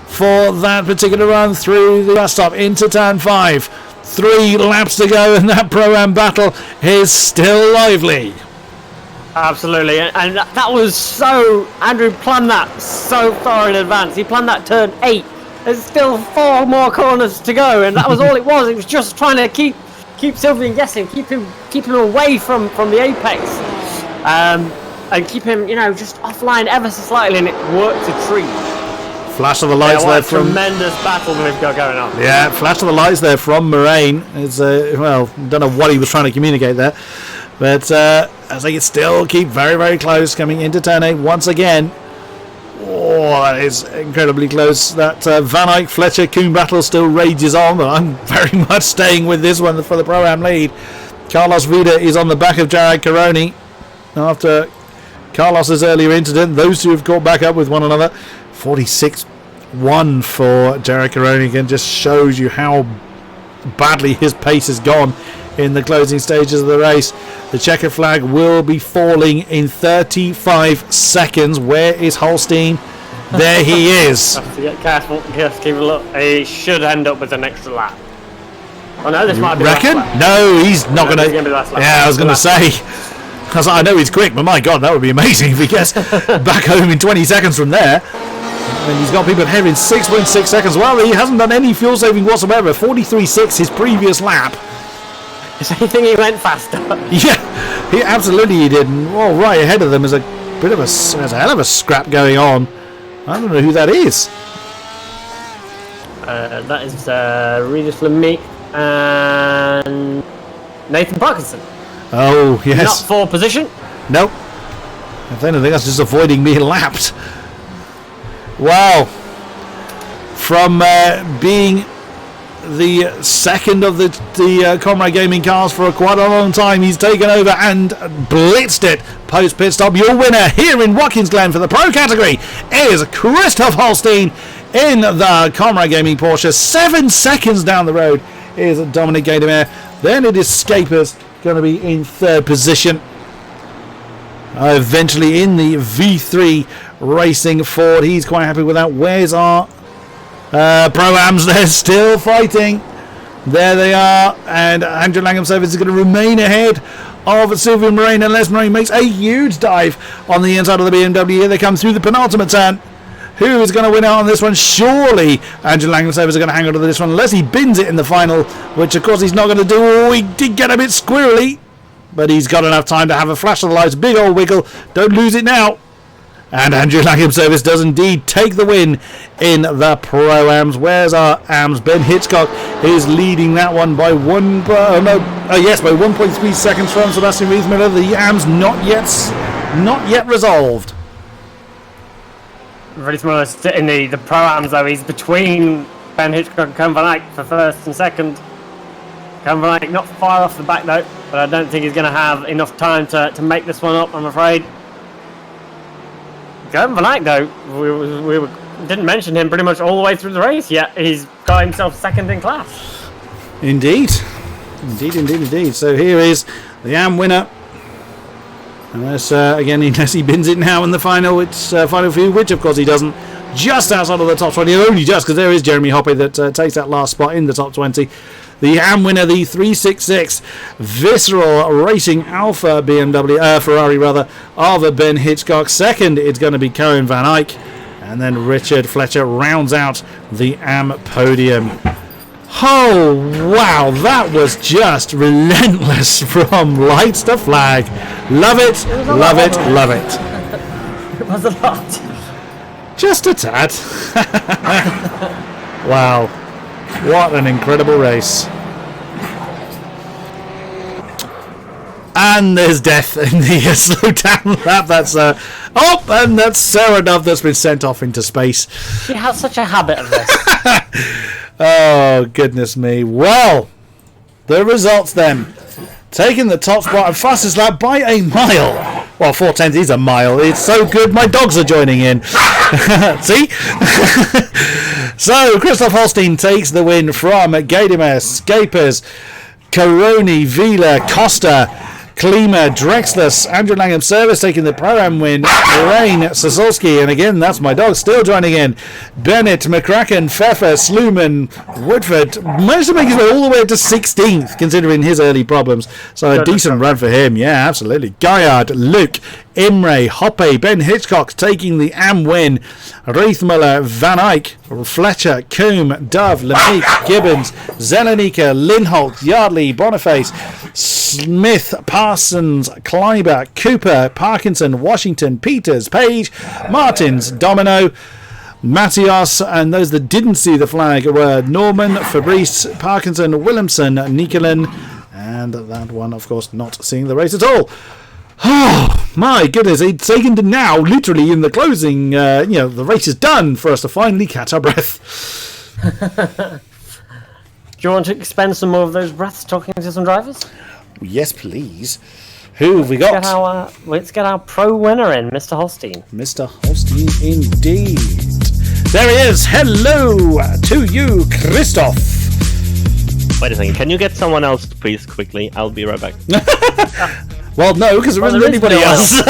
for that particular run through the bus stop into turn 5. 3 laps to go, and that Pro-Am battle is still lively. Absolutely, and that was so... Andrew planned that so far in advance. He planned that turn 8. There's still 4 more corners to go, and that was all it was. It was just trying to keep Sylvian guessing, keep him away from the apex, and keep him, just offline ever so slightly, and it worked a treat. Flash of the lights there from... tremendous battle we've got going on. Yeah, flash of the lights there from Moraine. It's, don't know what he was trying to communicate there. But as they still keep very, very close coming into turn 8 once again. Oh, that is incredibly close. That Van Eyck Fletcher Kuhn battle still rages on, but I'm very much staying with this one for the Pro-Am lead. Carlos Vida is on the back of Jared Caroni. After Carlos's earlier incident, those two have caught back up with one another. 46-1 for Jared Caroni. Again, just shows you how badly his pace has gone in the closing stages of the race. The checker flag will be falling in 35 seconds. Where is Holstein? There he is. Have to get careful. Just keep a look. He should end up with an extra lap. Oh no, this might be reckon? Last lap. No, he's not going to. Yeah, I was going to say. I know he's quick, but my God, that would be amazing if he gets back home in 20 seconds from there. I mean, he's got people ahead in 6.6 seconds. Well, he hasn't done any fuel saving whatsoever. 43.6 his previous lap. If anything, he went faster. Yeah, he absolutely did. Well, right ahead of them is a bit of there's a hell of a scrap going on. I don't know who that is. That is Regis Lemieux and Nathan Parkinson. Oh, yes. Not for position. Nope. If anything, that's just avoiding being lapped. Wow. From being the second of the Comrade Gaming cars for quite a long time, he's taken over and blitzed it post pit stop. Your winner here in Watkins Glen for the pro category is Christoph Holstein in the Comrade Gaming Porsche. 7 seconds down the road is Dominic Gaydomere. Then it is Scapers going to be in 3rd position. Eventually in the V3 Racing Ford. He's quite happy with that. Where's our Pro-Ams? They're still fighting. There they are. And Andrew Langham Service is going to remain ahead of Sylvian Moraine unless Moraine makes a huge dive on the inside of the BMW. Here they come through the penultimate turn. Who is going to win out on this one? Surely Andrew Langham Service are going to hang on to this one unless he bins it in the final, which of course he's not going to do. Oh, he did get a bit squirrely, but he's got enough time to have a flash of the lights. Big old wiggle. Don't lose it now. And Andrew Langham Service does indeed take the win in the Pro-Ams. Where's our AMs? Ben Hitchcock is leading that one by 1.3 seconds from Sebastian Riesmiller. The AMs not yet resolved. Riesmiller in the Pro-Ams, though, he's between Ben Hitchcock and Koen van Eyck for first and second. Koen van Eyck not far off the back, though, but I don't think he's going to have enough time to make this one up, I'm afraid. Koen van Eyck, though, we didn't mention him pretty much all the way through the race yet. He's got himself second in class. Indeed. So here is the AM winner. Unless, unless he bins it now in the final, it's final few, which of course he doesn't. Just outside of the top 20, only just because there is Jeremy Hoppe that takes that last spot in the top 20. The AM winner, the 366 Visceral Racing Alpha Ferrari of Ben Hitchcock. Second, it's going to be Koen van Eyck. And then Richard Fletcher rounds out the AM podium. Oh, wow, that was just relentless from lights to flag. Love it, love it, love it. It was a lot. Just a tad. Wow. What an incredible race. And there's death in the slow down lap. That's and that's Sarah Dove that's been sent off into space. She has such a habit of this. Oh, goodness me. Well, the results then. Taking the top spot and fastest lap by a mile. Well, 4/10 is a mile. It's so good, my dogs are joining in. See? So, Christoph Holstein takes the win from Gaidemes, Scapers, Caroni, Vila, Costa, Klima, Drexler, Andrew Langham Service taking the Pro-Am win, Lorraine, Sasolski, and again, that's my dog still joining in, Bennett, McCracken, Pfeffer, Sluman, Woodford, managed to make his way all the way to 16th, considering his early problems, so a decent run for him, yeah, absolutely. Gaillard, Luke, Imre, Hoppe, Ben Hitchcock taking the AM win, Riesmiller, Van Eyck, Fletcher, Coombe, Dove, Lemieux, Gibbons, Zelenika, Linholt, Yardley, Boniface, Smith, Parsons, Kleiber, Cooper, Parkinson, Washington, Peters, Page, Martins, Domino, Matthias, and those that didn't see the flag were Norman, Fabrice, Parkinson, Williamson, Nicolin, and that one, of course, not seeing the race at all. Oh, my goodness, it's taken to now, literally in the closing, the race is done for us to finally catch our breath. Do you want to spend some more of those breaths talking to some drivers? Yes, please. Who have we got? Let's get our pro winner in, Mr. Holstein. Mr. Holstein, indeed. There he is. Hello to you, Christoph. Wait a second. Can you get someone else, please, quickly? I'll be right back. Well, no, because there isn't anybody else.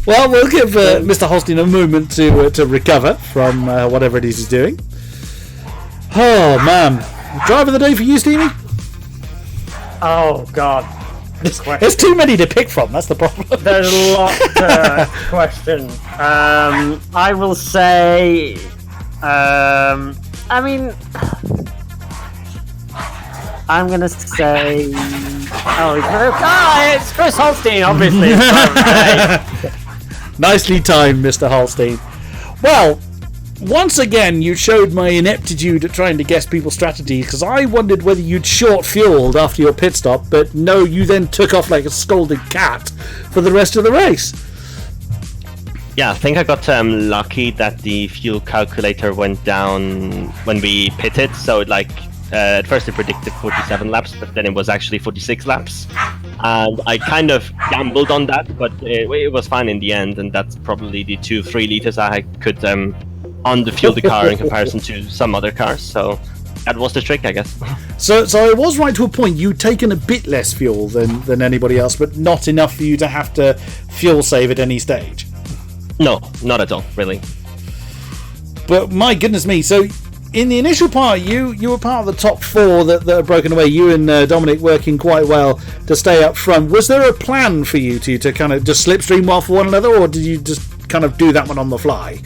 Well, we'll give Mr. Holstein a moment to recover from whatever it is he's doing. Oh, man. Driver of the day for you, Steamy? Oh, God. There's too many to pick from, that's the problem. There's a lot to question. I will say... I'm going to say... it's Chris Holstein, obviously. Nicely timed, Mr. Holstein. Well, once again, you showed my ineptitude at trying to guess people's strategies, because I wondered whether you'd short-fueled after your pit stop, but no, you then took off like a scolded cat for the rest of the race. Yeah, I think I got lucky that the fuel calculator went down when we pitted, so at first it predicted 47 laps, but then it was actually 46 laps. And I kind of gambled on that, but it was fine in the end, and that's probably the 2-3 liters I could underfuel the car in comparison to some other cars, so that was the trick, I guess. So it was right to a point. You'd taken a bit less fuel than anybody else, but not enough for you to have to fuel save at any stage. No, not at all, really. But my goodness me, so in the initial part, you were part of the top four that are broken away. You and Dominic working quite well to stay up front. Was there a plan for you to kind of just slipstream off one another, or did you just kind of do that one on the fly?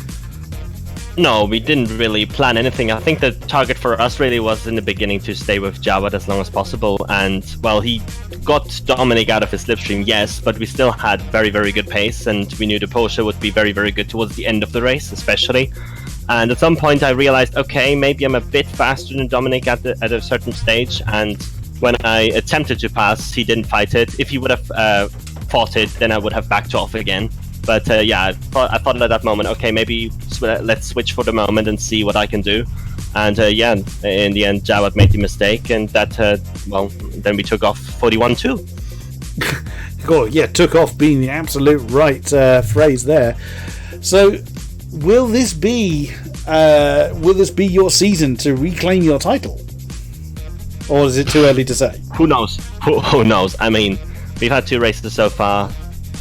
No, we didn't really plan anything. I think the target for us really was in the beginning to stay with Jawad as long as possible. And, well, he got Dominic out of his slipstream, yes, but we still had very, very good pace. And we knew the Porsche would be very, very good towards the end of the race, especially. And at some point I realized, okay, maybe I'm a bit faster than Dominic at a certain stage. And when I attempted to pass, he didn't fight it. If he would have fought it, then I would have backed off again. But yeah, I thought at that moment, okay, maybe let's switch for the moment and see what I can do. And yeah, in the end, Jawad made the mistake, and that, well, then we took off 41-2. Cool, yeah, took off being the absolute right phrase there. So, will this be your season to reclaim your title, or is it too early to say? Who knows? Who knows? I mean, we've had 2 races so far.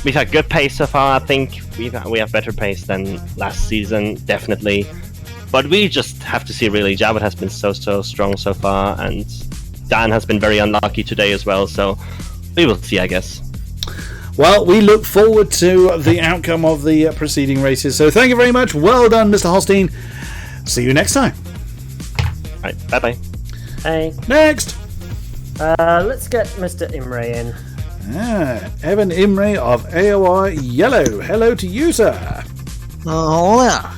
We've had good pace so far. I think we have better pace than last season, definitely. But we just have to see, really. Jawad has been so strong so far, and Dan has been very unlucky today as well, so we will see, I guess. Well, we look forward to the outcome of the preceding races. So thank you very much. Well done, Mr. Holstein. See you next time. All right, bye-bye. Hey. Next. Let's get Mr. Imre in. Evan Imre of AOR Yellow. Hello to you, sir. Oh, yeah.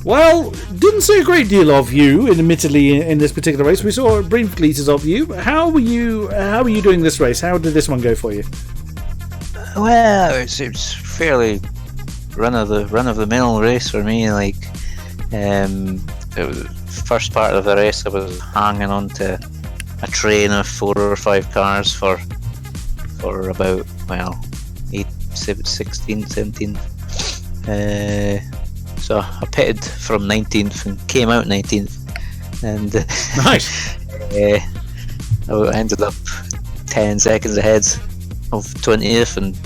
Well, didn't see a great deal of you, admittedly, in this particular race. We saw brief glimpses of you. How were you doing this race? How did this one go for you? Well, it's fairly run of the mill race for me. Like, it was first part of the race, I was hanging on to a train of 4 or 5 cars for about, well, 16, 17. So I pitted from 19th and came out 19th, and Nice. I ended up 10 seconds ahead of 20th and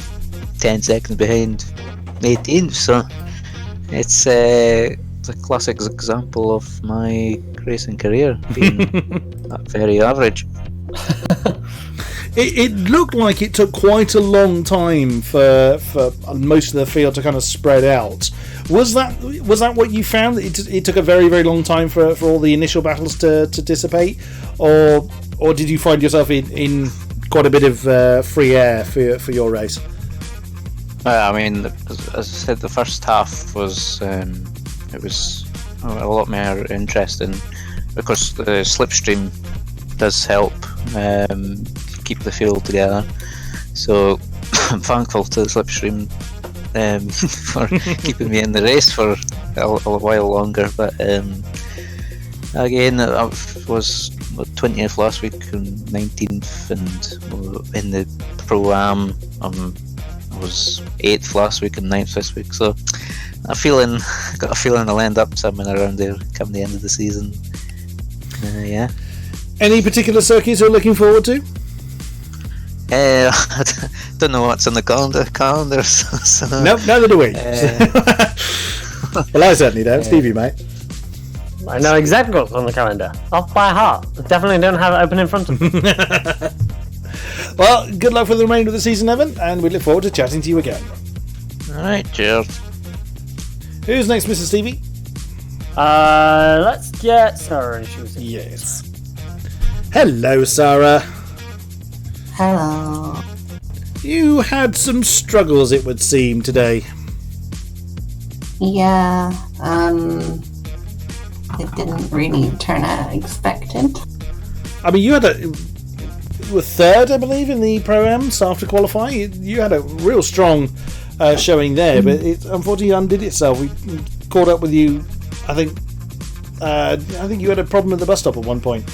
10 seconds behind 18th. So it's a classic example of my racing career being very average. It looked like it took quite a long time for most of the field to kind of spread out. Was that what you found? It took a very, very long time for all the initial battles to dissipate, or did you find yourself in quite a bit of free air for your race? I mean, as I said, the first half was it was a lot more interesting because the slipstream does help keep the field together. So I'm thankful to the slipstream for keeping me in the race for a while longer. But again, I was 20th last week and 19th, and in the Pro-Am I was 8th last week and 9th this week. So got a feeling I'll end up somewhere around there come the end of the season. Yeah. Any particular circuits you're looking forward to? I don't know what's on the calendar. So, nope, neither do we. Well, I certainly don't. Stevie, mate. I know exactly what's on the calendar. Off by heart. Definitely don't have it open in front of me. Well, good luck for the remainder of the season, Evan, and we look forward to chatting to you again. Alright, cheers. Who's next, Mr. Stevie? Let's get Sarah and choose. Yes. Hello, Sarah. Hello. You had some struggles, it would seem, today. Yeah, it didn't really turn out expected. I mean, you were third, I believe, in the Pro-Ams after qualifying. You had a real strong showing there, but it unfortunately undid itself. We caught up with you. I think you had a problem at the bus stop at one point.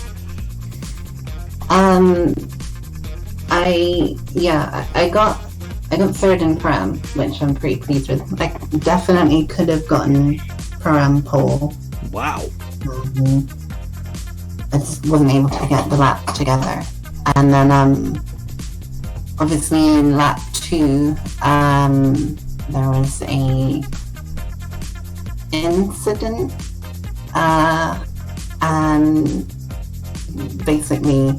I got third in Pro-Am, which I'm pretty pleased with. I definitely could have gotten Pro-Am pole. Wow. I just wasn't able to get the lap together. And then, obviously in lap 2, there was a incident, and basically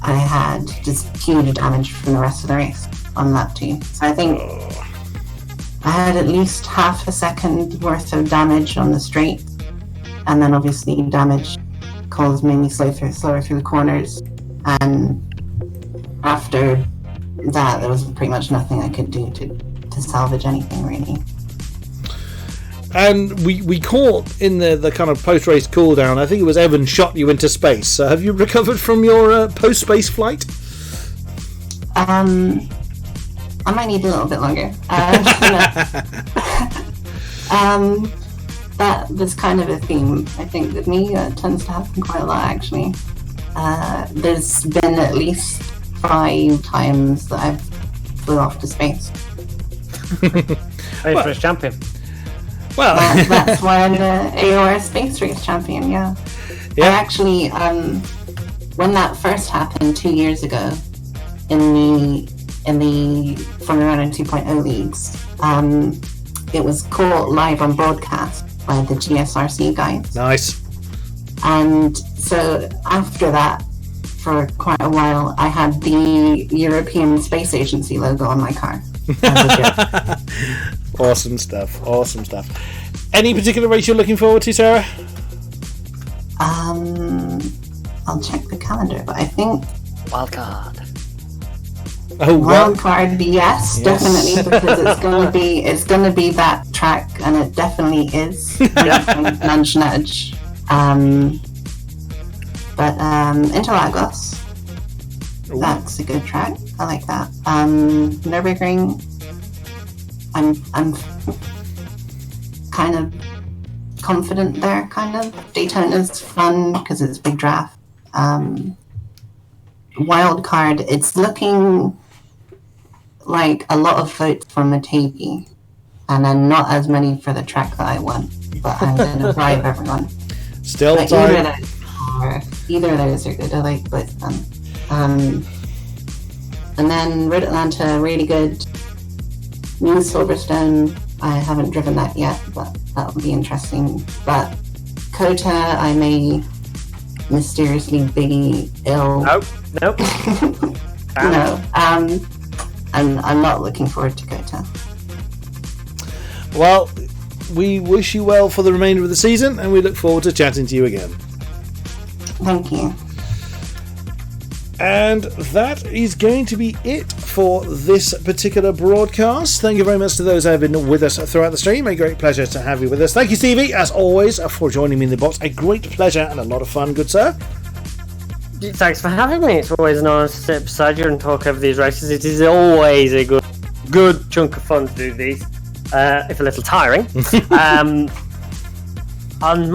I had just huge damage from the rest of the race on lap 2. So I think I had at least half a second worth of damage on the straight, and then obviously damage made me slower through the corners, and after that there was pretty much nothing I could do to salvage anything really. And we caught in the kind of post-race cooldown, I think it was Evan shot you into space. So have you recovered from your post-space flight? I might need a little bit longer. That was kind of a theme, I think, with me. It tends to happen quite a lot, actually. There's been at least 5 times that I've flew off to space. First champion. Well, that's why I'm the AOR Space Race champion, yeah. I actually, when that first happened 2 years ago, in the Formula 2.0 leagues, it was caught live on broadcast by the GSRC guys. Nice. And so after that, for quite a while, I had the European Space Agency logo on my car. Awesome stuff. Any particular race you're looking forward to, Sarah? I'll check the calendar, but I think Wildcard. Oh, Wildcard, yes, definitely, because it's gonna be that track, and it definitely is. Nudge, nudge. But Interlagos, that's a good track. I like that. Nürburgring, I'm kind of confident there. Kind of. Daytona's fun because it's a big draft. Wildcard, it's looking like a lot of votes for Matavi, and then not as many for the track that I want, but I'm going to bribe everyone. Still but time. Either of those are good. I like both of them. And then Road Atlanta, really good. New Silverstone, I haven't driven that yet, but that will be interesting. But Kota, I may mysteriously be ill. Nope. No. I'm not looking forward to Kota. Well, we wish you well for the remainder of the season, and we look forward to chatting to you again. Thank you. And that is going to be it for this particular broadcast. Thank you very much to those who have been with us throughout the stream. A great pleasure to have you with us. Thank you, Stevie, as always, for joining me in the box. A great pleasure and a lot of fun, good sir. Thanks for having me. It's always an honor to sit beside you and talk over these races. It is always a good chunk of fun to do these, if a little tiring. On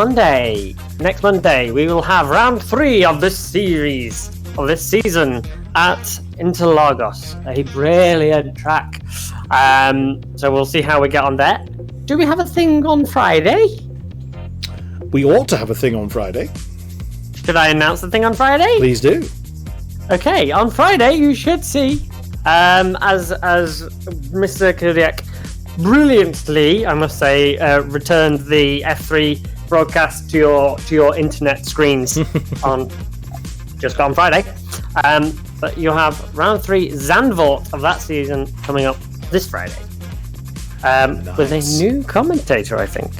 next Monday, we will have round 3 of this series, of this season, at Interlagos, a brilliant track. So we'll see how we get on there. Do we have a thing on Friday? We ought to have a thing on Friday. Should I announce the thing on Friday? Please do. Okay, on Friday you should see, as Mr. King-Kodiak brilliantly, I must say, returned the F3 broadcast to your internet screens on Friday. But you'll have round 3 Zandvoort of that season coming up this Friday. Nice. With a new commentator, I think.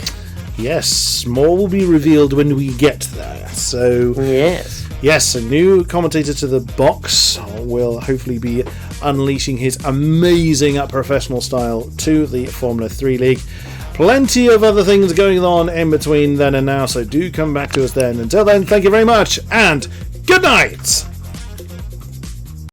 Yes, more will be revealed when we get there. So yes, a new commentator to the box will hopefully be unleashing his amazing professional style to the Formula 3 League. Plenty of other things going on in between then and now, so do come back to us then. Until then, thank you very much, and good night!